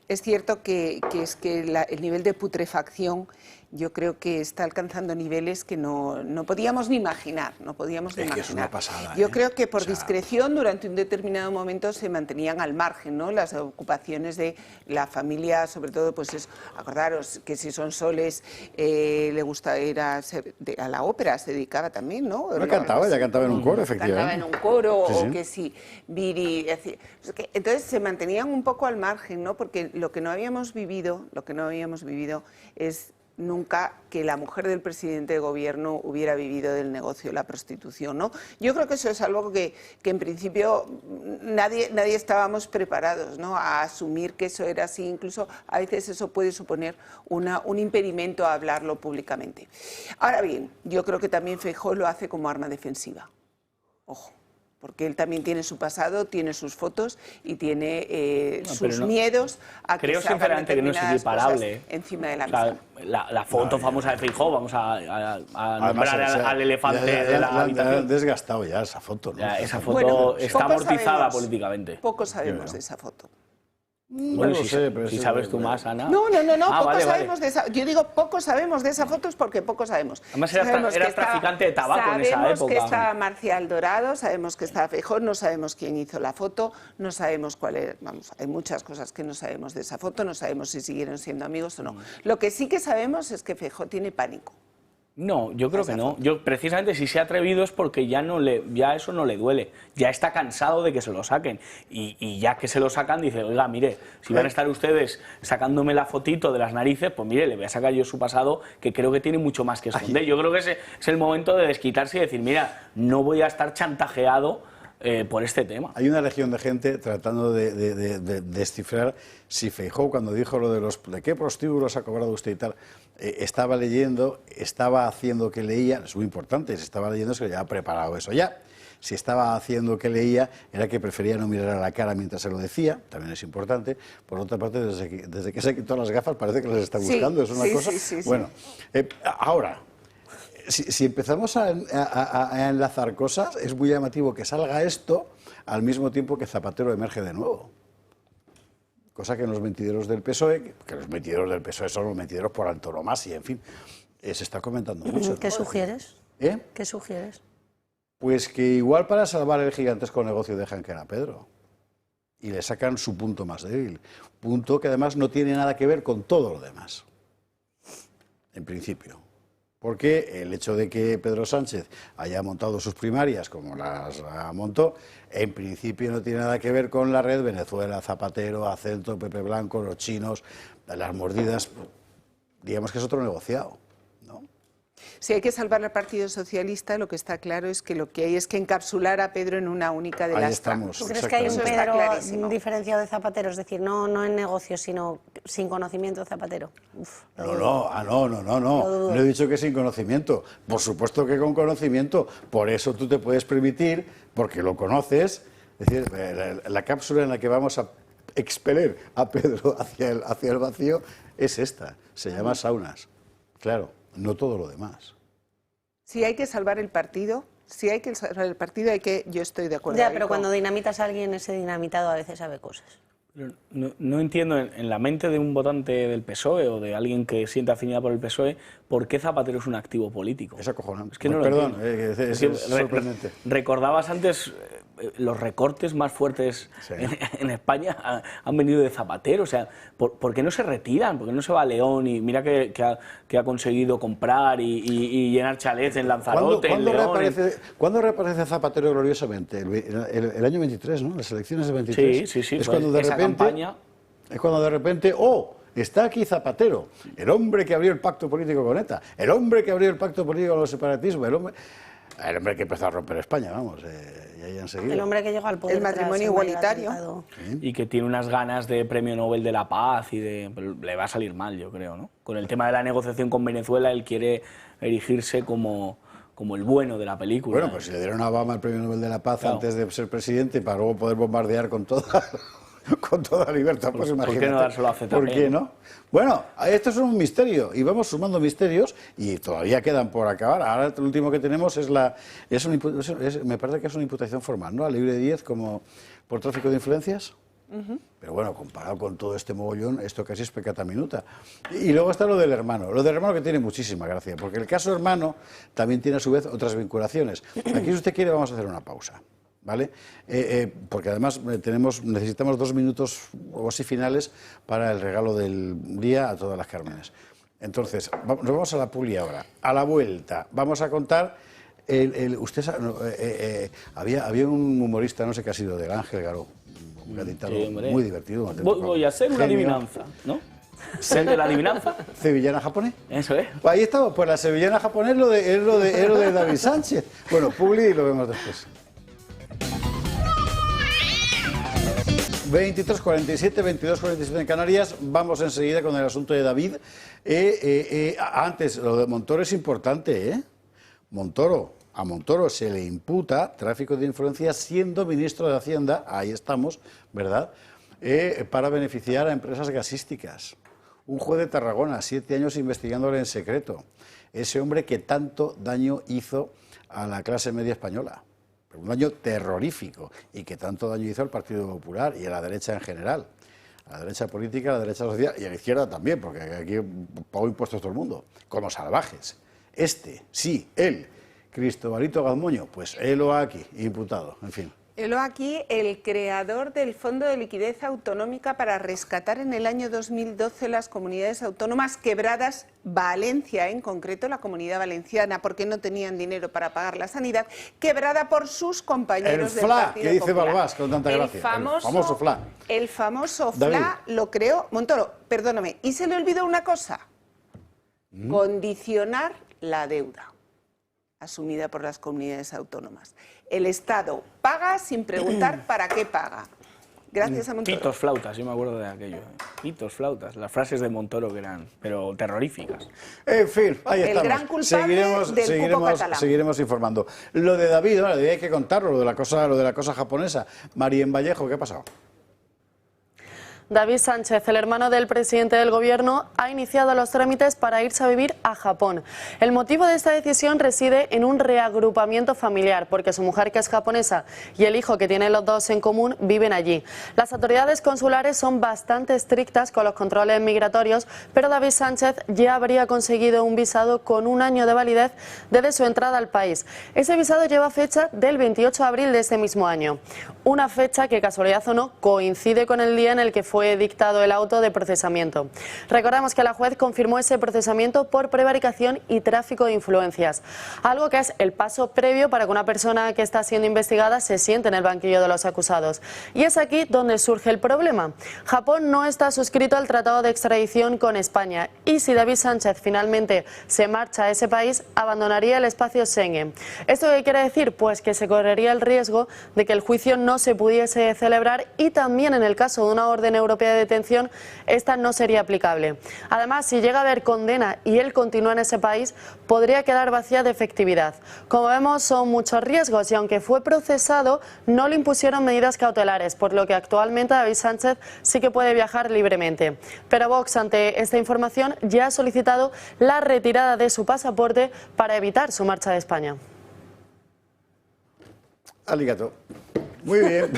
cierto que el nivel de putrefacción yo creo que está alcanzando niveles que no podíamos ni imaginar.
Que es una pasada.
Yo creo que por discreción durante un determinado momento se mantenían al margen, ¿no? Las ocupaciones de la familia, sobre todo, pues acordaros que si son Soles le gusta ir a la ópera, se dedicaba también, ¿no?
Ya cantaba en un coro, efectivamente.
Cantaba en un coro,
sí.
O que si Viri... Entonces se mantenían un poco al margen, ¿no? Porque lo que no habíamos vivido es nunca que la mujer del presidente de gobierno hubiera vivido del negocio de la prostitución, ¿no? Yo creo que eso es algo que en principio nadie estábamos preparados, ¿no? A asumir que eso era así. Incluso a veces eso puede suponer un impedimento a hablarlo públicamente. Ahora bien, yo creo que también Feijóo lo hace como arma defensiva. Ojo. Porque él también tiene su pasado, tiene sus fotos y tiene sus miedos a que se hagan determinadas cosas encima de la mesa.
La foto famosa de Feijóo, vamos a nombrar al elefante de la habitación.
Han desgastado ya esa foto, ¿no?
Esa foto está amortizada políticamente.
Poco sabemos de esa foto.
Bueno, si sabes tú más, Ana.
No, poco sabemos de esa. Yo digo poco sabemos de esa foto es porque poco sabemos.
Además era traficante de tabaco en esa época.
Sabemos que está Marcial Dorado, sabemos que está Feijóo, no sabemos quién hizo la foto, no sabemos cuál es. Vamos, hay muchas cosas que no sabemos de esa foto, no sabemos si siguieron siendo amigos o no. Lo que sí que sabemos es que Feijóo tiene pánico.
No, yo creo que no. Yo precisamente si se ha atrevido es porque ya eso no le duele. Ya está cansado de que se lo saquen. Y ya que se lo sacan dice, oiga, mire, si van a estar ustedes sacándome la fotito de las narices, pues mire, le voy a sacar yo su pasado, que creo que tiene mucho más que esconder. Yo creo que ese es el momento de desquitarse y decir, mira, no voy a estar chantajeado por este tema.
Hay una legión de gente tratando de descifrar si Feijóo, cuando dijo lo de qué prostíbulos ha cobrado usted y tal, estaba leyendo, estaba haciendo que leía, es muy importante, si estaba leyendo se le había preparado eso ya. Si estaba haciendo que leía, era que prefería no mirar a la cara mientras se lo decía, también es importante. Por otra parte, desde que se quitó las gafas parece que las está buscando, es una cosa... Sí. Bueno, ahora... Si empezamos a enlazar cosas, es muy llamativo que salga esto al mismo tiempo que Zapatero emerge de nuevo. Cosa que en los mentideros del PSOE, que los mentideros del PSOE son los mentideros por antonomasia, en fin, se está comentando mucho.
¿Qué sugieres? ¿Qué sugieres?
Pues que igual para salvar el gigantesco negocio dejan que era Pedro y le sacan su punto más débil, punto que además no tiene nada que ver con todo lo demás, en principio. Porque el hecho de que Pedro Sánchez haya montado sus primarias como las montó, en principio no tiene nada que ver con la red Venezuela, Zapatero, Acento, Pepe Blanco, los chinos, las mordidas, digamos que es otro negociado, ¿no?
Si hay que salvar al Partido Socialista, lo que está claro es que lo que hay es que encapsular a Pedro en una única de las tramas.
¿Tú crees que hay un Pedro diferenciado de Zapatero? Es decir, no en negocios, sino sin conocimiento de Zapatero.
No he dicho que sin conocimiento. Por supuesto que con conocimiento. Por eso tú te puedes permitir, porque lo conoces, es decir, la cápsula en la que vamos a expeler a Pedro hacia el vacío es esta. Se llama saunas. Claro. No todo lo demás.
Si hay que salvar el partido, yo estoy de acuerdo.
Ya, pero cuando dinamitas a alguien, ese dinamitado a veces sabe cosas.
No entiendo en la mente de un votante del PSOE o de alguien que siente afinidad por el PSOE por qué Zapatero es un activo político.
Es acojonante.
Es que no
Perdón,
es
sorprendente.
Recordabas antes los recortes más fuertes en España han venido de Zapatero. O sea, ¿por qué no se retiran? ¿Por qué no se va a León? Y mira que ha conseguido comprar y llenar chalets en Lanzarote, en León.
¿Cuándo reaparece Zapatero gloriosamente? El año 23, ¿no? Las elecciones del 23.
Sí.
Es cuando de repente, está aquí Zapatero, el hombre que abrió el pacto político con ETA, el hombre que abrió el pacto político con los separatismos, el hombre que empezó a romper España, vamos, y ahí enseguida.
El hombre que llegó al poder.
El matrimonio igualitario.
Y que tiene unas ganas de premio Nobel de la Paz pero le va a salir mal, yo creo, ¿no? Con el tema de la negociación con Venezuela, él quiere erigirse como el bueno de la película.
Bueno, pues si le dieron a Obama el premio Nobel de la Paz antes de ser presidente para luego poder bombardear con toda libertad, pues imagínate.
¿Por qué no dárselo a ZP?
¿Por qué no? Bueno, esto es un misterio y vamos sumando misterios y todavía quedan por acabar. Ahora el último que tenemos me parece que es una imputación formal, ¿no? A Libre 10 como por tráfico de influencias. Pero bueno, comparado con todo este mogollón, esto casi es peccata minuta. Y luego está lo del hermano que tiene muchísima gracia, porque el caso hermano también tiene a su vez otras vinculaciones. Aquí, si usted quiere, vamos a hacer una pausa, ¿vale? Porque además necesitamos 2 minutos o así finales para el regalo del día a todas las Cármenes. Entonces, nos vamos a la publi ahora. A la vuelta, vamos a contar... usted sabe, había un humorista, no sé qué ha sido, del Ángel Garó, un gaditano muy divertido.
Voy a hacer una adivinanza, ¿no? ¿Ser de la adivinanza?
¿Sevillana japonés?
Eso es.
Pues ahí estamos, pues la sevillana japonés es lo de David Sánchez. Bueno, publi y lo vemos después. 23:47, 22:47 en Canarias. Vamos enseguida con el asunto de David. Antes, lo de Montoro es importante, ¿eh? A Montoro se le imputa tráfico de influencias siendo ministro de Hacienda, ahí estamos, ¿verdad?, para beneficiar a empresas gasísticas. Un juez de Tarragona, 7 años investigándole en secreto. Ese hombre que tanto daño hizo a la clase media española. Un daño terrorífico y que tanto daño hizo al Partido Popular y a la derecha en general. A la derecha política, a la derecha social y a la izquierda también, porque aquí pago impuestos todo el mundo, como salvajes. Él, Cristobalito Gazmoño, pues él aquí, imputado, en fin.
Aquí, el creador del Fondo de Liquidez Autonómica para rescatar en el año 2012 las comunidades autónomas quebradas, Valencia en concreto, la Comunidad Valenciana, porque no tenían dinero para pagar la sanidad, quebrada por sus compañeros del Partido Popular.
El FLA, que dice Balbás con tanta gracia. El famoso FLA.
El famoso FLA lo creó Montoro, perdóname, y se le olvidó una cosa, condicionar la deuda asumida por las comunidades autónomas. El Estado paga sin preguntar para qué paga. Gracias a Montoro.
Pitos flautas, yo me acuerdo de aquello. Pitos flautas, las frases de Montoro que eran, pero terroríficas.
En fin, ahí estamos.
El gran culpable del cupo catalán.
Seguiremos informando. Lo de David, hay que contarlo, lo de la cosa japonesa. Marien Vallejo, ¿qué ha pasado?
David Sánchez, el hermano del presidente del Gobierno, ha iniciado los trámites para irse a vivir a Japón. El motivo de esta decisión reside en un reagrupamiento familiar, porque su mujer, que es japonesa, y el hijo, que tienen los dos en común, viven allí. Las autoridades consulares son bastante estrictas con los controles migratorios, pero David Sánchez ya habría conseguido un visado con 1 año de validez desde su entrada al país. Ese visado lleva fecha del 28 de abril de este mismo año. Una fecha que, casualidad o no, coincide con el día en el que fue dictado el auto de procesamiento. Recordamos que la juez confirmó ese procesamiento por prevaricación y tráfico de influencias, algo que es el paso previo para que una persona que está siendo investigada se siente en el banquillo de los acusados. Y es aquí donde surge el problema. Japón no está suscrito al tratado de extradición con España y si David Sánchez finalmente se marcha a ese país, abandonaría el espacio Schengen. ¿Esto qué quiere decir? Pues que se correría el riesgo de que el juicio no se pudiese celebrar y también en el caso de una orden europea de detención, esta no sería aplicable. Además, si llega a haber condena y él continúa en ese país, podría quedar vacía de efectividad. Como vemos, son muchos riesgos y aunque fue procesado, no le impusieron medidas cautelares, por lo que actualmente David Sánchez sí que puede viajar libremente. Pero Vox, ante esta información, ya ha solicitado la retirada de su pasaporte para evitar su marcha de España.
Aligato. Muy bien.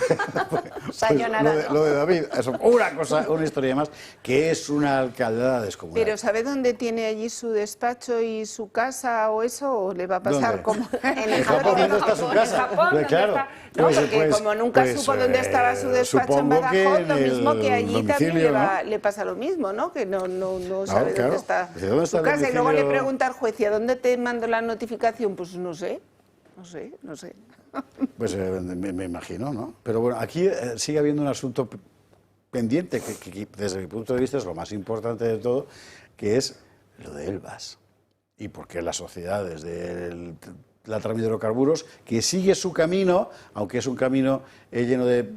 Sayonara.
Lo de David, es una historia más, que es una alcaldada descomunal.
Pero ¿sabe dónde tiene allí su despacho y su casa o eso? ¿O le va a pasar como
en Japón? ¿Dónde está su casa?
En Japón,
claro.
No, porque como nunca supo dónde estaba su despacho en Badajoz, lo mismo que allí también le pasa lo mismo, ¿no? Que no sabe dónde está su casa. Y luego le pregunta al juez, ¿y a dónde te mando la notificación? Pues no sé.
Pues me imagino, ¿no? Pero bueno, aquí sigue habiendo un asunto pendiente que desde mi punto de vista es lo más importante de todo, que es lo de Elbas. Y porque las sociedades de la trama de hidrocarburos, que sigue su camino, aunque es un camino lleno de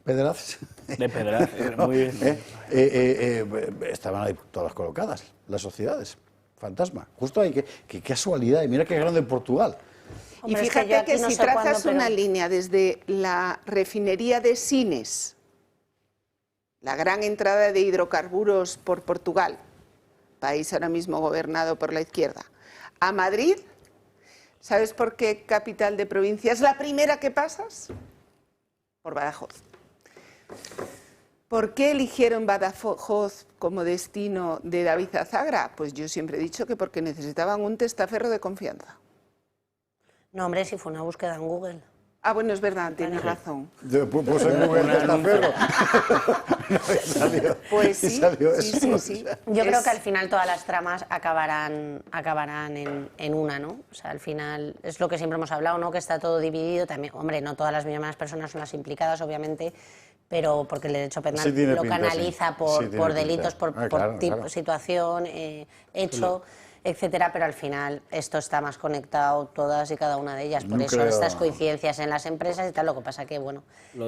pedrazas.
De pedrazas, muy bien.
Estaban ahí todas colocadas, las sociedades. Fantasma. Justo ahí, qué casualidad. Y mira qué grande Portugal.
Y fíjate que si trazas una línea desde la refinería de Sines, la gran entrada de hidrocarburos por Portugal, país ahora mismo gobernado por la izquierda, a Madrid, ¿sabes por qué capital de provincia es la primera que pasas? Por Badajoz. ¿Por qué eligieron Badajoz como destino de David Azagra? Pues yo siempre he dicho que porque necesitaban un testaferro de confianza.
No, hombre, si fue una búsqueda en Google.
Ah, bueno, es verdad, tienes razón.
Pues en Google testaferro.
Pues sí.
Yo creo que al final todas las tramas acabarán en una, ¿no? O sea, al final es lo que siempre hemos hablado, ¿no? Que está todo dividido también. Hombre, no todas las mismas personas son las implicadas, obviamente, pero porque el derecho penal lo canaliza por delitos, por tipo, situación, hecho, etcétera, pero al final esto está más conectado todas y cada una de ellas. Por eso estas coincidencias en las empresas y tal, lo que pasa que, bueno...
No,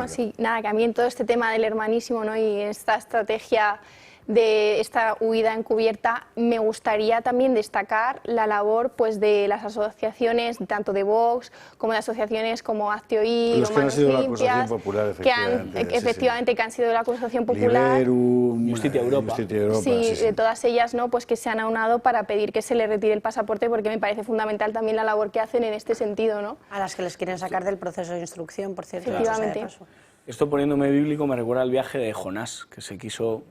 sí, nada, que a mí en todo este tema del hermanísimo, ¿no? Y esta estrategia de esta huida encubierta, me gustaría también destacar la labor pues de las asociaciones, tanto de Vox como de asociaciones como Hazte Oír,
los que han sido la acusación popular,
efectivamente, que han sido la acusación popular,
Liberum,
Justicia Europa,
de todas ellas, ¿no? Pues que se han aunado para pedir que se les retire el pasaporte, porque me parece fundamental también la labor que hacen en este sentido, ¿no?
A las que les quieren sacar del proceso de instrucción, por cierto.
Efectivamente.
Esto, poniéndome bíblico, me recuerda al viaje de Jonás, que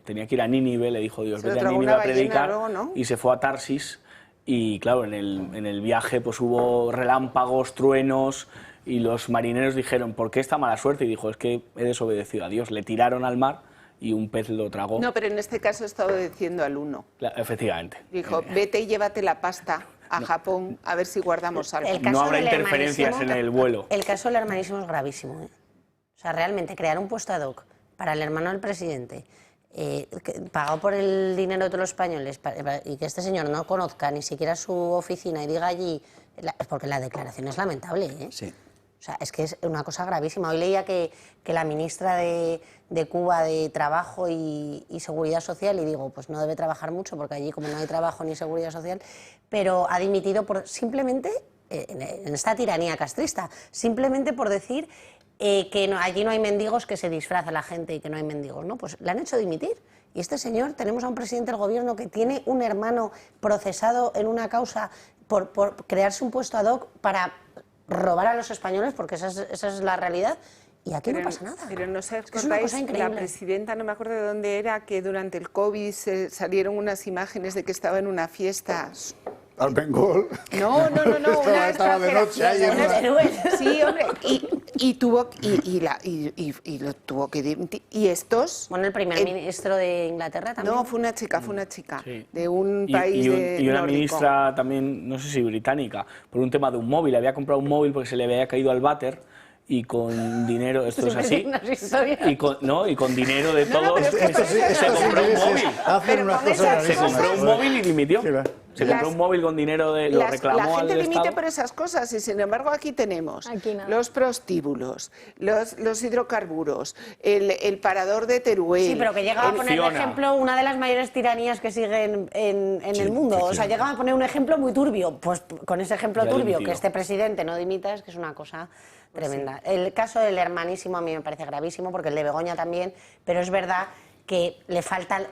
tenía que ir a Nínive, le dijo Dios, vete a Nínive a predicar, y se fue a Tarsis, y claro, en el viaje pues hubo relámpagos, truenos, y los marineros dijeron, ¿por qué esta mala suerte? Y dijo, es que he desobedecido a Dios. Le tiraron al mar y un pez lo tragó.
No, pero en este caso está obedeciendo al uno.
Efectivamente.
Dijo, vete y llévate la pasta a Japón, a ver si guardamos algo.
No habrá interferencias en el vuelo.
El caso del hermanísimo es gravísimo, ¿eh? O sea, realmente crear un puesto ad hoc para el hermano del presidente, pagado por el dinero de todos los españoles, y que este señor no conozca ni siquiera su oficina y diga allí, porque la declaración es lamentable, ¿eh?
Sí.
O sea, es que es una cosa gravísima. Hoy leía que la ministra de Cuba de Trabajo y Seguridad Social, y digo, pues no debe trabajar mucho porque allí como no hay trabajo ni seguridad social, pero ha dimitido por simplemente, en esta tiranía castrista, simplemente por decir que allí no hay mendigos, que se disfraza la gente y que no hay mendigos, ¿no? Pues le han hecho dimitir. Y este señor, tenemos a un presidente del gobierno que tiene un hermano procesado en una causa por crearse un puesto ad hoc para robar a los españoles, porque esa es la realidad, y aquí no pasa nada.
Pero no sé, es una cosa increíble. La presidenta, no me acuerdo de dónde era, que durante el COVID salieron unas imágenes de que estaba en una fiesta.
¿Al Bengol?
No,
estaba de noche ahí en una...
Sí, hombre, y lo tuvo que dimitir. Y estos...
Bueno, el primer ministro de Inglaterra también.
No, fue una chica, sí. De un país
y una ministra también, no sé si británica, por un tema de un móvil. Había comprado un móvil porque se le había caído al váter, y con dinero, esto es así, y con dinero de todos, se compró un móvil. Se compró un móvil y dimitió. Se compró un móvil con dinero, lo reclamó al Estado.
La gente dimite por esas cosas, y sin embargo aquí tenemos los prostíbulos, los hidrocarburos, el parador de Teruel.
Sí, pero que llegaba a poner de ejemplo una de las mayores tiranías que siguen en el mundo. O sea, llegaba a poner un ejemplo muy turbio. Pues con ese ejemplo turbio, que este presidente no dimita, es que es una cosa tremenda. El caso del hermanísimo a mí me parece gravísimo, porque el de Begoña también, pero es verdad que le faltan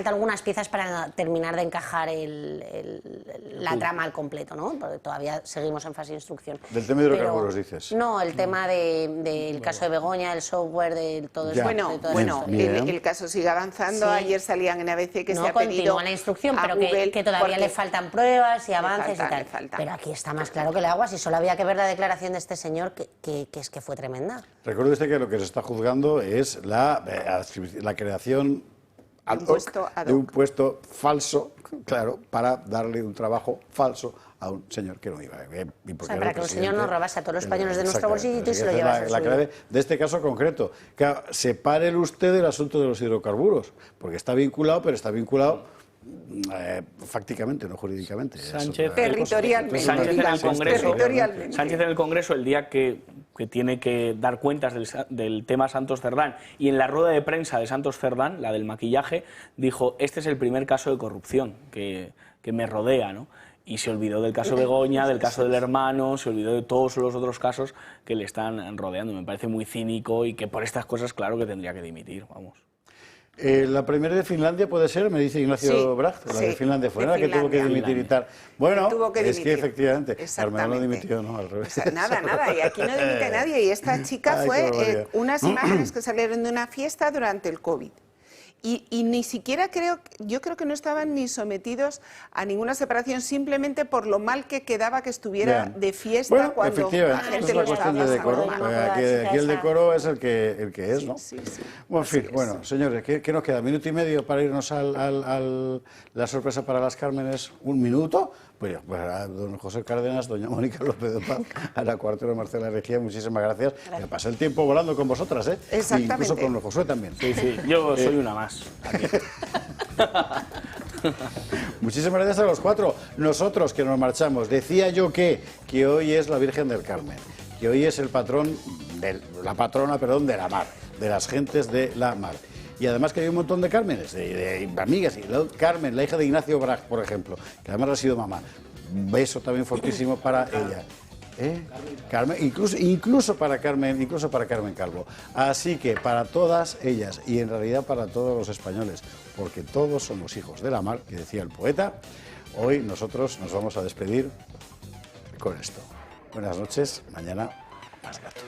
algunas piezas para terminar de encajar la trama al completo, ¿no? Porque todavía seguimos en fase de instrucción.
Del tema de hidrocarburos, dices.
No, el tema del caso de Begoña, el software, de todo eso.
Bueno, el caso sigue avanzando. Sí. Ayer salían en ABC que se ha pedido
continúa la instrucción, pero que todavía le faltan pruebas y avances y tal. Pero aquí está más claro que el agua, si solo había que ver la declaración de este señor, que es que fue tremenda.
Recuerde usted que lo que se está juzgando es la creación de un puesto falso, claro, para darle un trabajo falso a un señor que no iba.
Para que un señor no robase a todos los españoles de nuestro bolsillo y se lo llevase a su vida.
La clave de este caso concreto. Claro, separe usted del asunto de los hidrocarburos, porque está vinculado, pero está vinculado fácticamente, no jurídicamente.
Sánchez,
territorialmente.
Sánchez en el Congreso, el día que tiene que dar cuentas del tema Santos Cerdán, y en la rueda de prensa de Santos Cerdán, la del maquillaje, dijo: este es el primer caso de corrupción que me rodea, ¿no? Y se olvidó del caso Begoña, del caso del hermano, se olvidó de todos los otros casos que le están rodeando. Me parece muy cínico y que por estas cosas, claro que tendría que dimitir, vamos.
La primera de Finlandia puede ser, me dice Ignacio Bracht, la de Finlandia fue la que tuvo que dimitir y tal. Bueno, es que efectivamente, Carmelo no dimitió, no, al revés.
Nada, y aquí no dimite nadie. Y esta chica fue unas imágenes que salieron de una fiesta durante el COVID. Y ni siquiera yo creo que no estaban ni sometidos a ninguna separación, simplemente por lo mal que quedaba que estuviera de fiesta cuando la gente lo estaba pasando mal.
Aquí el decoro es el que es, ¿no?
Sí.
Bueno, en fin, bueno, señores, ¿qué nos queda? ¿Minuto y medio para irnos a la sorpresa para las Cármenes? ¿Un minuto? Pues a don José Cárdenas, doña Mónica López de Paz, Ana Cuartero, Marcela Regía, muchísimas gracias. Me pasé el tiempo volando con vosotras, ¿eh?
Exactamente.
Incluso con don José también.
Sí, yo soy una más.
Muchísimas gracias a los cuatro. Nosotros que nos marchamos, decía yo que hoy es la Virgen del Carmen, que hoy es la patrona de la mar, de las gentes de la mar. Y además que hay un montón de Cármenes, de amigas. Y Carmen, la hija de Ignacio Bracht, por ejemplo, que además ha sido mamá. Un beso también fortísimo para ella. Carmen, incluso para Carmen Calvo. Así que para todas ellas, y en realidad para todos los españoles, porque todos somos hijos de la mar, que decía el poeta, hoy nosotros nos vamos a despedir con esto. Buenas noches, mañana más gato.